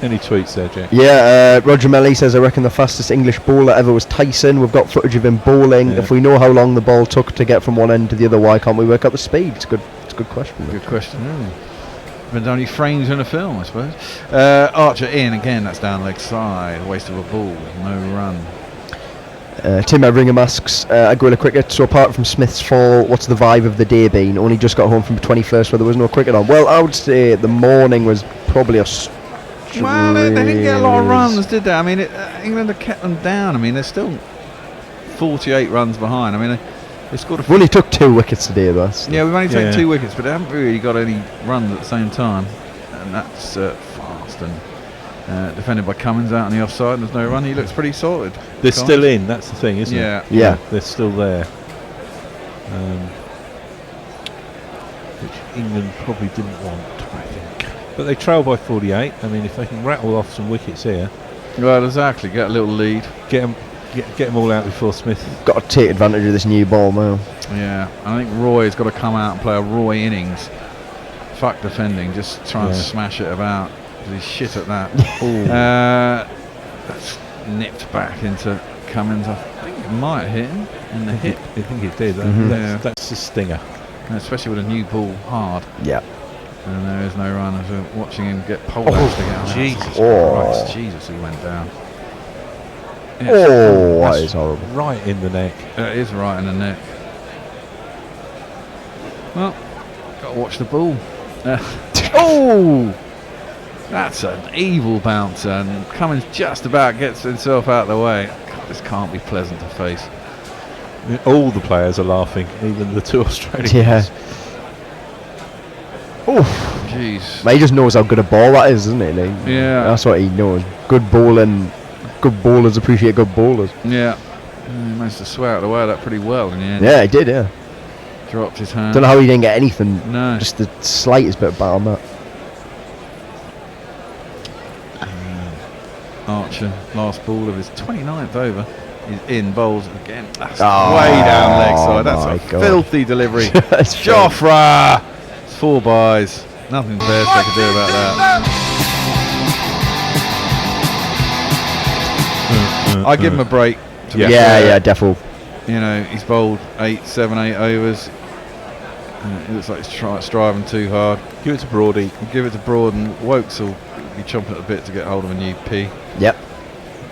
Any tweets there, Jack? Yeah, Roger Melly says, I reckon the fastest English bowler ever was Tyson. We've got footage of him bowling. Yeah. If we know how long the ball took to get from one end to the other, why can't we work out the speed? It's a good question. Good question. But only frames in a film, I suppose. Archer in again. That's down leg side. Waste of a ball. No run. Tim Everingham asks, at Gorilla Cricket, so apart from Smith's fall, what's the vibe of the day been? Only just got home from the 21st where there was no cricket on. Well, I would say the morning was probably a well, they didn't get a lot of runs, did they? I mean, England have kept them down. I mean, they're still 48 runs behind. I mean, they scored we only took 2 wickets today, though. Yeah, we've only taken 2 wickets, but they haven't really got any runs at the same time. And that's fast and defended by Cummins out on the offside, and there's no run. He looks pretty solid. They're still in, that's the thing, isn't it? Yeah. They're still there. Which England probably didn't want, I think. But they trail by 48. I mean, if they can rattle off some wickets here. Well, exactly. Get a little lead. Get them all out before Smith. Got to take advantage of this new ball now. Yeah, I think Roy's got to come out and play a Roy innings. Fuck defending, just try and smash it about. He's shit at that. That's nipped back into Cummins. I think it might hit him in the hip. I think it did. That's the stinger. And especially with a new ball hard. Yeah. And there is no run as we're watching him get pole axed again. Jesus Christ. Jesus, he went down. That is horrible. Right in the neck. It is right in the neck. Well, got to watch the ball. That's an evil bouncer, and Cummins just about gets himself out of the way. God, this can't be pleasant to face. I mean, all the players are laughing, even the 2 Australians. Yeah. Oh, jeez. He just knows how good a ball that is, doesn't he? Yeah. That's what he knows. Good bowling. Good bowlers appreciate good bowlers. Yeah. He managed to swear out the way of that pretty well in the end. Yeah, he did, yeah. Dropped his hand. Don't know how he didn't get anything. No. Just the slightest bit of bat on that. Archer, last ball of his 29th over. He's in, bowls again. That's way down leg side. That's a filthy delivery. Jofra! It's 4 byes. Nothing Bears they could do about that. I give him a break. Yeah, defo. You know, he's bowled 7, 8 overs. It looks like he's striving too hard. Give it to Brody. Give it to Broad, and Wokes will be chomping at the bit to get hold of a new P. Yep.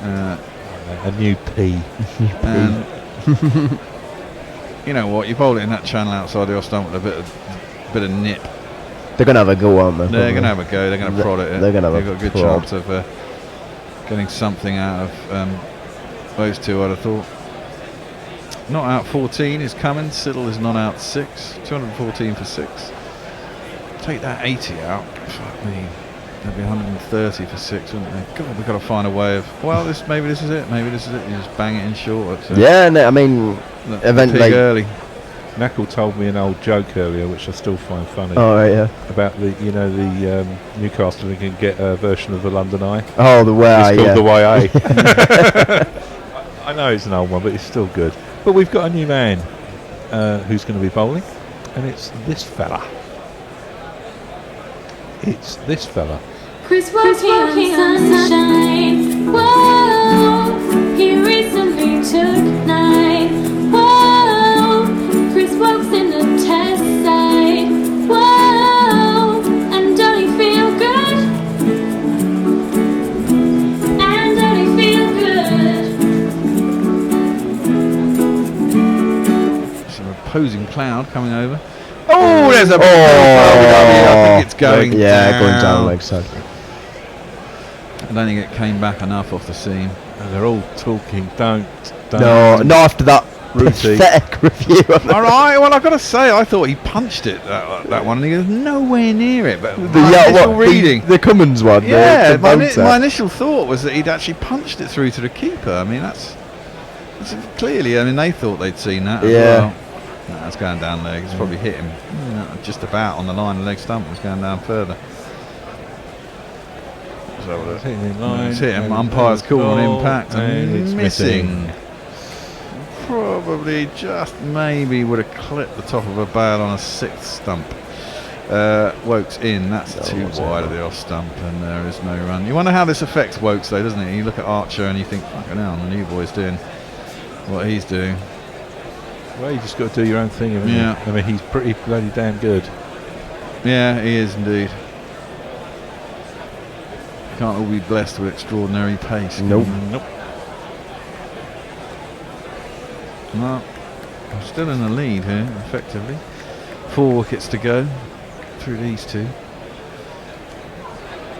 A new P. And you know what? You bowled it in that channel outside the off stump with a bit of nip. They're going to have a go, aren't they? They're going to have a go. They're going to prod it. They're going to have They've got a good prod. chance of getting something out of those 2, I'd have thought. Not out 14 is Cummins. Siddle is not out 6. 214 for 6. Take that 80 out. Fuck me. That'd be 130 for 6, wouldn't they? God, we've got to find a way of. Well, maybe this is it. Maybe this is it. You just bang it in short. Yeah, no, I mean, eventually. Early. Knackle told me an old joke earlier, which I still find funny. Oh, right, yeah. About the Newcastle, they can get a version of the London Eye. Oh, the way It's called the YA. I know it's an old one, but it's still good. But we've got a new man. who's going to be bowling, and it's this fella. It's this fella. Chris walking on sunshine. Whoa, he recently took 9. Whoa, Chris walks in the test side. Whoa, and don't he feel good? And don't he feel good? Some opposing cloud coming over. Oh, there's a ball. I think it's going going down leg side. I don't think it came back enough off the seam. And they're all talking, don't. No, not after that Ruthie. pathetic review. All right, well, I've got to say, I thought he punched it, that one, and he was nowhere near it. But reading. The Cummins one. Yeah, the my initial thought was that he'd actually punched it through to the keeper. I mean, that's clearly, I mean, they thought they'd seen that as well. No, it's going down leg. It's probably hit him just about on the line of the leg stump. It's going down further. So It's hitting in line. It's hit him. Umpire's call on impact and it's missing. Probably just maybe would have clipped the top of a bail on a 6th stump. Wokes in. That's too wide of the off stump, and there is no run. You wonder how this affects Wokes, though, doesn't it? You look at Archer and you think, fucking hell, the new boy's doing what he's doing. Well, you just got to do your own thing, haven't you? I mean, he's pretty bloody damn good. Yeah, he is indeed. Can't all be blessed with extraordinary pace. Nope. Well, I'm still in the lead here, effectively. 4 wickets to go through these two.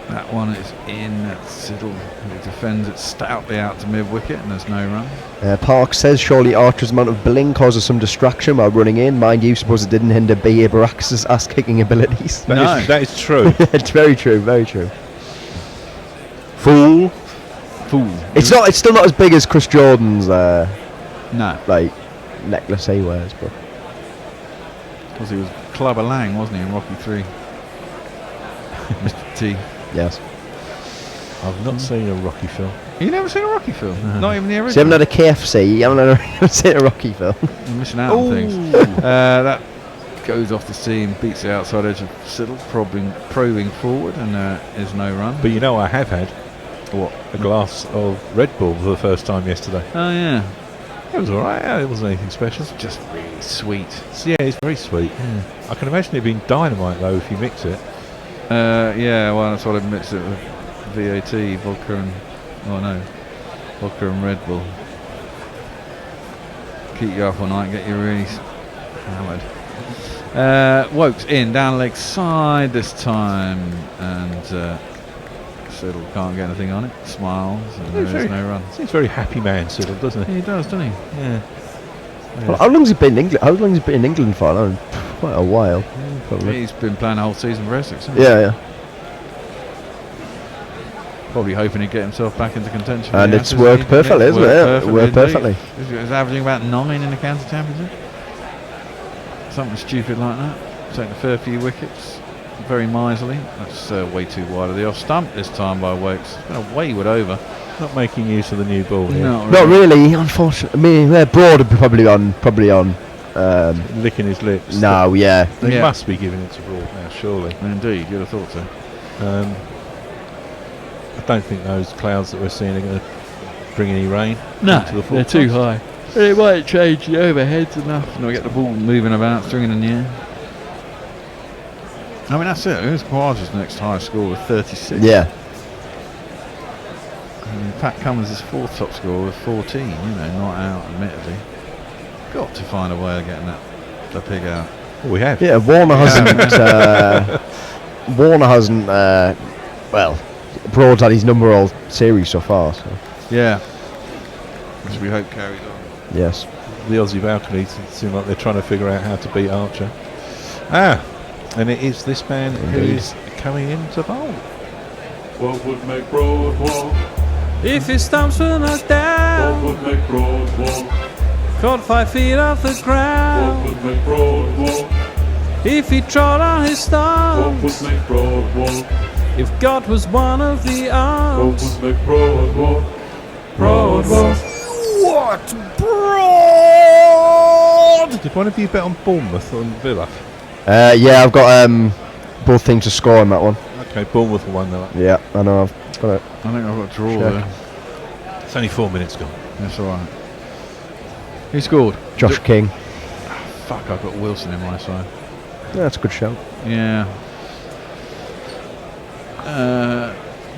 That one is in. That's Siddle, who defends it stoutly out to mid-wicket, and there's no run. Park says surely Archer's amount of billing causes some distraction while running in. Mind you, suppose it didn't hinder B.A. Baracus' ass-kicking abilities. That is true. It's very true, very true. Fool. It's still not as big as Chris Jordan's No. like necklace he wears, but Because he was Clubber Lang, wasn't he, in Rocky 3? Mr. T. yes. I've not seen a Rocky film. You never seen a Rocky film? Not even the original? So you haven't had a KFC, you haven't seen a Rocky film. You're missing out on things. That goes off the seam, beats the outside edge of Siddle, probing forward, and is no run. But you know, I have had a glass of Red Bull for the first time yesterday. Oh, yeah. It was alright, it wasn't anything special. It's just really sweet. Yeah, it's very sweet. Yeah. I can imagine it being dynamite, though, if you mix it. Yeah, well, that's what I mixed it with. VAT, vodka and Red Bull. Keep you up all night, get you really hammered. Wokes in, down leg side this time, and Siddle can't get anything on it. Smiles, and there is no run. Seems very happy man, Siddle, doesn't he? He does, doesn't he? Yeah. Well, how long's he been in England? How long's he been in England for? Quite a while. Probably. He's been playing the whole season for Essex, hasn't he? Yeah. Probably hoping to get himself back into contention. And it's worked perfectly, isn't it? Worked perfectly. He's averaging about 9 in the county championship. Something stupid like that. Taking a fair few wickets. Very miserly. That's way too wide of the off stump this time by Wokes. It's been a wayward over. Not making use of the new ball here. Not really, unfortunately. I mean, Broad would be probably on. Licking his lips. No, yeah. They must be giving it to Broad now, surely. Indeed, you'd have thought so. I don't think those clouds that we're seeing are going to bring any rain. No, to the they're too high. It might change the overheads enough. We get the ball moving about, stringing in the air. I mean, that's it. It was Quadras' next highest score with 36. Yeah. And Pat Cummins' 4th top score with 14. Not out, admittedly. Got to find a way of getting the pig out. Well, we have. Yeah, Warner hasn't. Well, Broad's had his number all series so far. So. Yeah. Which we hope carries on. Yes. The Aussie balcony seem like they're trying to figure out how to beat Archer. And it is this man who is coming in to bowl. What would make Broad walk? If his stumps were knocked down, What would make Broad walk? caught 5 feet off the ground. What would make Broad walk? If he trod on his What stumps, would make Broad walk? if God was one of the What arms, would make Broad walk? Broad walk. What broad scored! Did one of you bet on Bournemouth or Villa? Yeah, I've got both things to score on that one. Okay, Bournemouth will win that. Yeah, I know. I've got it. I think I've got a draw Check. there. It's only 4 minutes gone. That's all right. Who scored? Josh King. Fuck, I've got Wilson in my side. Yeah, that's a good shout. Yeah.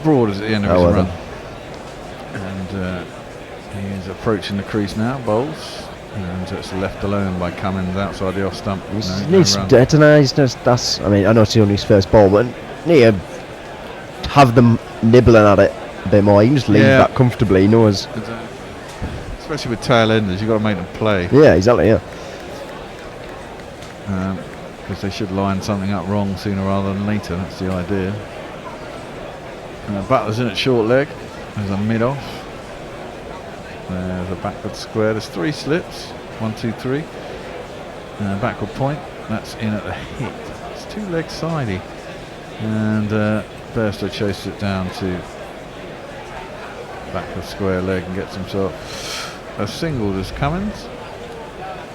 Broad is at the end of his well run. And he is approaching the crease now, bowls. And it's left alone by Cummins outside the off stump. He's No needs run. I don't know, he's just, that's, I mean, I know it's only his first ball, but need to have them nibbling at it a bit more. He can just leave that comfortably, he knows. Especially with tail enders, you've got to make them play. Yeah, exactly, yeah. Because they should line something up wrong sooner rather than later, that's the idea. Butler's in at short leg. There's a mid off. There's a backward square. There's 3 slips. 1, 2, 3. Backward point. That's in at the hip. It's 2 leg sidey. And Bairstow chases it down to backward square leg and gets himself a single. Does Cummins?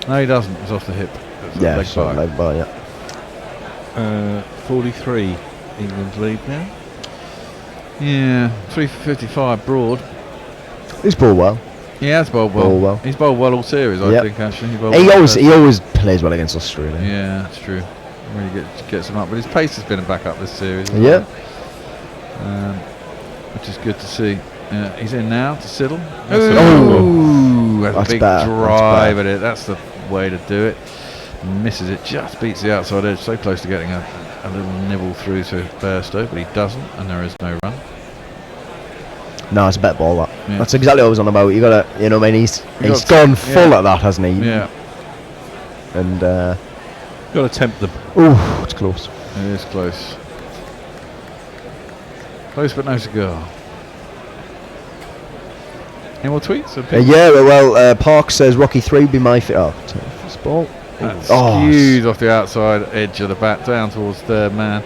No, he doesn't. It's off the hip. It's a leg sort of bye. leg bye, yeah. 43 England lead now. Yeah, 3 for 55 Broad. He's bowled well. Yeah, he's bowled well. He's bowled well all series, I think, actually. He always plays well against Australia. Yeah, that's true. Really gets him up. But his pace has been back up this series. Yeah. Which is good to see. He's in now to Siddle. That's a big drive at it. That's the way to do it. Misses it, just beats the outside edge. So close to getting a little nibble through to Bairstow, but he doesn't, and there is no run. No, it's a better ball, that. Yeah. That's exactly what I was on about. You gotta, you know what I mean? He's gone full at that, hasn't he? Yeah. And got to tempt them. Oh, it's close. It is close. Close but no cigar. Any more tweets? Yeah, well, Park says Rocky 3 would be my first ball. Skewed off the outside edge of the bat down towards third man.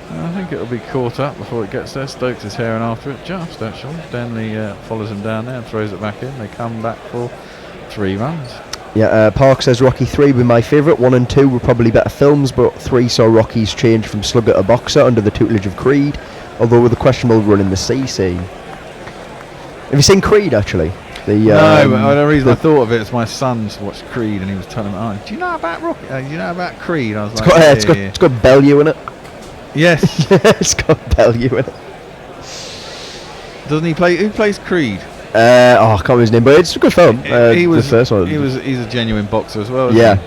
I think it'll be caught up before it gets there. Stokes is herring after it, just actually. Denley follows him down there and throws it back in. They come back for 3 runs. Yeah, Park says Rocky 3 would be my favourite. 1 and 2 were probably better films, but 3 saw Rocky's change from slugger to boxer under the tutelage of Creed, although with a questionable run in the CC. Have you seen Creed, actually? No, but the reason I thought of it is my son's watched Creed and he was telling me, "Oh, do you know about Rocky? Do you know about Creed?" I was it's got Bellew in it. Yes. It's got Bellew in it. Doesn't he play? Who plays Creed? I can't remember his name, but it's a good film. He was the first one. He's a genuine boxer as well. Yeah.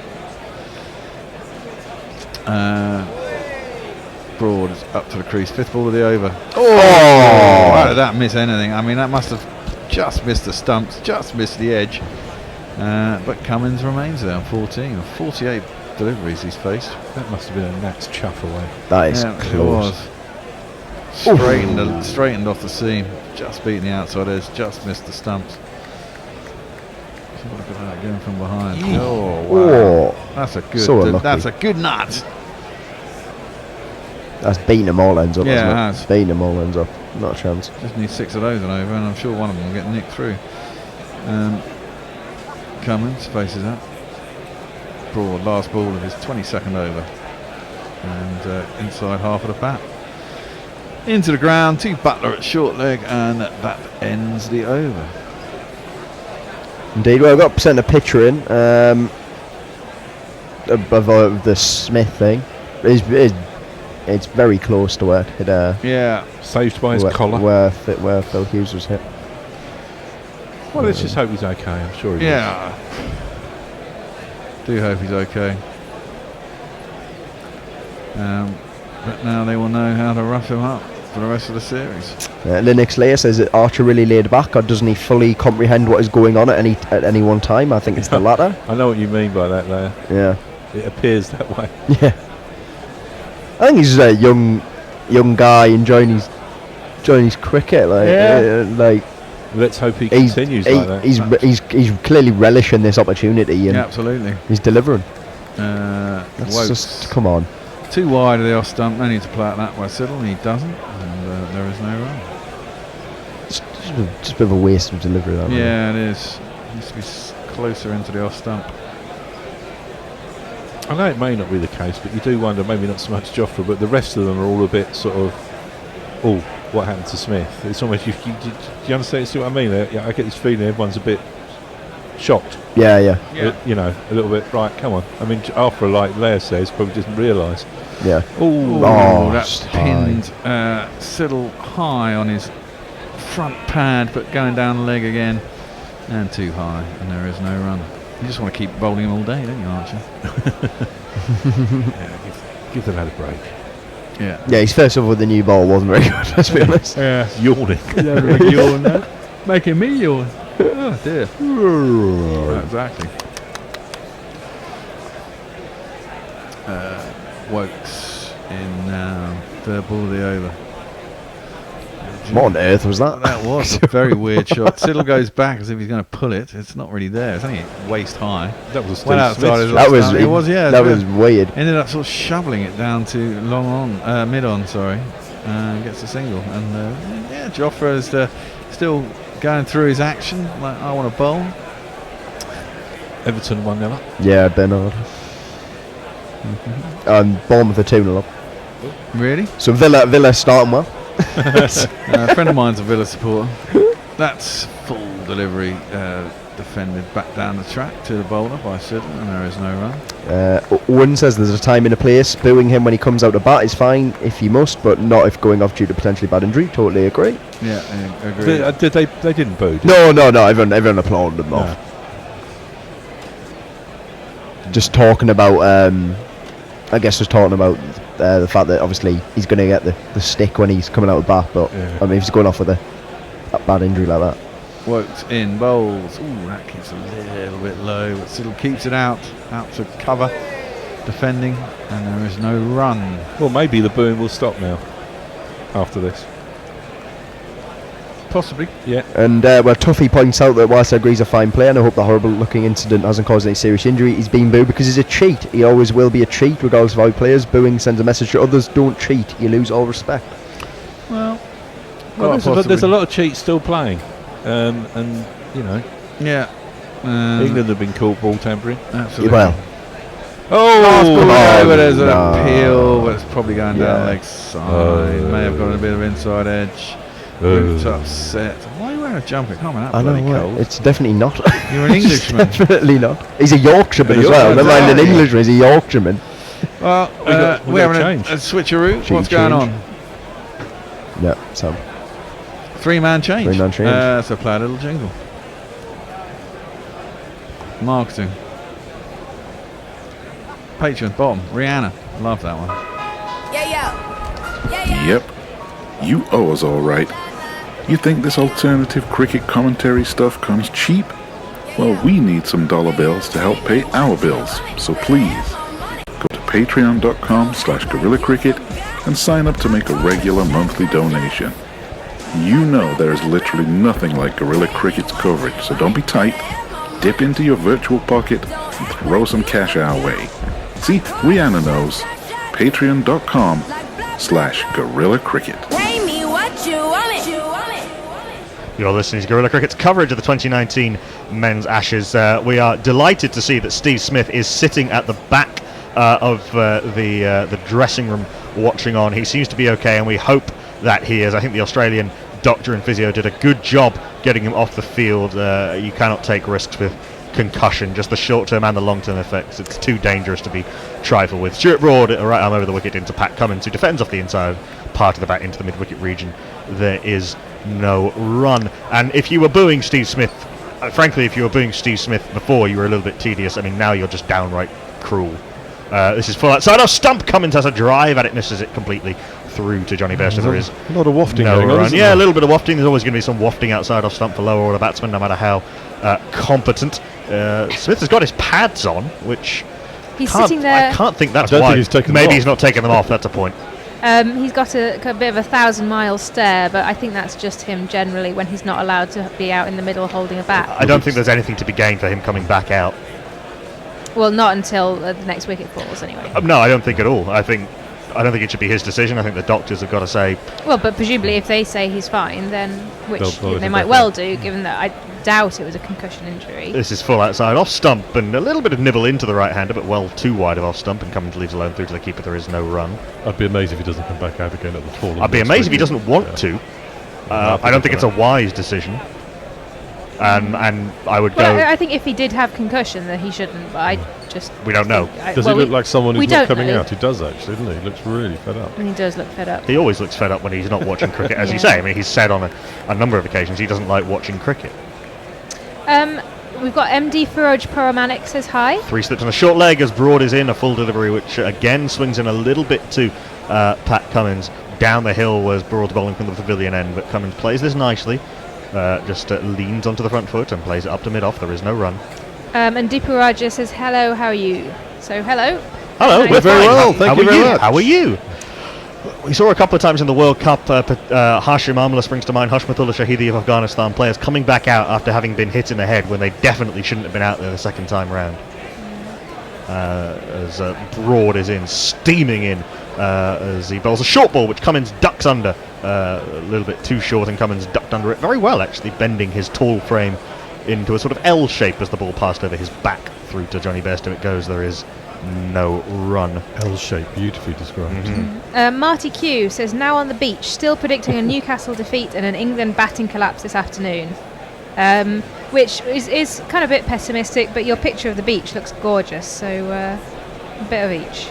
Broad is up to the crease. 5th ball of the over. How did that miss anything? I mean, that must have just missed the stumps, just missed the edge. But Cummins remains there on 14. 48 deliveries he's faced. That must have been a Nats chuff away. That is close. It was. Straightened off the seam. Just beating the outside edge. Just missed the stumps. Look at that going from behind. Oh wow! That's a good. That's a good nut. That's beating them all ends up. Yeah, it it has. Beating them all ends up. Not a chance. Just need 6 of those and over, and I'm sure one of them will get nicked through. Cummins faces up. Broad, last ball of his 22nd over, and inside half of the bat. Into the ground to Butler at short leg, and that ends the over. Indeed, well, I've got sent a picture in of the Smith thing. It's very close to where it yeah, saved by his collar. Where Phil Hughes was hit. Well, let's just hope he's okay. I'm sure he is. Do hope he's okay. But now they will know how to rough him up for the rest of the series. Linux Layer says that Archer really laid back, or doesn't he fully comprehend what is going on at any one time? I think it's the latter. I know what you mean by that, Layer. Yeah. It appears that way. Yeah. I think he's a young guy enjoying his cricket. Like let's hope he continues like that. He's clearly relishing this opportunity. And absolutely. He's delivering. Let's just come on. Too wide of the off stump. No need to play it that way. Siddle, and he doesn't, and there is no run. Just a bit of a waste of delivery. That it is. Needs to be closer into the off stump. I know it may not be the case, but you do wonder, maybe not so much Jofra, but the rest of them are all a bit sort of, oh, what happened to Smith? It's almost, do you understand? See what I mean? I get this feeling everyone's a bit shocked. Yeah. You know, a little bit, right, come on. I mean, after, like Leah says, probably didn't realise. Yeah. That's pinned Siddle high on his front pad, but going down the leg again. And too high, and there is no run. You just want to keep bowling him all day, don't you, Archer? Give the lad a break. Yeah, his first over with the new ball wasn't very good, let's be honest. Yeah, yawning. Yawn, making me yawn. Oh dear. Exactly. Wokes in now. Third ball of the over. What on earth was that? That was a very weird shot. Siddle goes back as if he's going to pull it. It's not really there. It's only waist high. That was Went outside his that was it was, yeah. That was weird. Ended up sort of shoveling it down to mid on, sorry. Gets a single. And yeah, Jofra is still going through his action. Like, I want to bowl. Everton 1-0 up. Yeah, Bernard. Bournemouth are 2-0 up. Really? So Villa starting well. A friend of mine's a Villa supporter. That's full delivery, defended back down the track to the bowler by Siddle, and there is no run. Owen says there's a time and a place. Booing him when he comes out to bat is fine if he must, but not if going off due to potentially bad injury. Totally agree. Yeah, I agree. They didn't boo? No. Everyone applauded them off. Just talking about, I guess, the fact that obviously he's going to get the stick when he's coming out of bat, but I mean, if he's going off with a bad injury like that. Worked in, bowls. Ooh, that keeps a little bit low, but Siddle keeps it out to cover, defending, and there is no run. Well, maybe the booing will stop now after this. Possibly. Yeah. And Tuffy points out that whilst I agree he's a fine player and I hope the horrible looking incident hasn't caused any serious injury, he's being booed because he's a cheat. He always will be a cheat regardless of how he plays. Booing sends a message to others: don't cheat, you lose all respect. Well, there's a lot of cheats still playing, and you know. Yeah. England have been caught ball tampering. Absolutely. Well. But there's an appeal, but it's probably going down leg side. May have got a bit of inside edge. Root's upset. Why are you wearing a jumper? It can't be that bloody cold. It's definitely not. You're an Englishman. Definitely not. He's a Yorkshireman as well. Never mind an Englishman, he's a Yorkshireman. Well, we're having a switcheroo. What's going on? Yeah, so. Three-man change. Three-man change. So play a little jingle. Marketing. Patreon, bottom. Rihanna. Love that one. Yep. You owe us all right. You think this alternative cricket commentary stuff comes cheap? Well, we need some dollar bills to help pay our bills. So please, go to patreon.com/GorillaCricket and sign up to make a regular monthly donation. You know there is literally nothing like Gorilla Cricket's coverage, so don't be tight. Dip into your virtual pocket and throw some cash our way. See, Rihanna knows. Patreon.com/GorillaCricket. You're listening to Gorilla Cricket's coverage of the 2019 Men's Ashes. We are delighted to see that Steve Smith is sitting at the back of the dressing room watching on. He seems to be okay, and we hope that he is. I think the Australian doctor and physio did a good job getting him off the field. You cannot take risks with concussion, just the short-term and the long-term effects. It's too dangerous to be trifled with. Stuart Broad, right arm over the wicket into Pat Cummins, who defends off the inside part of the bat into the mid-wicket region. There is no run. And if you were booing Steve Smith, frankly, if you were booing Steve Smith before, you were a little bit tedious. I mean, now you're just downright cruel. This is full outside off stump. Cummins has a drive at it, misses it completely through to Johnny Bairstow. There is a lot of wafting no going on, run. isn't Yeah, there? a little bit of wafting. There's always going to be some wafting outside off stump for lower order batsmen, no matter how competent. Smith has got his pads on, which He's sitting there. I can't think that's I don't why. think he's taken them Maybe off. he's not taking them off. That's a point. He's got a bit of a 1,000-mile stare, but I think that's just him generally when he's not allowed to be out in the middle holding a bat. I don't think there's anything to be gained for him coming back out. Well, not until the next wicket falls, anyway. No, I don't think at all. I think I don't think it should be his decision. I think the doctors have got to say. Well, but presumably if they say he's fine, then which They'll they might well do, given that I doubt it was a concussion injury. This is full outside off stump and a little bit of nibble into the right-hander, but well too wide of off stump, and Cummins leaves alone through to the keeper. There is no run. I'd be amazed if he doesn't come back out again at the fall. I'd be amazed if he doesn't want to. I don't think it's a wise decision. And I would go. I think if he did have concussion, then he shouldn't. But I just we don't know. Does he look like someone who's not coming know. out? He does actually, doesn't he? He looks really fed up. And he does look fed up. He always looks fed up when he's not watching cricket, as you say. I mean, he's said on a number of occasions he doesn't like watching cricket. We've got MD Firoj Paramanik says hi. 3 slips on a short leg as Broad is in, a full delivery, which again swings in a little bit to Pat Cummins. Down the hill was Broad's bowling from the pavilion end, but Cummins plays this nicely. Just leans onto the front foot and plays it up to mid-off. There is no run. And Deepu Raja says, hello, how are you? So, hello. Hello, Hi. we're very well, thank you very much. How are you? We saw a couple of times in the World Cup, Hashim Amla springs to mind, Hashmatullah Shahidi of Afghanistan, players coming back out after having been hit in the head when they definitely shouldn't have been out there the second time round. As Broad is in, steaming in, as he bowls a short ball which Cummins ducks under, a little bit too short, and Cummins ducked under it very well, actually bending his tall frame into a sort of L shape as the ball passed over his back through to Johnny Bairstow. It goes. There is no run. L shape, beautifully described. Marty Q says, now on the beach, still predicting a Newcastle defeat and an England batting collapse this afternoon. Which is kind of a bit pessimistic, but your picture of the beach looks gorgeous, so a bit of each.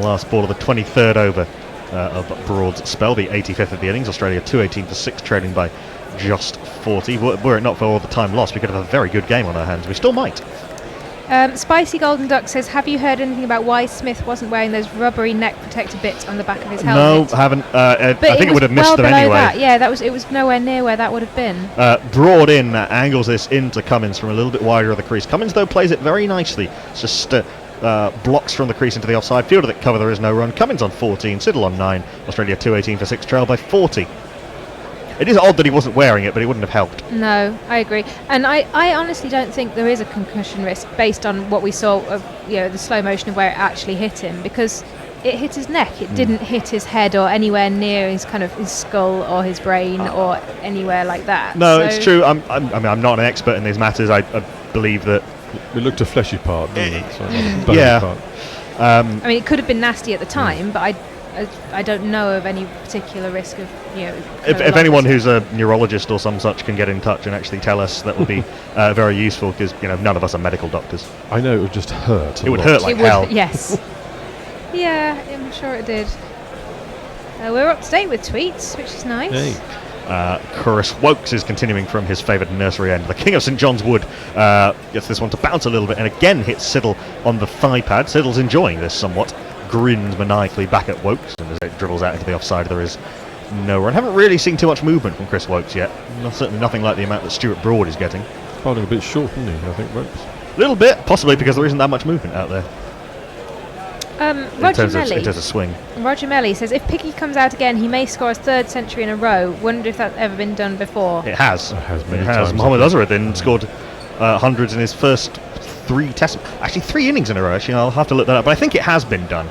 Last ball of the 23rd over of Broad's spell, the 85th of the innings. Australia 218 for 6, trailing by just 40. Were it not for all the time lost, we could have a very good game on our hands. We still might. Spicy Golden Duck says, have you heard anything about why Smith wasn't wearing those rubbery neck protector bits on the back of his helmet? No, haven't. I think it would have missed well them below anyway. That. Yeah, it was nowhere near where that would have been. Broad in, angles this into Cummins from a little bit wider of the crease. Cummins, though, plays it very nicely. It's just blocks from the crease into the offside field of the cover. There is no run. Cummins on 14, Siddle on 9. Australia 218 for 6, trail by 40. It is odd that he wasn't wearing it, but it wouldn't have helped. No, I agree. And I honestly don't think there is a concussion risk based on what we saw of the slow motion of where it actually hit him, because it hit his neck. It didn't hit his head or anywhere near his skull or his brain or anywhere like that. No, it's true. I'm not an expert in these matters. I believe that it looked a fleshy part, didn't it? So yeah. part. I mean, it could have been nasty at the time, but I don't know of any particular risk of If anyone who's a neurologist or some such can get in touch and actually tell us, that would be very useful, because none of us are medical doctors. I know it would just hurt. It would hurt like hell. Yes. Yeah, I'm sure it did. We're up to date with tweets, which is nice. Hey. Chris Wokes is continuing from his favoured nursery end. The King of St John's Wood gets this one to bounce a little bit and again hits Siddle on the thigh pad. Siddle's enjoying this somewhat. Grins maniacally back at Wokes, and as it dribbles out into the offside, there is no run. Haven't really seen too much movement from Chris Wokes yet. Certainly nothing like the amount that Stuart Broad is getting. Bowling a bit short, isn't he? I think Wokes. A little bit, possibly because there isn't that much movement out there. Roger in Melly. terms of swing. Roger Melly says, if Picky comes out again, he may score his 3rd century in a row. Wonder if that's ever been done before. It has. It has many times. Mohammad Azharuddin scored hundreds in his first 3 innings in a row. Actually, I'll have to look that up, but I think it has been done.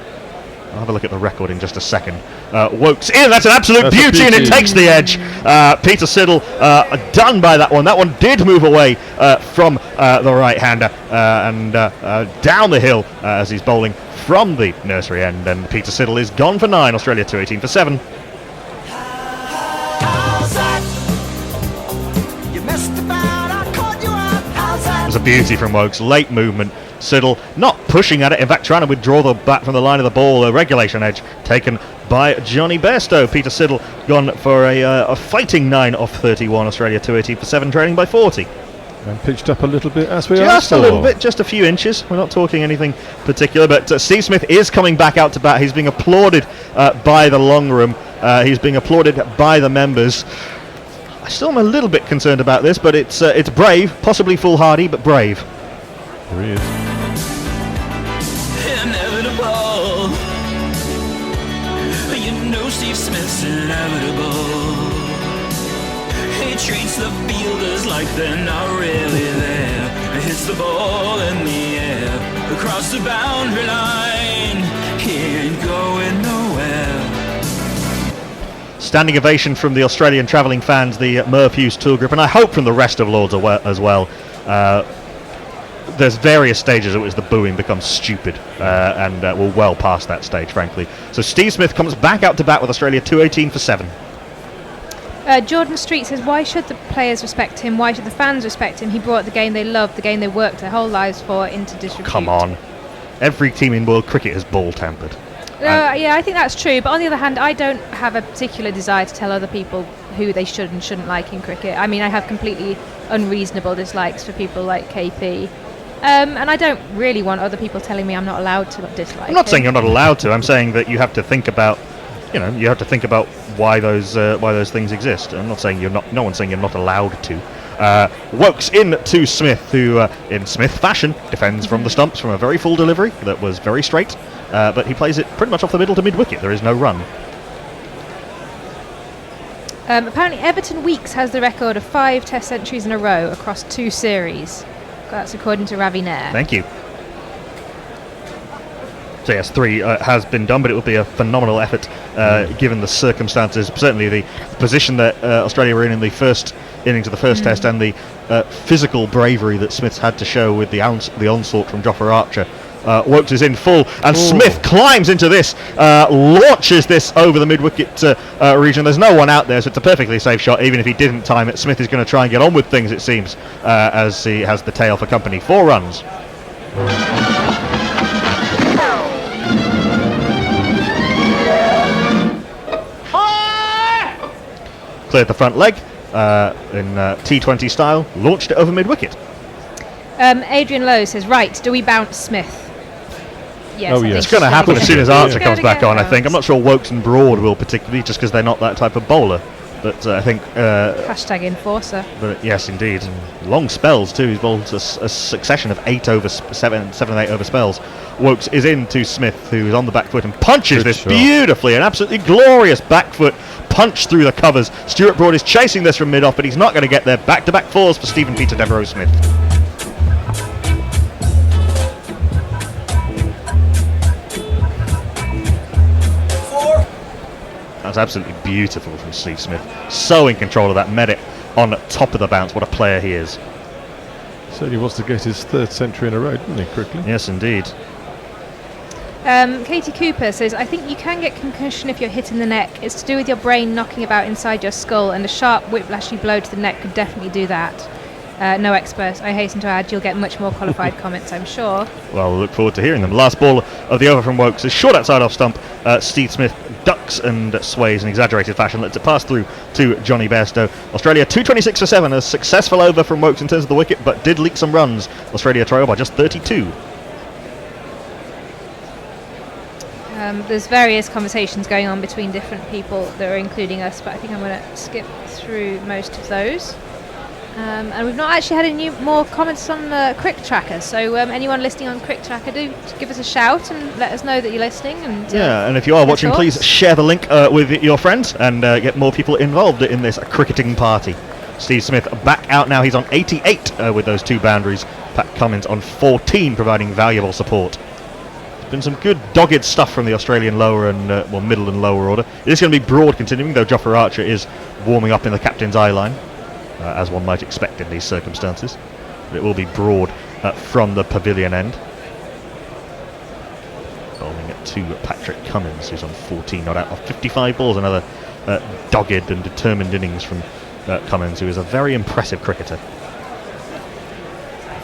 I'll have a look at the record in just a second. Wokes in, that's an absolute beauty, and it takes the edge. Peter Siddle done by that one. That one did move away from the right-hander and down the hill as he's bowling from the nursery end, and Peter Siddle is gone for 9. Australia 218 for 7. It was a beauty from Wokes. Late movement. Siddle not pushing at it, in fact trying to withdraw the bat from the line of the ball. A regulation edge taken by Johnny Bairstow. Peter Siddle gone for a fighting 9 off 31. Australia 218 for 7, trailing by 40. And pitched up a little bit as we just a little bit, just a few inches. We're not talking anything particular, but Steve Smith is coming back out to bat. He's being applauded by the long room. He's being applauded by the members. I still am a little bit concerned about this, but it's brave, possibly foolhardy, but brave. There he is. Inevitable. You know Steve Smith's inevitable. He treats the fielders like they're not really there. Hits the ball in the air across the boundary line. He ain't going nowhere. Standing ovation from the Australian travelling fans, the Merv Hughes tour group, and I hope from the rest of Lords as well. There's various stages at which the booing becomes stupid, and we're well past that stage, frankly. So Steve Smith comes back out to bat with Australia, 218 for 7. Jordan Street says, why should the players respect him? Why should the fans respect him? He brought the game they loved, the game they worked their whole lives for, into disrepute. Come on. Every team in world cricket is ball tampered. Yeah, I think that's true. But on the other hand, I don't have a particular desire to tell other people who they should and shouldn't like in cricket. I mean, I have completely unreasonable dislikes for people like KP. And I don't really want other people telling me I'm not allowed to dislike I'm not him. saying you're not allowed to. I'm saying that you have to think about, why those things exist. I'm not saying you're not. No one's saying you're not allowed to. Wokes in to Smith, who, in Smith fashion, defends from the stumps from a very full delivery that was very straight, but he plays it pretty much off the middle to mid-wicket. There is no run. Apparently Everton Weekes has the record of 5 Test centuries in a row across 2 series. That's according to Ravi Nair. Thank you. So yes, 3 has been done, but it would be a phenomenal effort given the circumstances. Certainly the position that Australia were in the first innings of the first Test, and the physical bravery that Smith's had to show with the onslaught from Jofra Archer. Wokes is in full, and Smith climbs into this, launches this over the mid-wicket region. There's no one out there, so it's a perfectly safe shot. Even if he didn't time it, Smith is going to try and get on with things, it seems, as he has the tail for company. 4 runs. Cleared the front leg in T20 style, launched it over mid-wicket. Adrian Lowe says, right, do we bounce Smith? Yes, It's going to happen as soon as Archer comes back on, I think. I'm not sure Wokes and Broad will particularly, just because they're not that type of bowler. But I think... Hashtag enforcer. But yes, indeed. Long spells, too. He's bowled a succession of 7 and 8 over spells. Wokes is in to Smith, who is on the back foot and punches this beautifully. An absolutely glorious back foot punch through the covers. Stuart Broad is chasing this from mid-off, but he's not going to get there. Back-to-back 4s for Stephen Peter Devereux-Smith. That's absolutely beautiful from Steve Smith. So in control of that. Met it on top of the bounce. What a player he is. Said he wants to get his 3rd century in a row, didn't he, quickly? Yes, indeed. Katie Cooper says, I think you can get concussion if you're hit in the neck. It's to do with your brain knocking about inside your skull, and a sharp whiplashy blow to the neck could definitely do that. No expert. I hasten to add, you'll get much more qualified comments, I'm sure. Well, we'll look forward to hearing them. Last ball of the over from Wokes is short outside off stump. Steve Smith ducks and sways in exaggerated fashion. Lets it pass through to Johnny Bairstow. Australia 226 for 7. A successful over from Wokes in terms of the wicket, but did leak some runs. Australia trail by just 32. There's various conversations going on between different people that are including us, but I think I'm going to skip through most of those. And we've not actually had any more comments on Crick Tracker, so anyone listening on Crick Tracker, do give us a shout and let us know that you're listening. And and if you are watching, please share the link with your friends and get more people involved in this cricketing party. Steve Smith back out now. He's on 88 with those 2 boundaries. Pat Cummins on 14, providing valuable support. There's been some good dogged stuff from the Australian lower and middle and lower order. It is going to be Broad continuing, though Jofra Archer is warming up in the captain's eye line. As one might expect in these circumstances. But it will be Broad from the pavilion end. Bowling it to Patrick Cummins, who's on 14 not out of 55 balls. Another dogged and determined innings from Cummins, who is a very impressive cricketer.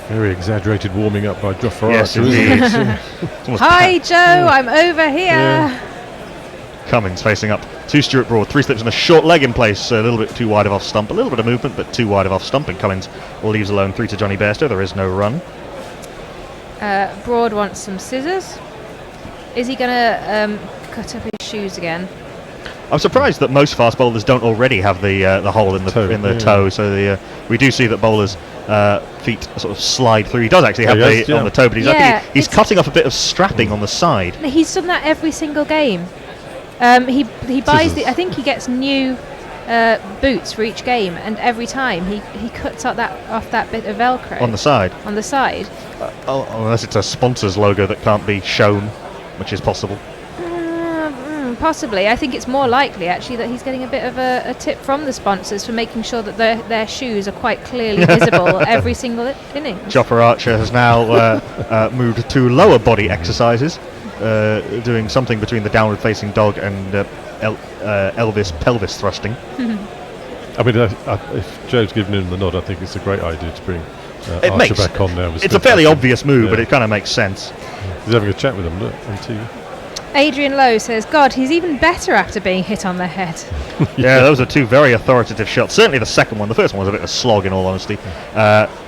Very exaggerated warming up by Jofra Yes, Archer, indeed. isn't it? Hi, Joe, I'm over here. Yeah. Cummins facing up to Stuart Broad. 3 slips and a short leg in place. A little bit too wide of off stump. A little bit of movement, but too wide of off stump. And Cummins leaves alone 3 to Johnny Bairstow. There is no run. Broad wants some scissors. Is he going to cut up his shoes again? I'm surprised that most fast bowlers don't already have the hole in the toe. So we do see that bowlers' feet sort of slide through. He does actually have on the toe, but he's cutting off a bit of strapping on the side. He's done that every single game. He buys I think he gets new boots for each game, and every time he cuts off that bit of Velcro on the side. Oh, unless it's a sponsor's logo that can't be shown, which is possible. Possibly. I think it's more likely, actually, that he's getting a bit of a tip from the sponsors for making sure that their shoes are quite clearly visible every single inning. Jofra Archer has now moved to lower body exercises, doing something between the downward-facing dog and Elvis pelvis thrusting. I mean, if Joe's given him the nod, I think it's a great idea to bring Archer back on now. It's a fairly obvious move, but it kind of makes sense. He's having a chat with him, look, on TV. Adrian Lowe says, God, he's even better after being hit on the head. Yeah, those are two very authoritative shots. Certainly the second one. The first one was a bit of a slog, in all honesty.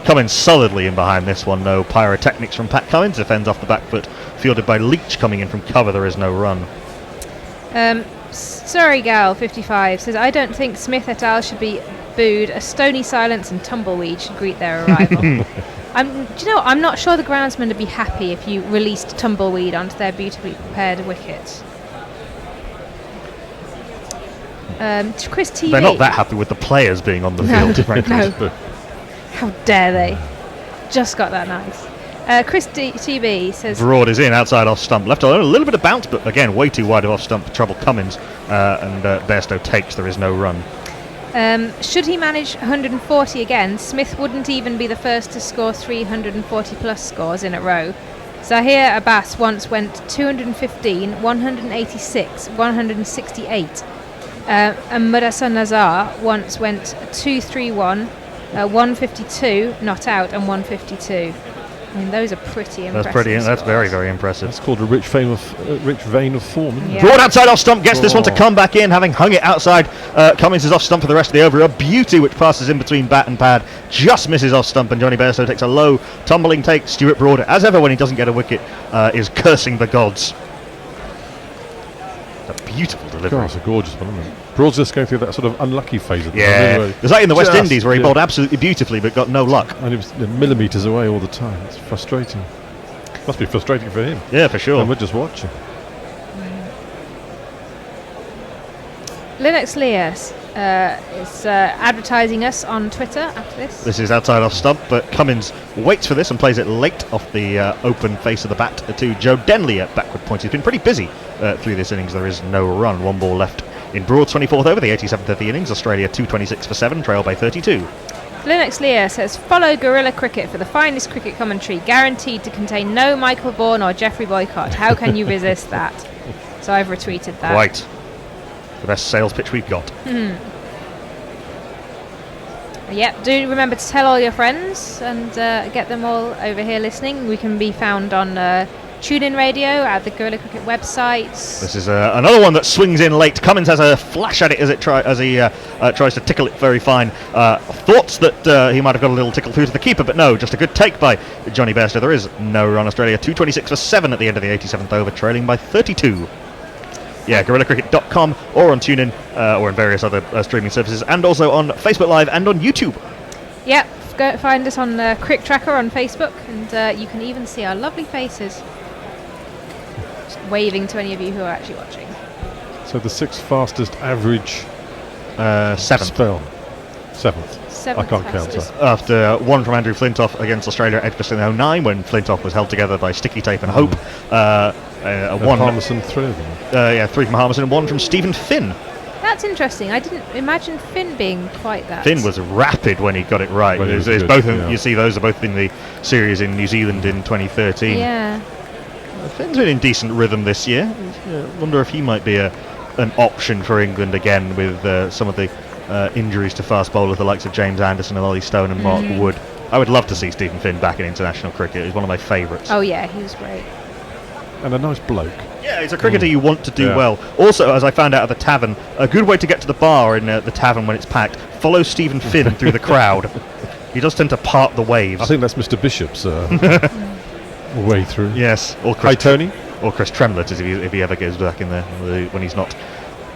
Cummins solidly in behind this one. No pyrotechnics from Pat Cummins. Defends off the back foot. Fielded by Leach coming in from cover. There is no run. Sorry, Gal 55 says, I don't think Smith et al. Should be booed. A stony silence and tumbleweed should greet their arrival. I'm not sure the groundsmen would be happy if you released tumbleweed onto their beautifully prepared wickets. Chris TV. They're not that happy with the players being on the field, frankly. No. How dare they? Just got that nice. Chris TV says... Broad is in, outside off stump. Left alone, a little bit of bounce, but again, way too wide of off stump to trouble Cummins. And Bairstow takes, there is no run. Should he manage 140 again, Smith wouldn't even be the first to score 340 plus scores in a row. Zahir Abbas once went 215, 186, 168. And Mudassar Nazar once went 231, 152, not out, and 152. I mean, those are pretty impressive. That's very, very impressive. It's called a rich vein of form. Isn't it? Broad outside off stump gets this one to come back in, having hung it outside. Cummins is off stump for the rest of the over. A beauty which passes in between bat and pad, just misses off stump, and Johnny Bairstow takes a low tumbling take. Stuart Broad, as ever when he doesn't get a wicket, is cursing the gods. A beautiful delivery. God, it's a gorgeous one, isn't it? Broad's just going through that sort of unlucky phase at the moment. moment. It was like in the West Indies where he bowled absolutely beautifully but got no luck. And he was millimetres away all the time. It's frustrating. Must be frustrating for him. Yeah, for sure. And we're just watching. Linux Leas is advertising us on Twitter after this. This is outside off stump, but Cummins waits for this and plays it late off the open face of the bat to Joe Denley at backward point. He's been pretty busy through this innings. There is no run. One ball left in Broad's 24th over, the 87th of the innings. Australia 226 for 7, trail by 32. Linux Lear says, follow Guerrilla Cricket for the finest cricket commentary, guaranteed to contain no Michael Bourne or Geoffrey Boycott. How can you resist that? So I've retweeted that. Right. The best sales pitch we've got. Yep, do remember to tell all your friends and get them all over here listening. We can be found on TuneIn Radio, at the Guerrilla Cricket website. This is another one that swings in late. Cummins has a flash at it as he tries to tickle it very fine. Thoughts that he might have got a little tickle through to the keeper, but no, just a good take by Johnny Bairstow. There is no run. Australia 226 for 7 at the end of the 87th over, trailing by 32. Yeah, GuerrillaCricket.com or on TuneIn or on various other streaming services, and also on Facebook Live and on YouTube. Yep, go find us on Crick Tracker on Facebook, and you can even see our lovely faces. Just waving to any of you who are actually watching. So the 6th fastest average 7th spell. 7th. I can't count that. After one from Andrew Flintoff against Australia at Edgbaston in 09, when Flintoff was held together by sticky tape and hope. One Harmison, 3 of them. 3 from Harmison and 1 from Stephen Finn. That's interesting. I didn't imagine Finn being quite that. Finn was rapid when he got it right. It's both you see those are both in the series in New Zealand in 2013. Yeah. Finn's been in decent rhythm this year. I wonder if he might be an option for England again with some of the injuries to fast bowlers, the likes of James Anderson and Ollie Stone and Mark Wood. I would love to see Stephen Finn back in international cricket. He's one of my favourites. Oh yeah, he was great. And a nice bloke. Yeah, he's a cricketer you want to do well. Also, as I found out at the tavern, a good way to get to the bar in the tavern when it's packed, follow Stephen Finn through the crowd. He does tend to part the waves. I think that's Mr. Bishop's way through. Yes. Or Hi, Tony. Or Chris Tremlett, if he ever goes back in there when he's not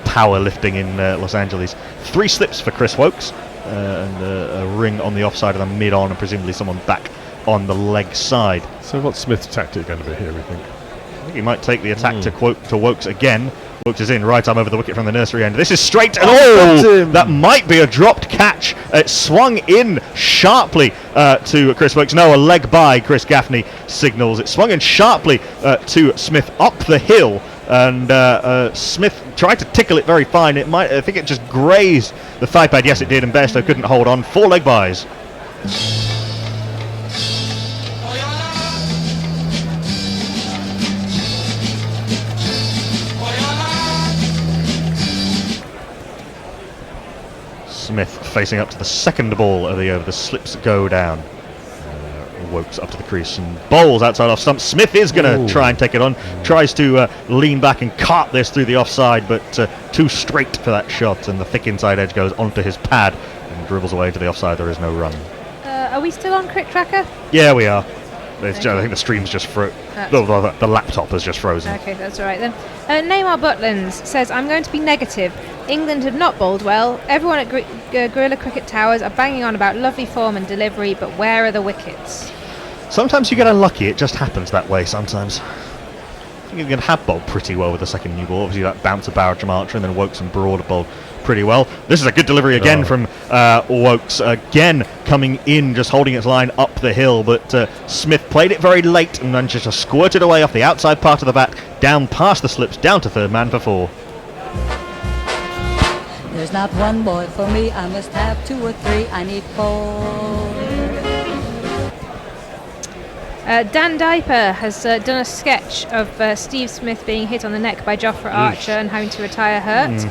powerlifting in Los Angeles. 3 slips for Chris Wokes, and a ring on the offside of the mid-on, and presumably someone back on the leg side. So what's Smith's tactic going to be here, we think? I think he might take the attack to Wokes again. Wokes is in, right arm over the wicket from the nursery end. This is straight, and that might be a dropped catch. It swung in sharply to Chris Wokes. No, a leg by, Chris Gaffney signals. It swung in sharply to Smith up the hill, and Smith tried to tickle it very fine. I think it just grazed the thigh pad. Yes, it did, and Bairstow couldn't hold on. 4 leg byes. Smith facing up to the second ball of the over. The slips go down. Wokes up to the crease and bowls outside off stump. Smith is going to try and take it on. Tries to lean back and cart this through the offside, but too straight for that shot, and the thick inside edge goes onto his pad and dribbles away to the offside. There is no run. Are we still on Crick Tracker? Yeah, we are. I think the stream's just the laptop has just frozen. Okay, that's all right then. Neymar Butlands says, I'm going to be negative. England have not bowled well. Everyone at Gorilla Cricket Towers are banging on about lovely form and delivery, but where are the wickets? Sometimes you get unlucky. It just happens that way sometimes. I think England have bowled pretty well with the second new ball. Obviously that bouncer Barrett Jamatra, and then Wokes and Broad bowled pretty well. This is a good delivery again from Wokes, again coming in, just holding its line up the hill, but Smith played it very late and then just squirted away off the outside part of the bat, down past the slips, down to third man for 4. There's not one boy for me, I must have 2 or 3, I need 4. Dan Diper has done a sketch of Steve Smith being hit on the neck by Jofra Archer and having to retire hurt.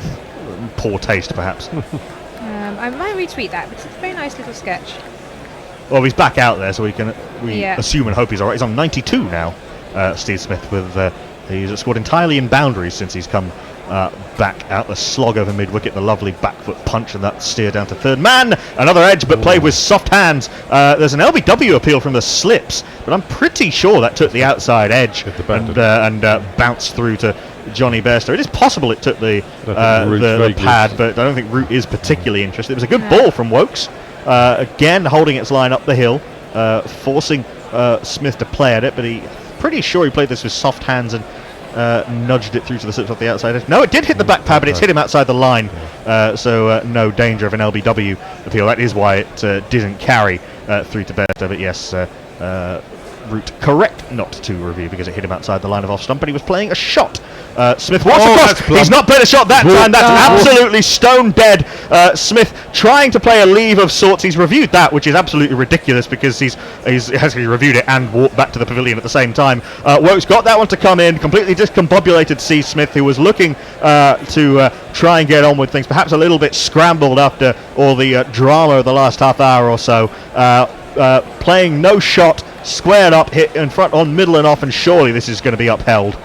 Poor taste, perhaps. I might retweet that because it's a very nice little sketch. Well, he's back out there, so we assume and hope he's all right. He's on 92 now, Steve Smith, with he's scored entirely in boundaries since he's come back out. The slog over mid-wicket, the lovely back foot punch, and that steer down to third man. Another edge, but played with soft hands. There's an LBW appeal from the slips, but I'm pretty sure that took the outside edge and bounced through to Johnny Bairstow. It is possible it took the pad, but I don't think Root is particularly interested. It was a good ball from Wokes, again holding its line up the hill, forcing Smith to play at it, but he's pretty sure he played this with soft hands and nudged it through to the slips off the outside edge. No, it did hit the back pad, but it's hit him outside the line, so no danger of an LBW appeal. That is why it didn't carry through to Bairstow, but yes, Root correct not to review because it hit him outside the line of off stump, but he was playing a shot. Smith walks across. He's not played a shot that time. That's absolutely stone dead. Smith trying to play a leave of sorts. He's reviewed that, which is absolutely ridiculous because he's actually reviewed it and walked back to the pavilion at the same time. Wokes got that one to come in. Completely discombobulated Steve Smith, who was looking to try and get on with things. Perhaps a little bit scrambled after all the drama of the last half hour or so. Playing no shot, squared up, hit in front on middle and off, and surely this is going to be upheld.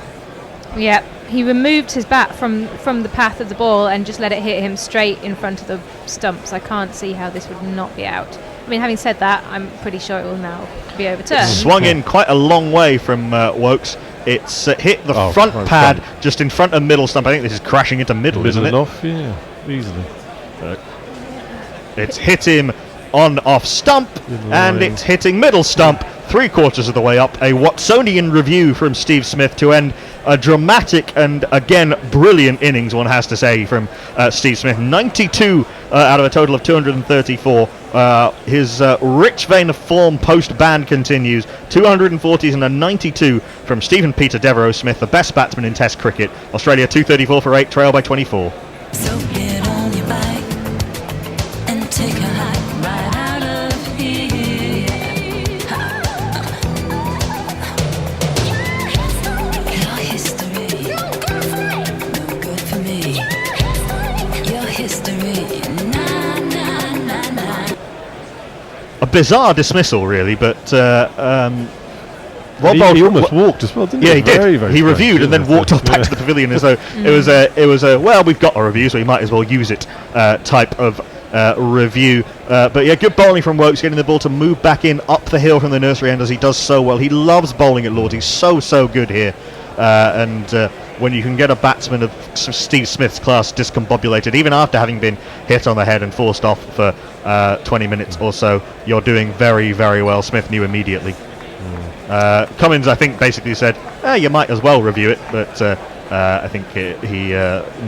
Yeah, he removed his bat from the path of the ball and just let it hit him straight in front of the stumps. I can't see how this would not be out. I mean, having said that, I'm pretty sure it will now be overturned. It's swung in quite a long way from Wokes. It's hit the front pad just in front of middle stump. I think this is crashing into middle, isn't it? Off, yeah, easily. It's hit him on off stump, and it's hitting middle stump 3/4 of the way up. A Watsonian review from Steve Smith to end a dramatic and again brilliant innings, one has to say, from Steve Smith. 92 out of a total of 234. His rich vein of form post-ban continues. 240s and a 92 from Stephen Peter Devereux Smith, the best batsman in Test cricket. Australia 234 for 8, trail by 24. So get on your bike and take a hike right out of here. Your history, no good for me. Your history, nah, nah, nah, nah. A bizarre dismissal, really, but he almost walked as well, didn't he? Yeah, he did. Very, very he reviewed and then strange, walked off back to the pavilion as though it was a well, we've got a review, so we might as well use it type of review. But yeah, good bowling from Wokes, getting the ball to move back in up the hill from the nursery end as he does so well. He loves bowling at Lords. He's so good here. And when you can get a batsman of Steve Smith's class discombobulated, even after having been hit on the head and forced off for 20 minutes or so, you're doing very, very well. Smith knew immediately. Cummins, I think, basically said, you might as well review it, but I think he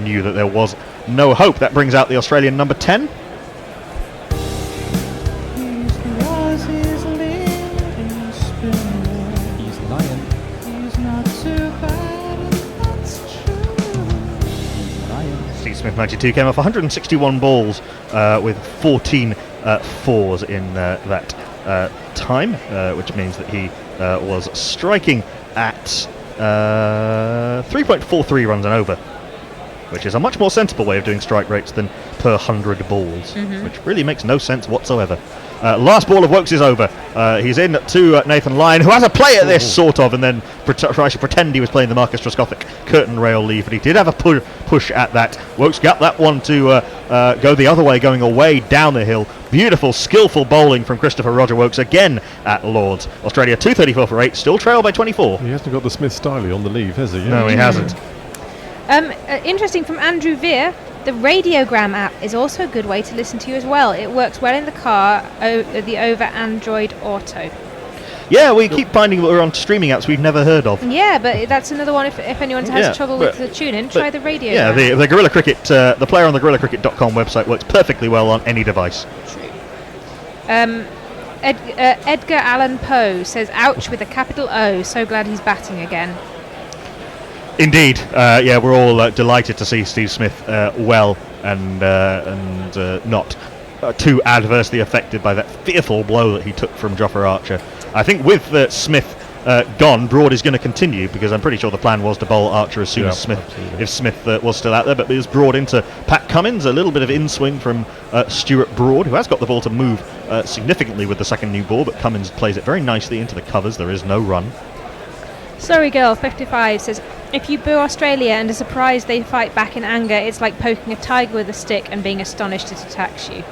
knew that there was no hope. That brings out the Australian number 10. 92 came off 161 balls with 14 fours in that time, which means that he was striking at 3.43 runs and over, which is a much more sensible way of doing strike rates than per 100 balls, which really makes no sense whatsoever. Last ball of Wokes is over. He's in to Nathan Lyon, who has a play at this, sort of, and then tries to pretend he was playing the Marcus Trescothic curtain rail lead, but he did have a push at that. Wokes got that one to go the other way, going away down the hill. Beautiful, skillful bowling from Christopher Roger Wokes again at Lords. Australia 234 for 8, still trail by 24. He hasn't got the Smith Styley on the leave, has he? No, he hasn't. Interesting from Andrew Veer. The Radiogram app is also a good way to listen to you as well. It works well in the car, the over Android Auto. Yeah, we keep finding that we're on streaming apps we've never heard of. Yeah, but that's another one if anyone has trouble with the tune-in, try the Radiogram. Yeah, the Gorilla Cricket, the player on the GorillaCricket.com website works perfectly well on any device. True. Edgar Allan Poe says, ouch with a capital O, so glad he's batting again. Indeed, yeah, we're all delighted to see Steve Smith well and not too adversely affected by that fearful blow that he took from Jofra Archer. I think with Smith gone, Broad is going to continue, because I'm pretty sure the plan was to bowl Archer as soon as Smith, if Smith was still out there, but it was Broad into Pat Cummins, a little bit of in-swing from Stuart Broad, who has got the ball to move significantly with the second new ball, but Cummins plays it very nicely into the covers. There is no run. Sorry Girl 55 says, if you boo Australia and are surprised they fight back in anger, it's like poking a tiger with a stick and being astonished it attacks you.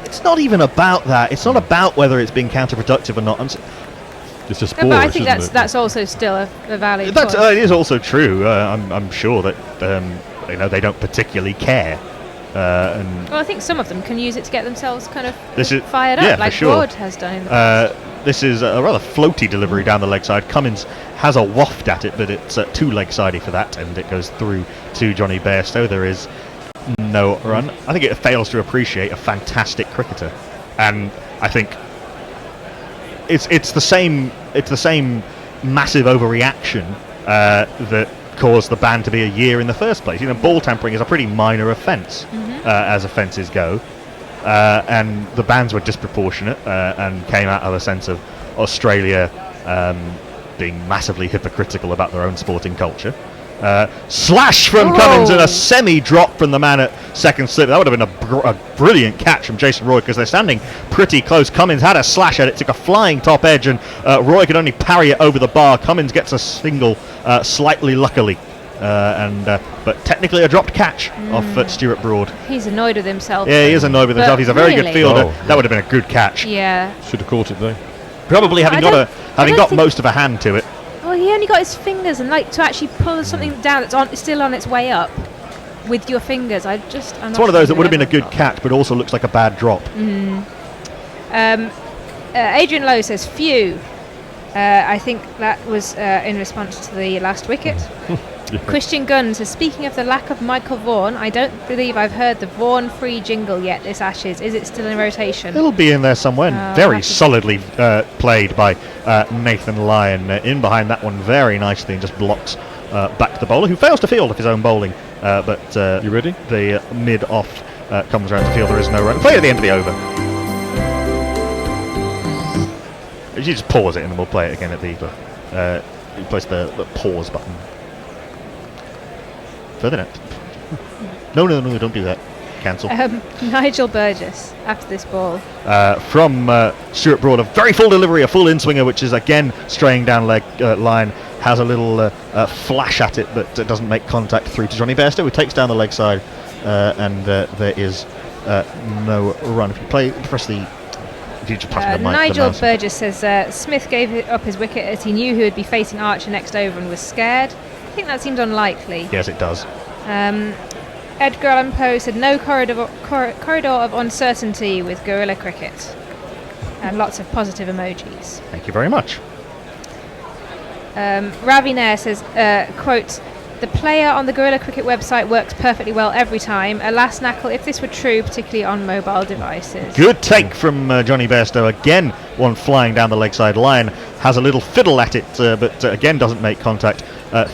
It's not even about that. It's not about whether it's being counterproductive or not. It's just but I think that's also still a valid point. It is also true. I'm sure that they don't particularly care. Well, I think some of them can use it to get themselves kind of fired yeah, up, like sure. Broad has done in the past. This is a rather floaty delivery down the leg side. Cummins has a waft at it, but it's too leg sidey for that, and it goes through to Johnny Bairstow. There is no run. I think it fails to appreciate a fantastic cricketer, and I think it's the same massive overreaction that caused the ban to be a year in the first place. Ball tampering is a pretty minor offence as offences go. And the bans were disproportionate and came out of a sense of Australia being massively hypocritical about their own sporting culture. Slash from Cummins and a semi-drop from the man at second slip. That would have been a brilliant catch from Jason Roy, because they're standing pretty close. Cummins had a slash at it, took a flying top edge, and Roy could only parry it over the bar. Cummins gets a single, slightly luckily. But technically a dropped catch off Stuart Broad. He's annoyed with himself. Yeah, he is annoyed with himself. He's a very good fielder. That would have been a good catch. Yeah. Should have caught it though. Probably having got most of a hand to it. Well, he only got his fingers, and to actually pull something down that's still on its way up with your fingers, it's one of those that would have been a good catch, but also looks like a bad drop. Adrian Lowe says, phew. I think that was in response to the last wicket. Christian Gunn says, speaking of the lack of Michael Vaughan, I don't believe I've heard the Vaughan free jingle yet this Ashes. Is it still in rotation? It'll be in there somewhere. Very solidly played by Nathan Lyon. In behind that one very nicely, and just blocks back the bowler, who fails to field off his own bowling. But you ready? The mid-off comes around to field. There is no run. Play at the end of the over. You just pause it and then we'll play it again at the you place the pause button. Further net. No, don't do that. Cancel. Nigel Burgess after this ball. From Stuart Broad, a very full delivery, a full in-swinger, which is again straying down leg line. Has a little flash at it, but doesn't make contact through to Johnny Bairstow, who takes down the leg side, and there is no run. If you press the... Nigel Burgess says Smith gave up his wicket as he knew he would be facing Archer next over and was scared. I think that seems unlikely. Yes, it does. Edgar Allan Poe said no corridor of uncertainty with Gorilla Cricket. And lots of positive emojis. Thank you very much. Ravi Nair says, quote, the player on the Gorilla Cricket website works perfectly well every time. Alas, Knackle, if this were true, particularly on mobile devices. Good take from Johnny Bairstow. Again, one flying down the leg side line. Has a little fiddle at it, but again doesn't make contact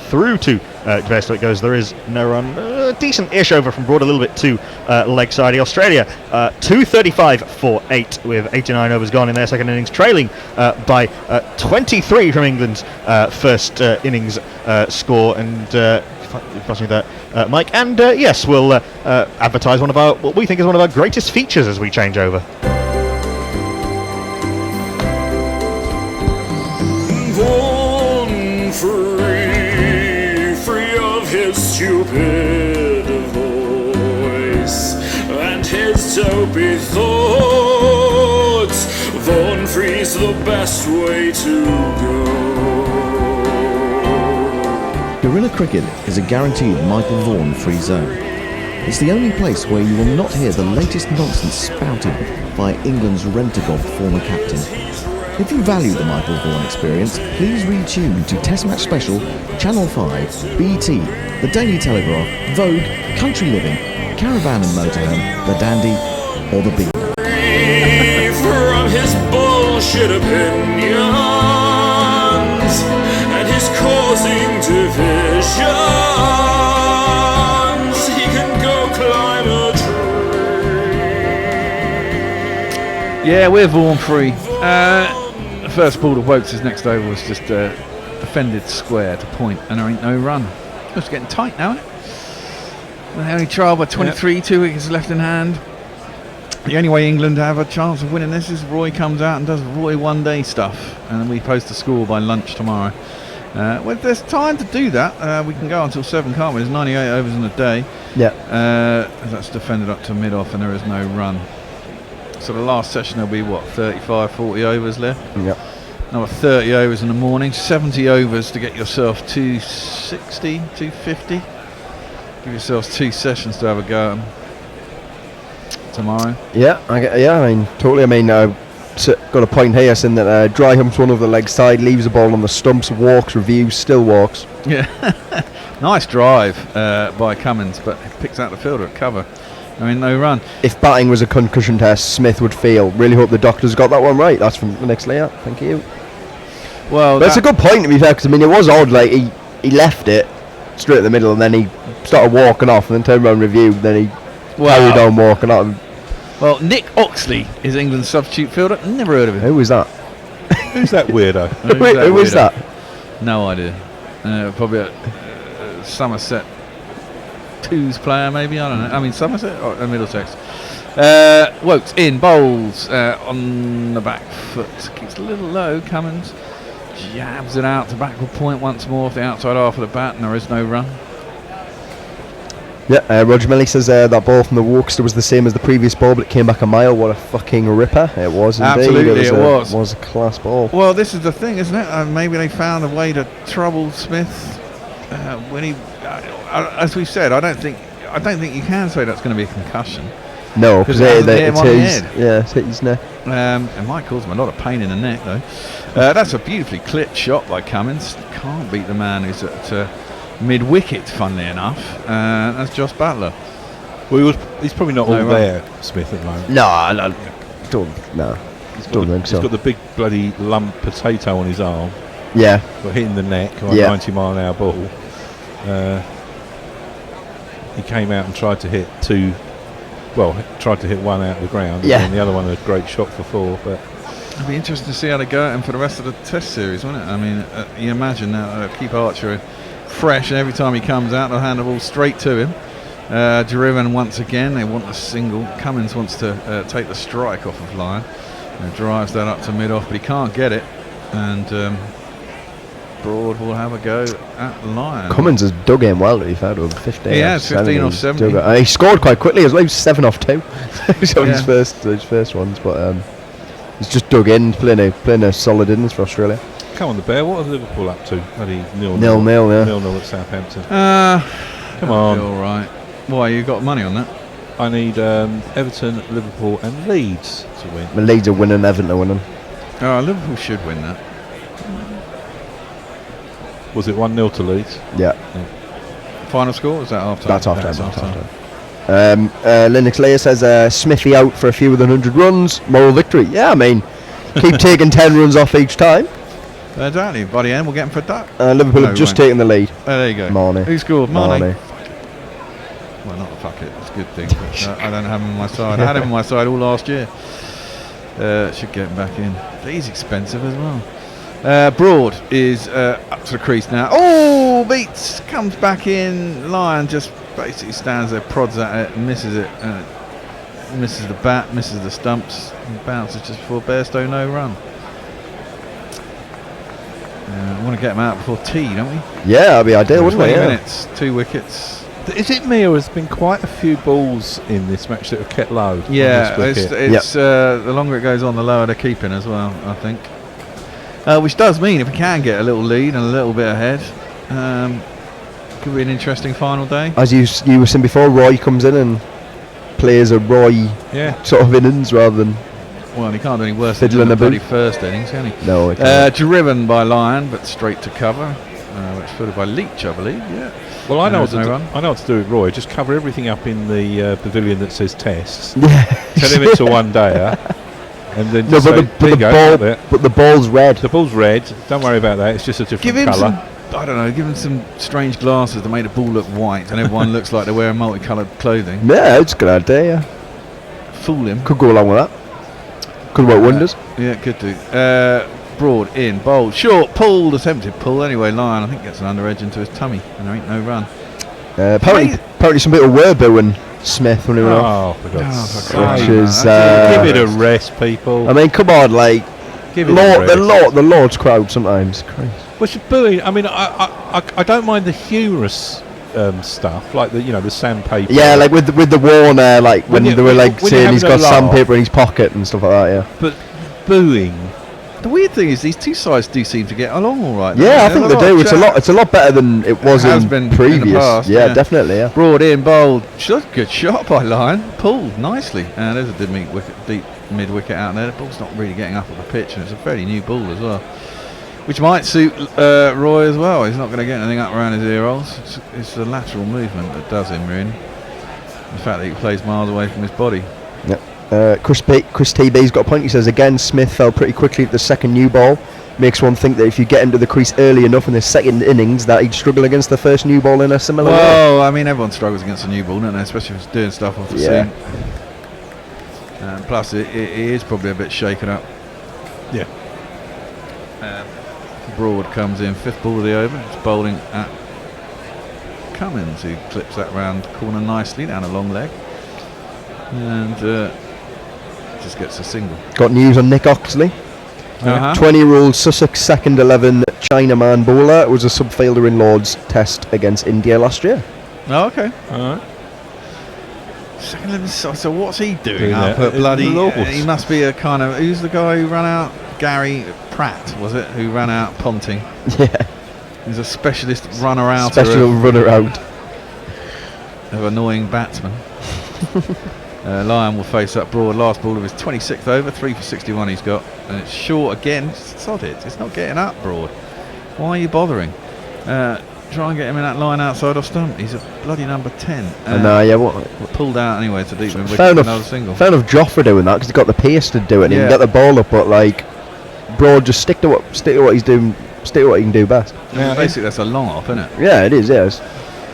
through to best it goes. There is no run. Decent-ish over from Broad, a little bit too leg sidey. Australia 235 for 8 with 89 overs gone in their second innings, trailing by 23 from England's first innings score. And pass me that, Mike. And yes, we'll advertise what we think is one of our greatest features as we change over. Born free of his stupid voice and his dopey thoughts. Born free's the best way to go. Guerrilla Cricket is a guaranteed Michael Vaughan free zone. It's the only place where you will not hear the latest nonsense spouted by England's rent-a-god former captain. If you value the Michael Vaughan experience, please retune to Test Match Special, Channel 5, BT, The Daily Telegraph, Vogue, Country Living, Caravan and Motorhome, The Dandy, or The Beat. Free from his bullshit opinions and his causing divisions, he can go climb a tree. Yeah, we're Vaughan free. First ball of Wokes' next over was just defended square to point, and there ain't no run. It's getting tight now, isn't it? They only trail by 23, 2 wickets left in hand. The only way England have a chance of winning this is Roy comes out and does Roy one-day stuff, and then we post the score by lunch tomorrow. Well, there's time to do that. We can go until 7, can't we? There's 98 overs in a day. Yeah. That's defended up to mid-off, and there is no run. So the last session there'll be, 35, 40 overs left? Yep. Another 30 overs in the morning, 70 overs to get yourself 260, 250. Give yourselves 2 sessions to have a go at them tomorrow. Yeah, I mean, totally. I mean, got a point here saying that dry humps one of the leg side, leaves the ball on the stumps, walks, reviews, still walks. Yeah. Nice drive by Cummins, but picks out the fielder at cover. I mean, no run. If batting was a concussion test, Smith would fail. Really hope the doctors got that one right. That's from the next layer. Thank you. Well, that's a good point, to be fair, because I mean, it was odd. Like he left it straight in the middle, and then he started walking off, and then turned around and reviewed. Then he carried on walking off. Well, Nick Oxley is England's substitute fielder. Never heard of him. Who was that? Who's that weirdo? Who was that? No idea. Probably a Somerset 2's player, maybe. I don't know. I mean, Somerset or Middlesex. Wokes in, bowls on the back foot. Keeps a little low. Cummins jabs it out to backward point once more off the outside half of the bat, and there is no run. Yeah, Roger Millie says that ball from the Wokester was the same as the previous ball, but it came back a mile. What a fucking ripper it was, indeed. Absolutely, it was a class ball. Well, this is the thing, isn't it? Maybe they found a way to trouble Smith when he, as we've said, I don't think you can say that's going to be a concussion. No, because it's hit his neck. It might cause him a lot of pain in the neck, though. That's a beautifully clipped shot by Cummins. Can't beat the man who's at mid-wicket, funnily enough. That's Josh Butler. Well, he's probably not all there, Smith, at the moment. No. He's got the big bloody lump potato on his arm. Yeah. Got hitting the neck on a 90-mile-an-hour ball. He came out and tried to hit one out of the ground, and the other one a great shot for 4. But it'd be interesting to see how they go at him for the rest of the Test series, wouldn't it? I mean, you imagine now, keep Archer fresh, and every time he comes out, they'll hand the ball straight to him. Driven once again, they want the single. Cummins wants to take the strike off of Lyon, and drives that up to mid-off, but he can't get it, and Broad will have a go at Lyon. Cummins has dug in well, to be fair, with 15. He has 15 off 70. He scored quite quickly as well. He was 7 off 2. So his first ones, but he's just dug in, playing a solid innings for Australia. Come on, the Bear. What are Liverpool up to? Bloody 0-0. 0-0 at Southampton. Come on. All right. Why, you got money on that? I need Everton, Liverpool, and Leeds to win. The Leeds are winning, Everton are winning. Oh, Liverpool should win that. Was it 1-0 to Leeds? Yeah. Final score? Was that half-time? That's half-time. Linux Layer says Smithy out for a fewer than 100 runs. Moral victory. Yeah, I mean, keep taking 10 runs off each time. Exactly. By the end, we'll get him for a duck. Liverpool have just taken the lead. There you go. Mane. Who scored? Mane. Mane. Well, not fuck it. It's a good thing. But, I don't have him on my side. I had him on my side all last year. Should get him back in. But he's expensive as well. Broad is up to the crease now. Oh, beats. Comes back in. Lyon just basically stands there, prods at it, misses it. Misses the bat, misses the stumps, and bounces just before Bairstow no run. We want to get him out before tea, don't we? Yeah, that'd be ideal, wouldn't it? 20 Yeah. minutes, 2 wickets. Is it me, or has been quite a few balls in this match that have kept low? Yeah, it's the longer it goes on, the lower they're keeping as well, I think. Which does mean if we can get a little lead and a little bit ahead, could be an interesting final day. As you were saying before, Roy comes in and plays a Roy sort of innings rather than. Well, he can't do any worse than fiddling the about. bloody first innings, can he? No, he can't. Driven by Lyon, but straight to cover. Which fielded by Leach, I believe. Yeah. Well, I know what to no do. run. I know what to do with Roy. Just cover everything up in the pavilion that says tests. Yeah. Tell him it's a one-dayer, and then No, just but say, the "There you go, ball, out but the ball's red. The ball's red. Don't worry about that. It's just a Give different him colour." some, I don't know, give him some strange glasses that make the ball look white and everyone looks like they're wearing multicoloured clothing. Yeah, it's a good idea. Yeah. Fool him. Could go along with that. Could work wonders. Yeah, could do. Broad in, bowled, short, pulled, attempted pull. Anyway, Lyon, I think, gets an under edge into his tummy, and there ain't no run. Apparently some people were booing Smith when he went off. For God's Which sake. is, Give it a rest, people. I mean, come on, like Give it a rest. the Lord's crowd sometimes. Christ. Well, she's booing. I mean, I don't mind the humorous stuff, like the sandpaper. Yeah, like with the Warner, like when they were like when saying he's you're got having a laugh. sandpaper in his pocket and stuff like that. Yeah. But booing. The weird thing is these two sides do seem to get along all right. Yeah, I think they do. It's a lot better than it was in previous. In the past, yeah, definitely. Yeah. Broad in, bowled. Good shot by Lyon. Pulled nicely. And there's a deep mid wicket out there. The ball's not really getting up on the pitch, and it's a fairly new ball as well, which might suit Roy as well. He's not going to get anything up around his ear holes. It's the lateral movement that does him really. The fact that he plays miles away from his body. Yep. Chris TB's got a point. He says again, Smith fell pretty quickly at the second new ball. Makes one think that if you get him to the crease early enough in the second innings, that he'd struggle against the first new ball in a similar way. Well, I mean, everyone struggles against a new ball, don't they? Especially if it's doing stuff off the seam. Plus, it is probably a bit shaken up. Yeah. Broad comes in, 5th ball of the over. It's bowling at Cummins, who clips that round corner nicely down a long leg. And just gets a single. Got news on Nick Oxley. 20-year-old Sussex second 11 Chinaman bowler was a sub-fielder in Lord's Test against India last year. Oh, okay. All right. Second 11. So what's he doing Yeah, up at bloody? Lord's. He must be a kind of. Who's the guy who ran out? Gary Pratt, was it? Who ran out Ponting? Yeah. He's a specialist runner out. Special runner out of annoying batsmen. Lyon will face up Broad. Last ball of his 26th over, 3 for 61 he's got, and it's short again. Sod it, it's not getting up, Broad. Why are you bothering? Try and get him in that line outside off stump. He's a bloody number 10. What? Pulled out anyway to deep mid wicket. Fair Another single. enough Joffre doing that because he's got the pace to do it. And he can get the ball up, but like Broad just stick to what he's doing. Stick to what he can do best. Yeah, basically that's a long off, isn't it? Yeah, it is. Yes.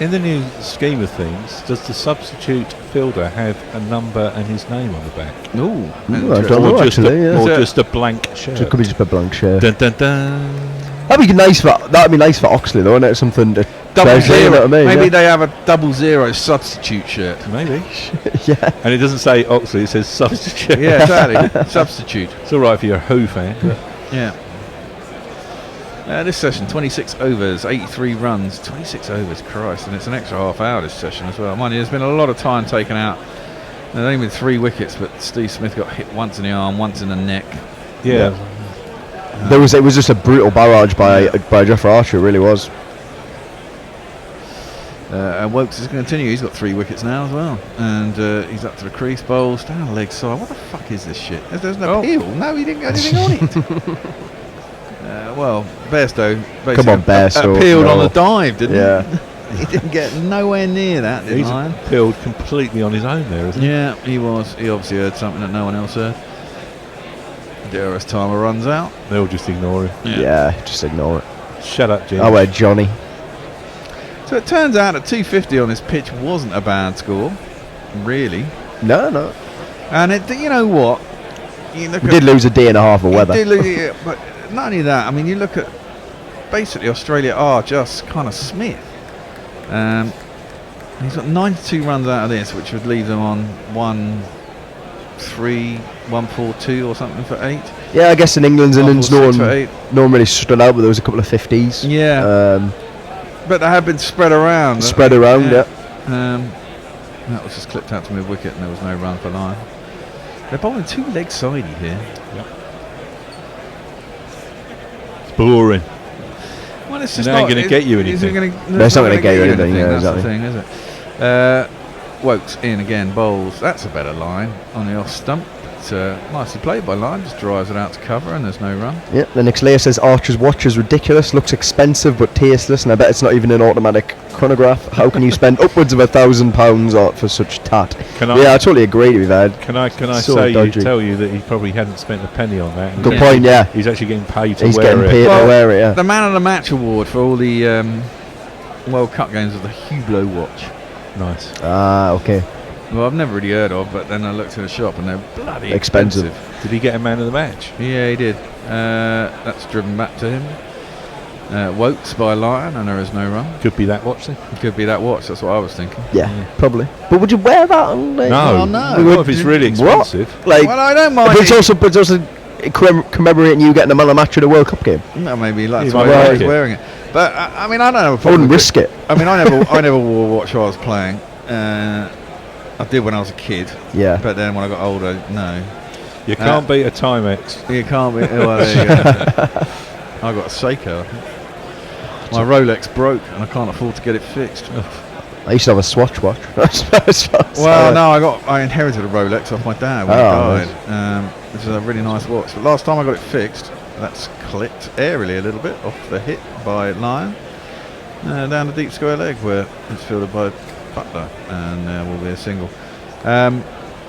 In the new scheme of things, does the substitute fielder have a number and his name on the back? Ooh, I don't know actually. Or just a blank shirt? It could be just a blank shirt. Dun, dun, dun. That'd be nice for Oxley though, isn't it? Something to double treasure, zero. you know what I mean? Maybe they have a 00 substitute shirt. Maybe. Yeah. And it doesn't say Oxley; it says substitute. Yeah, exactly. Substitute. It's all right for your Who fan. Yeah. This session, 26 overs, 83 runs, 26 overs, Christ, and it's an extra half hour this session as well. Mind you, there's been a lot of time taken out. There's only been 3 wickets, but Steve Smith got hit once in the arm, once in the neck. Yeah. It was just a brutal barrage by Geoffrey Archer, it really was. And Wokes is going to continue. He's got 3 wickets now as well, and he's up to the crease, bowls down the leg side. What the fuck is this shit? There's no appeal. No, he didn't get anything on it. Well, Bairstow Come on, Bairstow. Appealed on the dive, didn't he? He didn't get nowhere near that, did he? He's appealed completely on his own there, isn't he? Yeah, he was. He obviously heard something that no one else heard. Dearest timer runs out. They'll just ignore him. Yeah, just ignore it. Shut up, Jim. Oh, wait, Johnny. So it turns out that 250 on this pitch wasn't a bad score, really. No. And you know what? You look We did lose a day and a half of weather. But not only that, I mean, you look at basically Australia are just kind of Smith. He's got 92 runs out of this, which would leave them on 1-3, 1-4-2 or something for 8. Yeah, I guess in England's innings, no 1-4-6 for 8. one really stood out, but there was a couple of 50s. Yeah. But they have been spread around. Yeah. That was just clipped out to mid-wicket, and there was no run for line. They're bowling two leg-sided here. Yep. It's boring. Well, it's It just ain't going to get you anything. It's not going to get you anything. Yeah, that's exactly. the thing, is it? Wokes in again, bowls. That's a better line on the off stump. It's nicely played by line. Just drives it out to cover, and there's no run. Yeah. The next layer says Archer's watch is ridiculous. Looks expensive but tasteless, and I bet it's not even an automatic chronograph. How can you spend upwards of £1,000 for such tat? I totally agree with that. Can I So tell you that he probably hadn't spent a penny on that. Good point. Yeah. He's actually getting paid to He's wear getting it. paid to wear it. Yeah. The Man of the Match award for all the World Cup games of the Hublot watch. Nice. Okay. Well, I've never really heard of, but then I looked in the shop and they're bloody Expensive. expensive. Did he get a man of the match? Yeah, he did. That's driven back to him. Wokes by Lion, and there is no run. Could be that watch then. Could be that watch. That's what I was thinking. Yeah, probably. But would you wear that on? No. no. What if it's really expensive? Like, Well, I don't mind. But it's also commemorating you getting a man of the match at a World Cup game. No, maybe that's You why might I like was it. wearing it. But I mean, I don't have a I problem. wouldn't with risk it. I mean, I never wore a watch while I was playing. I did when I was a kid. Yeah. But then when I got older, no. You can't beat a Timex. You can't be. Well, there you go. I got a Seiko. I think. My Rolex broke, and I can't afford to get it fixed. I used to have a Swatch watch. Well, no, I inherited a Rolex off my dad when he nice. died, which is a really nice watch. But last time I got it fixed, that's clipped airily a little bit off the hit by Lion, down the deep square leg where it's fielded by Butler, and will be a single. I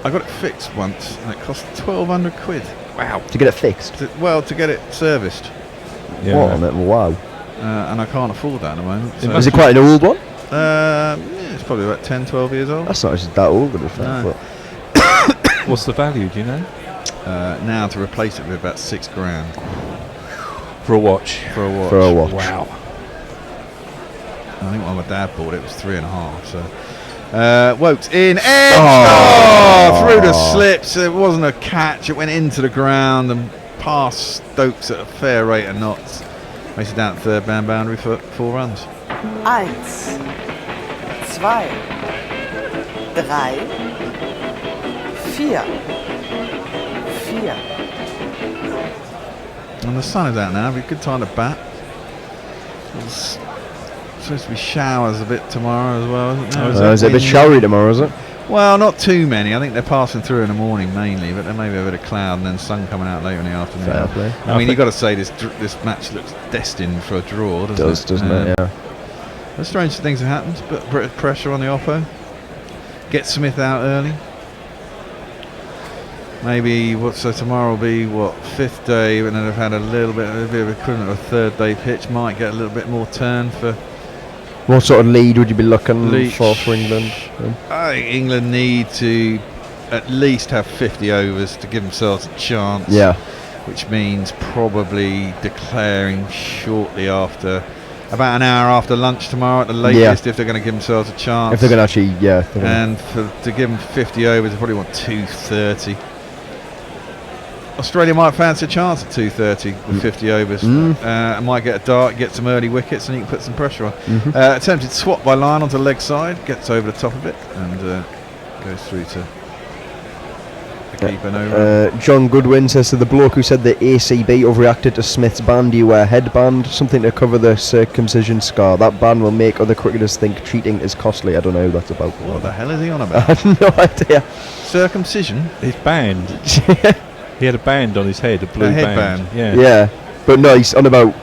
got it fixed once, and it cost £1,200. Wow! To get it fixed? To get it serviced. Yeah. What on it? Wow. And I can't afford that at the moment. So Is it quite an old one? yeah, it's probably about 10, 12 years old. That's not that old, to be fair. No. What's the value? Do you know? Now to replace it with about £6,000 For a watch. for a watch. For a watch. Wow. I think when my dad bought it, it was 3.5. So, Wokes in, edge, through the slips. It wasn't a catch. It went into the ground and past Stokes at a fair rate of knots. Makes it down to third man boundary for 4 runs. 1, 2, 3, 4. And the sun is out now. It'll be a good time to bat. It's supposed to be showers a bit tomorrow as well, isn't there? Is it a bit showery tomorrow, is it? Well, not too many. I think they're passing through in the morning mainly, but there may be a bit of cloud and then sun coming out later in the afternoon. Fair play. I mean, you've got to say this match looks destined for a draw, doesn't it? Yeah. There's strange things that happen, but pressure on the oppo. Get Smith out early. Maybe so tomorrow will be 5th day, and then they've had a bit of equivalent of a 3rd day pitch. Might get a little bit more turn for. What sort of lead would you be looking for England? I think England need to at least have 50 overs to give themselves a chance. Yeah. Which means probably declaring shortly after, about an hour after lunch tomorrow at the latest, if they're going to give themselves a chance. If they're going to actually, And to give them 50 overs, they probably want 230. Australia might fancy a chance at 230 with 50 overs. Might get a dart, get some early wickets, and you can put some pressure on. Attempted swap by Lion onto the leg side, gets over the top of it, and goes through to the keeper. No John Goodwin says to the bloke who said the ACB overreacted to Smith's ban, do you wear a headband? Something to cover the circumcision scar. That ban will make other cricketers think cheating is costly. I don't know who that's about. What the hell is he on about? I have no idea. Circumcision? His band. He had a band on his head, a blue headband. Yeah, but no, he's on about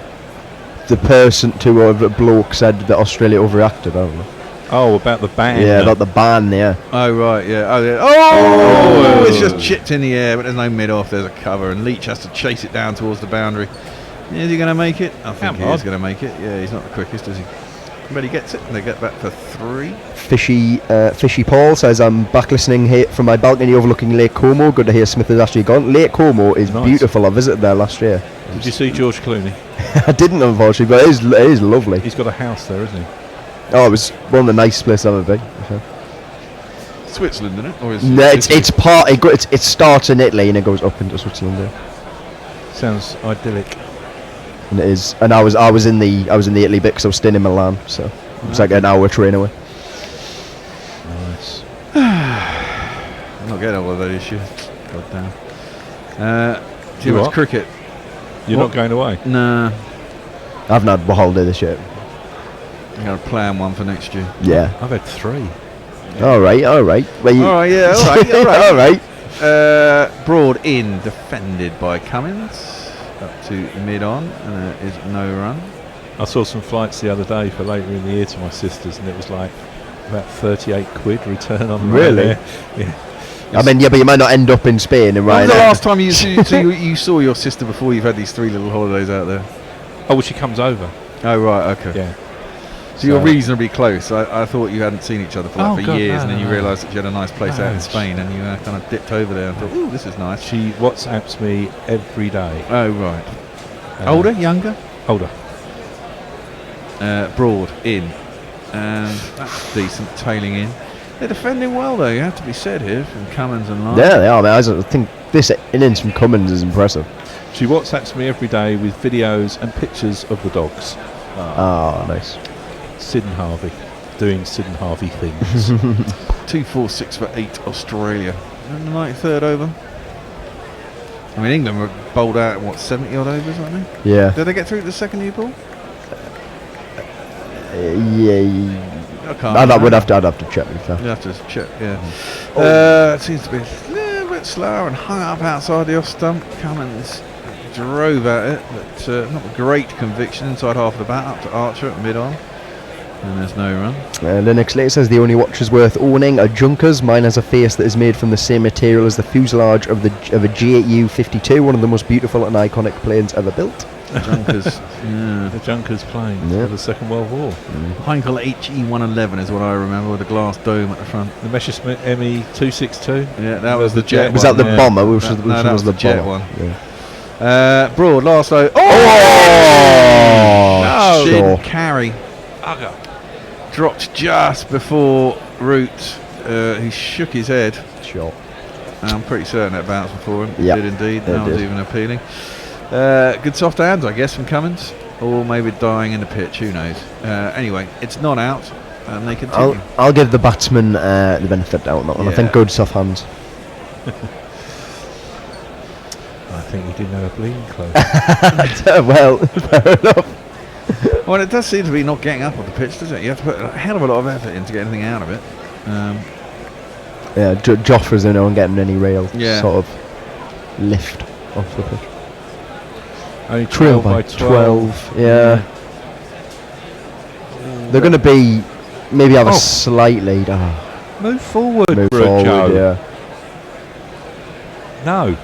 the person a bloke said that Australia overreacted. I don't know. Oh, about the ban. Yeah, about the ban, yeah. Oh, right, yeah. Oh, yeah. Oh, it's just chipped in the air, but there's no mid-off. There's a cover, and Leach has to chase it down towards the boundary. Is he going to make it? I think he is going to make it. Yeah, he's not the quickest, is he? But he gets it, and they get back for 3. Fishy Paul says, I'm back listening here from my balcony overlooking Lake Como. Good to hear Smith has actually gone. Lake Como is beautiful. I visited there last year. Did you see George Clooney? I didn't, unfortunately, but it is lovely. He's got a house there, isn't he? Oh, it was one of the nicest places I've ever been. Sure. Switzerland, isn't it? Or is No, it starts in Italy and it goes up into Switzerland. Yeah. Sounds idyllic. And it is. And I was in the Italy bit because I was staying in Milan, so it was like an hour train away. Nice. I'm not getting all of those issues. God damn. Too much cricket. You're not going away? Nah. I haven't had a holiday this year. I'm going to plan one for next year. Yeah. I've had 3. All right. All right, yeah, all right. Broad in, defended by Cummins, up to mid-on, and there is no run. I saw some flights the other day for later in the year to my sisters, and it was like about 38 quid return on Really? Yeah. I mean, yeah, but you might not end up in Spain and When was the last time you saw your sister before you've had these 3 little holidays out there? Oh, well, she comes over. Oh, right, okay. Yeah. So you're reasonably close. I thought you hadn't seen each other for years, and then you realised that you had a nice place out in Spain, and you kind of dipped over there and thought, ooh, this is nice. She WhatsApps me every day. Oh, right. Older, younger? Older. Broad in, and that's decent, tailing in. They're defending well, though, you have to be said here, from Cummins and Lyon. Yeah, they are. I think this innings from Cummins is impressive. She WhatsApps me every day with videos and pictures of the dogs. Oh, nice. Sid and Harvey doing Sid and Harvey things. 2-4-6 for 8 Australia. And the 93rd over. I mean, England were bowled out at 70 odd overs, aren't they? Yeah. Did they get through to the second new ball? Yeah. I can't. I'd have to check. You have to check, yeah. It seems to be a little bit slower and hung up outside the off stump. Cummins drove at it, but not great conviction inside half of the bat, up to Archer at mid-on. And there's no run. Linux later says the only watches worth owning are Junkers. Mine has a face that is made from the same material as the fuselage of a GU-52, one of the most beautiful and iconic planes ever built. Junkers, yeah. The Junkers plane for the Second World War. Heinkel HE-111 is what I remember, with a glass dome at the front. The Messerschmitt ME-262. Yeah, that was the jet. Was that the bomber? Which was the jet bomber? one. Yeah. Broad last over. Oh! Shin carry. Bugger. Dropped just before Root. He shook his head. Sure. I'm pretty certain that bounced before him. Yep. Did indeed. It That was did. even appealing. Good soft hands, I guess, from Cummins. Or maybe dying in the pitch, who knows. Anyway, it's not out, and they continue. I'll give the batsman the benefit out on that one. I think good soft hands. I think he didn't have a bleeding close. Well, fair enough. Well, it does seem to be not getting up on the pitch, does it? You have to put a hell of a lot of effort in to get anything out of it. Yeah, Joffre's in on getting any real Yeah. sort of lift off the pitch. Only Trail 12 by by 12. Yeah. They're going to be maybe have a slight lead. Move forward, Move Joe. forward, yeah. No.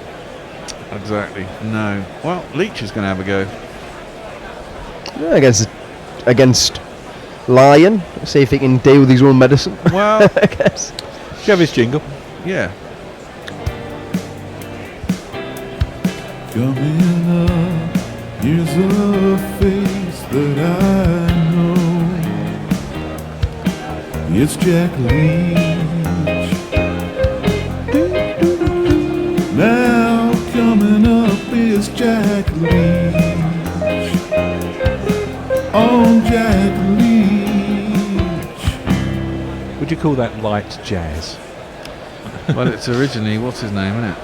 Exactly. No. Well, Leach is going to have a go. Yeah, against Lyon. See if he can deal with his own medicine. Well, I guess. Do you have his jingle? Yeah. Coming up, here's a face that I know. It's Jack Leach. Now coming up is Jack Leach. On Jack Leach. Would you call that light jazz? Well, it's originally, what's his name, isn't it?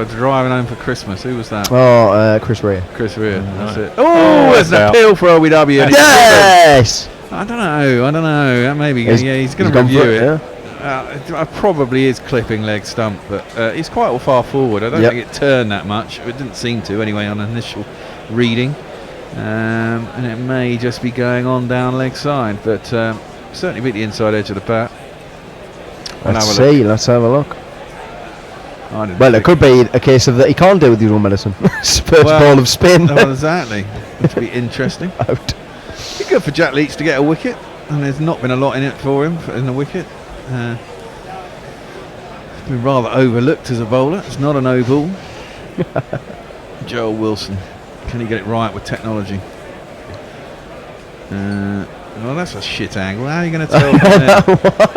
Driving Home for Christmas. Who was that? Oh, Chris Rea. Chris Rea. That's it. Oh, there's an appeal for OBW. Yes! I don't know. That maybe. He's going to gone review for it. Probably is clipping leg stump, but he's quite far forward. I don't think it turned that much. It didn't seem to, anyway, on initial reading. And it may just be going on down leg side, but certainly beat the inside edge of the bat. Let's have a look. Well, it could be a case of that he can't do with his own medicine. First ball of spin. Well, exactly. That'd be interesting. Out. Be good for Jack Leach to get a wicket, and there's not been a lot in it for him in the wicket. It's been rather overlooked as a bowler. It's not an O-ball. Joel Wilson, can he get it right with technology? Well, that's a shit angle. How are you going to tell?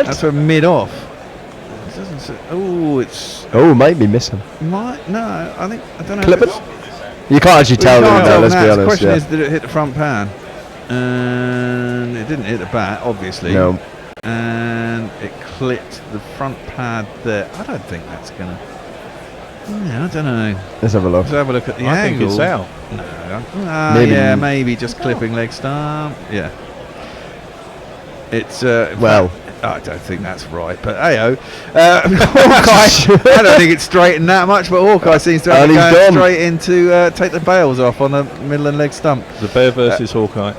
That's a mid-off. Oh, might be missing. I don't know. Clippers? You can't actually tell. Let's be honest. The question is, did it hit the front pan? And it didn't hit the bat, obviously. No. And it clipped the front pad there. I don't think that's gonna. I don't know. Let's have a look. Let's have a look at the I angle. think it's out. No. Maybe just clipping leg stump. Yeah. It's well. I don't think that's right, but Hawkeye, I don't think it's straightened that much, but Hawkeye seems to have gone straight into take the bails off on the middle and leg stump. The Bear versus Hawkeye.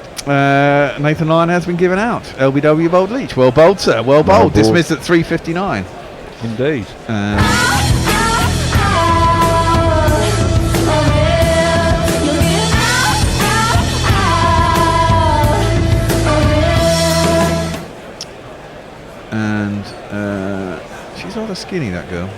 Nathan Lyon has been given out. LBW bowled Leach. Well bowled, sir. Well bowled. Dismissed at 3:59. Indeed. She's rather skinny, that girl.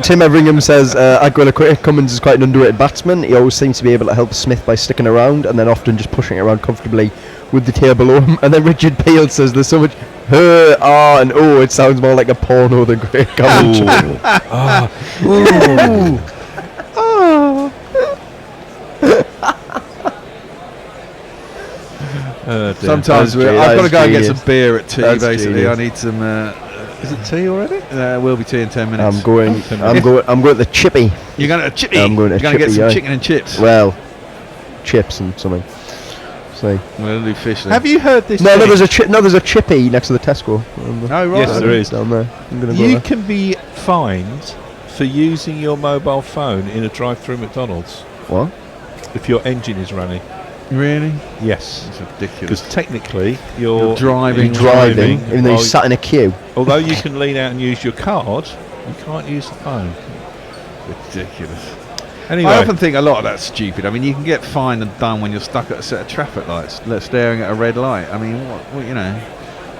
Tim Everingham says Aguila Cummins is quite an underrated batsman. He always seems to be able to help Smith by sticking around and then often just pushing it around comfortably with the tail below him. And then Richard Peel says there's so much and it sounds more like a porno than great commentary. Sometimes I've got to go and get some beer at tea. Basically, I need some. Is it tea already? We'll be tea in 10 minutes. I'm going to the chippy. You're going to chippy. I'm going to You're going to get some chicken and chips. Well, chips and something. So we'll do fish then. Have you heard this? No, there's a chippy next to the Tesco. Oh right. Yes, there is. Down there. You can be fined for using your mobile phone in a drive-through McDonald's. What? If your engine is running. Really? Yes. It's ridiculous. Because technically you're driving, even though you sat in a queue. Although you can lean out and use your card, you can't use the phone. Ridiculous. Anyway, I often think a lot of that's stupid. I mean, you can get fined and done when you're stuck at a set of traffic lights, staring at a red light. I mean, what you know?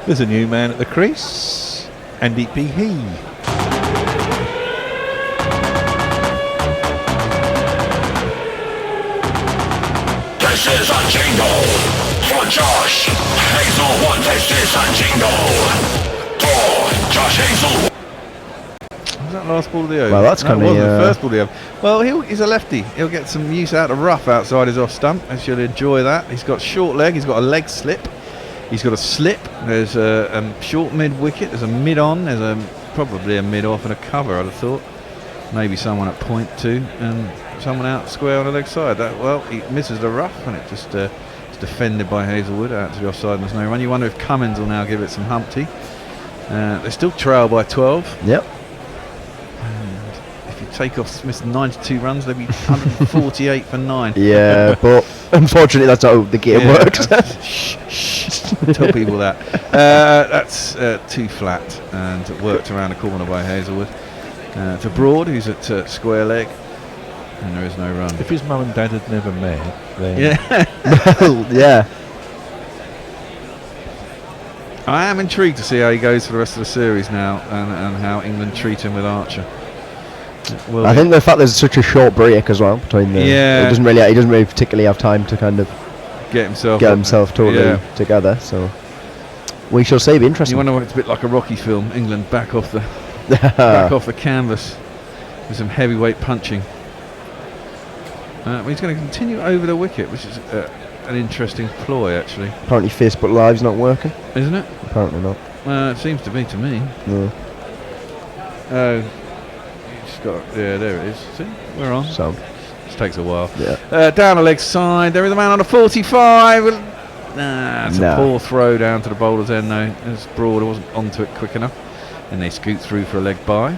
There's a new man at the crease, and it be he. This is a jingle for Josh Hazelwood. This is a jingle for Josh Hazelwood. Was that last ball of the over? Well, that's kind of the first ball of the over. Well, he's a lefty. He'll get some use out of rough outside his off stump. I should enjoy that. He's got short leg. He's got a leg slip. He's got a slip. There's a short mid wicket. There's a mid on. There's probably a mid off and a cover. I'd have thought. Maybe someone at point two and someone out square on the leg side. He misses the rough and it just is defended by Hazelwood out to the offside and there's no run. You wonder if Cummins will now give it some Humpty. They still trail by 12. Yep. And if you take off Smith's 92 runs, they'll be 148 for 9. Yeah, but unfortunately that's not how the game works. Shh. Tell people that. That's too flat and worked around the corner by Hazelwood. To Broad, who's at square leg. And there is no run. If his mum and dad had never met, then yeah. I am intrigued to see how he goes for the rest of the series now, and how England treat him with Archer. I think the fact there's such a short break as well between the, he doesn't really particularly have time to kind of get himself totally together. So we shall see. Be interesting. You wonder what it's a bit like a Rocky film. England back off the canvas with some heavyweight punching. He's going to continue over the wicket, which is an interesting ploy, actually. Apparently Facebook Live's not working. Isn't it? Apparently not. It seems to be to me. No. There it is. See? We're on. Sound. This takes a while. Yeah. Down the leg side, there is a man on a 45. It's a poor throw down to the bowler's end, though. As Broad wasn't onto it quick enough. And they scoot through for a leg bye.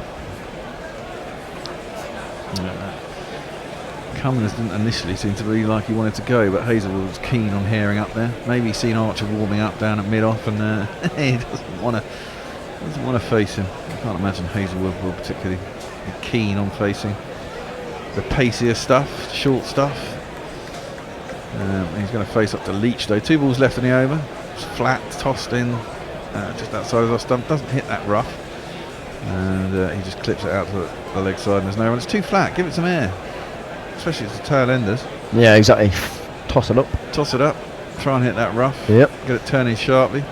Cummins didn't initially seem to really like he wanted to go, but Hazelwood was keen on hearing up there. Maybe he's seen Archer warming up down at mid-off, and he doesn't want to face him. I can't imagine Hazelwood will particularly be keen on facing the pacier stuff, short stuff. He's going to face up to Leach though. 2 balls left in the over. It's flat, tossed in just outside of the stump. Doesn't hit that rough, and he just clips it out to the leg side, and there's no run. It's too flat. Give it some air, especially as the tail enders. Yeah, exactly. Toss it up. Toss it up. Try and hit that rough. Yep. Get it turning sharply.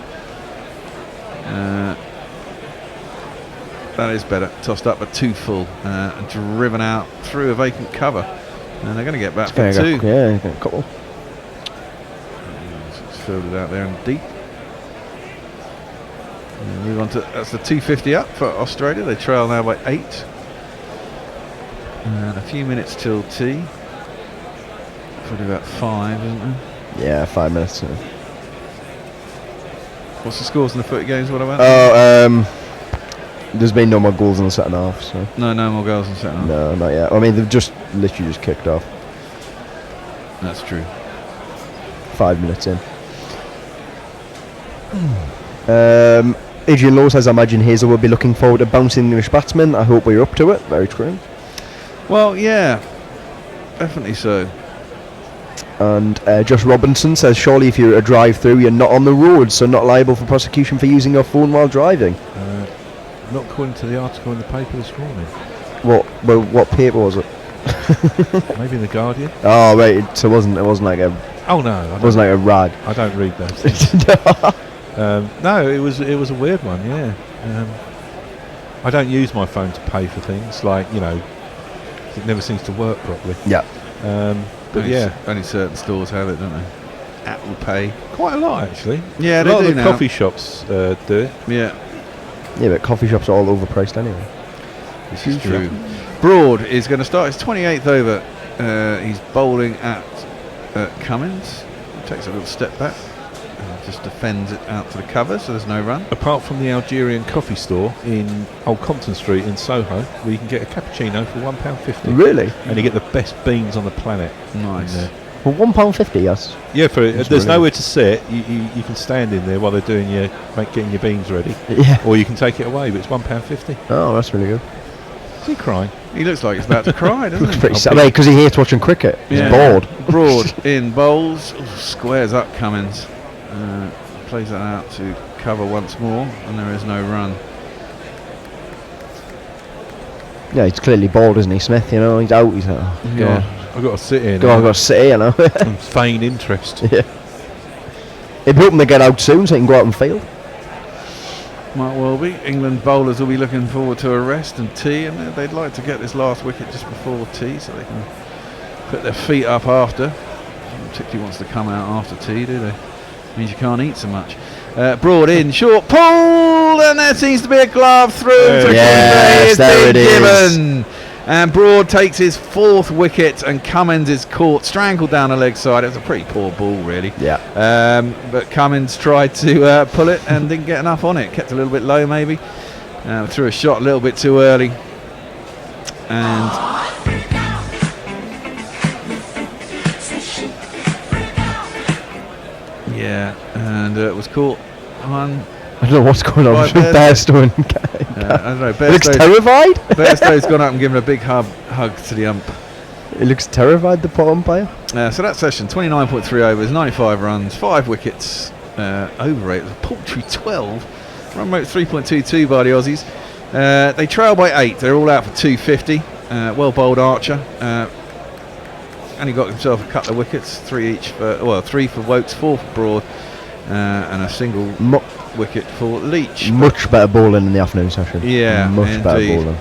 That is better. Tossed up, but too full. And driven out through a vacant cover. And they're going to get back for 2. Yeah, a couple. It's fielded out there and deep. And move on to, that's the 250 up for Australia. They trail now by 8. And a few minutes till tea. Probably about 5, isn't there? Yeah, 5 minutes. What's the scores in the footy games? What about? There's been no more goals in the second half. So no more goals in the second half. No, not yet. I mean, they've just literally just kicked off. That's true. 5 minutes in. Adrian Lowe says, I imagine Hazel will be looking forward to bouncing English batsmen. I hope we're up to it. Very true. Well, yeah, definitely so. And Josh Robinson says, surely if you're a drive-through, you're not on the road, so not liable for prosecution for using your phone while driving. Not according to the article in the paper this morning. What paper was it? Maybe in the Guardian. Oh right, so it wasn't like a. Oh no, it wasn't like a rag. I don't read those things. No, it was a weird one. Yeah, I don't use my phone to pay for things, like, you know, it never seems to work properly. Yeah. But only certain stores have it, don't they? Apple Pay. Quite a lot actually. Yeah, a lot of the coffee shops do it. Yeah. Yeah, but coffee shops are all overpriced anyway. This is true. Broad is going to start his 28th over. He's bowling at Cummins. Takes a little step back. Just defends it out to the cover, so there's no run. Apart from the Algerian coffee store in Old Compton Street in Soho, where you can get a cappuccino for £1.50. Really? And you get the best beans on the planet. Nice. For £1.50, yes. Yeah, there's really nowhere to sit. You can stand in there while they're doing getting your beans ready. Yeah. Or you can take it away, but it's £1.50. Oh, that's really good. Is he crying? He looks like he's about to cry, doesn't he? Looks pretty sad, because he hates watching cricket. He's bored. Broad in bowls. Squares up Cummins. Plays that out to cover once more, and there is no run. Yeah, he's clearly bored, isn't he, Smith? You know, he's out. He's like, oh, God. I've got to sit here. I've got to sit here, you know. And feign interest. Yeah. He'd be hoping to get out soon so he can go out and field. Might well be. England bowlers will be looking forward to a rest and tea, and they'd like to get this last wicket just before tea so they can put their feet up after. Nobody particularly wants to come out after tea, do they? Means you can't eat so much. Broad in, short pull, and there seems to be a glove through. Yes, there it is. And Broad takes his 4th wicket, and Cummins is caught, strangled down the leg side. It was a pretty poor ball, really. Yeah. But Cummins tried to pull it and didn't get enough on it. Kept a little bit low, maybe. Threw a shot a little bit too early. And yeah, and it was caught on. I don't know what's going on with Bairstow and I don't know. He looks terrified. Bairstow's gone up and given a big hug to the ump. He looks terrified, the poor umpire. So that session, 29.3 overs, 95 runs, 5 wickets, over 8. It was a paltry 12. Run rate 3.22 by the Aussies. They trail by 8. They're all out for 250. Well bowled Archer. And he got himself a couple of wickets, 3 each for 3 for Wokes, 4 for Broad, and a single wicket for Leach. Much better bowling in the afternoon session. Yeah, much better bowling.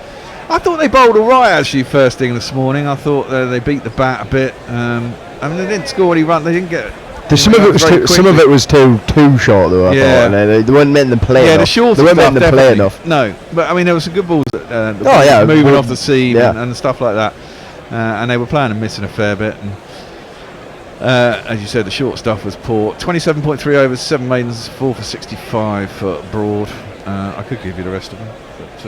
I thought they bowled all right actually first thing this morning. I thought they beat the bat a bit. I mean, they didn't score any run. They didn't get. Some of it was too short though. I thought. And they weren't making them play enough. The short they weren't making them play enough. No, but I mean there was some good balls. Moving off the seam and stuff like that. And they were playing and missing a fair bit. And as you said, the short stuff was poor. 27.3 overs, 7 maidens, 4 for 65 for Broad. I could give you the rest of them, but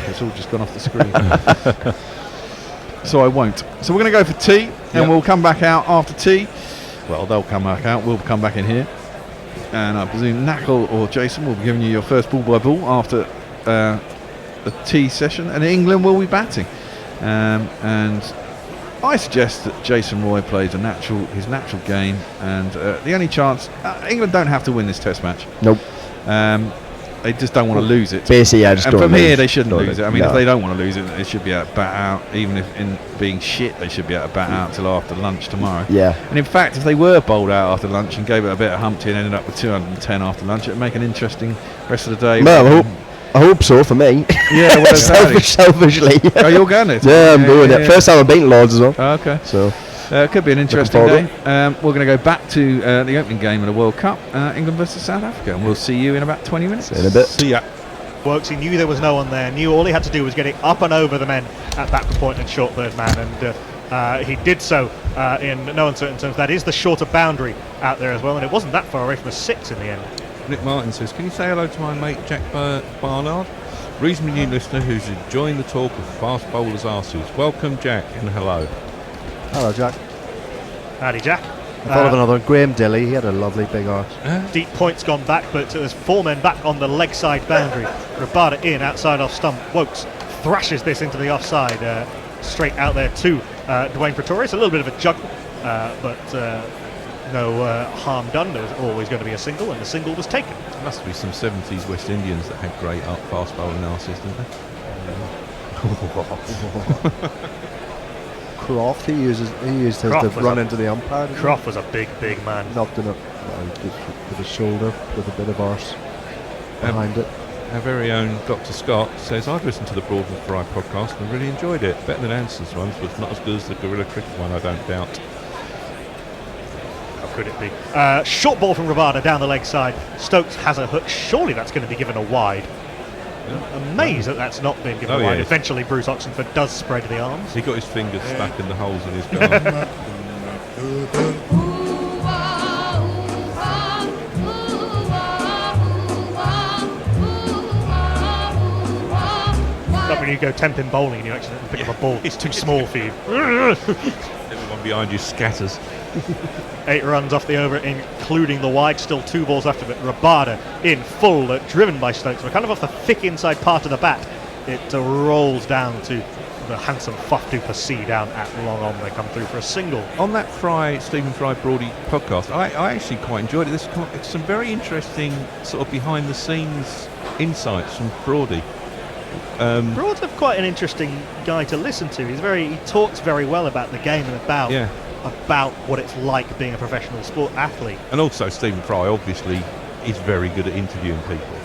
it's all just gone off the screen. so I won't. So we're going to go for tea, and we'll come back out after tea. Well, they'll come back out. We'll come back in here, and I presume Knackle or Jason will be giving you your first ball by ball after the tea session, and England will be batting. And I suggest that Jason Roy plays his natural game, and the only chance England don't have to win this Test match. Nope. They just don't want to lose it. Basically, yeah, just and don't from lose. here, they shouldn't Don't lose it. lose. I mean, No. if they don't want to lose it, they should be able to bat out. Even if in being shit, they should be able to bat out till after lunch tomorrow. Yeah. And in fact, if they were bowled out after lunch and gave it a bit of Humpty and ended up with 210 after lunch, it'd make an interesting rest of the day. Well, I hope so for me. Yeah, well, exactly. Selfishly. Oh, you're going it? Yeah, I'm doing it. First time I've beaten Lords as well. Oh, okay. So it could be an interesting forward day. We're going to go back to the opening game of the World Cup, England versus South Africa, and we'll see you in about 20 minutes. In a bit. See ya. Works. He knew there was no one there. Knew all he had to do was get it up and over the men at backward point and short third man, and he did so in no uncertain terms. That is the shorter boundary out there as well, and it wasn't that far away from a 6 in the end. Nick Martin says, can you say hello to my mate Jack Barnard, reasonably new listener who's enjoying the talk of fast bowlers' arses. Welcome, Jack, and hello. Hello, Jack. Howdy, Jack. I thought of another. Graham Dilly, he had a lovely big arse. Deep points gone back, but there's 4 men back on the leg side boundary. Rabada in, outside off stump. Wokes thrashes this into the offside, straight out there to Dwayne Pretorius. A little bit of a juggle, but no harm done. There was always going to be a single, and the single was taken. There must be some 70s West Indians that had great fast bowling arses, didn't they? Croft, he used his to run into the umpire. Croft was a big man. Knocked him up with his shoulder with a bit of arse behind it. Our very own Dr. Scott says, I've listened to the Broad and Fry podcast and really enjoyed it. Better than Anson's ones, but not as good as the Gorilla Cricket one, I don't doubt. How could it be? Short ball from Rabada down the leg side. Stokes has a hook. Surely that's going to be given a wide. Amazed that that's not been given wide. Yes. Eventually Bruce Oxenford does spread the arms. He got his fingers stuck in the holes in his garment. Not when you go 10-pin bowling and you actually pick up a ball. It's too small for you. Everyone behind you scatters. 8 runs off the over, including the wide. Still 2 balls left of it. Rabada in full, driven by Stokes. We're kind of off the thick inside part of the bat. It rolls down to the handsome Faf du Plessis down at long on. They come through for a single. On that Stephen Fry Broady podcast, I actually quite enjoyed it. There's some very interesting sort of behind the scenes insights from Broady. Broad's quite an interesting guy to listen to. He talks very well about the game and about what it's like being a professional sport athlete. And also Stephen Fry obviously is very good at interviewing people.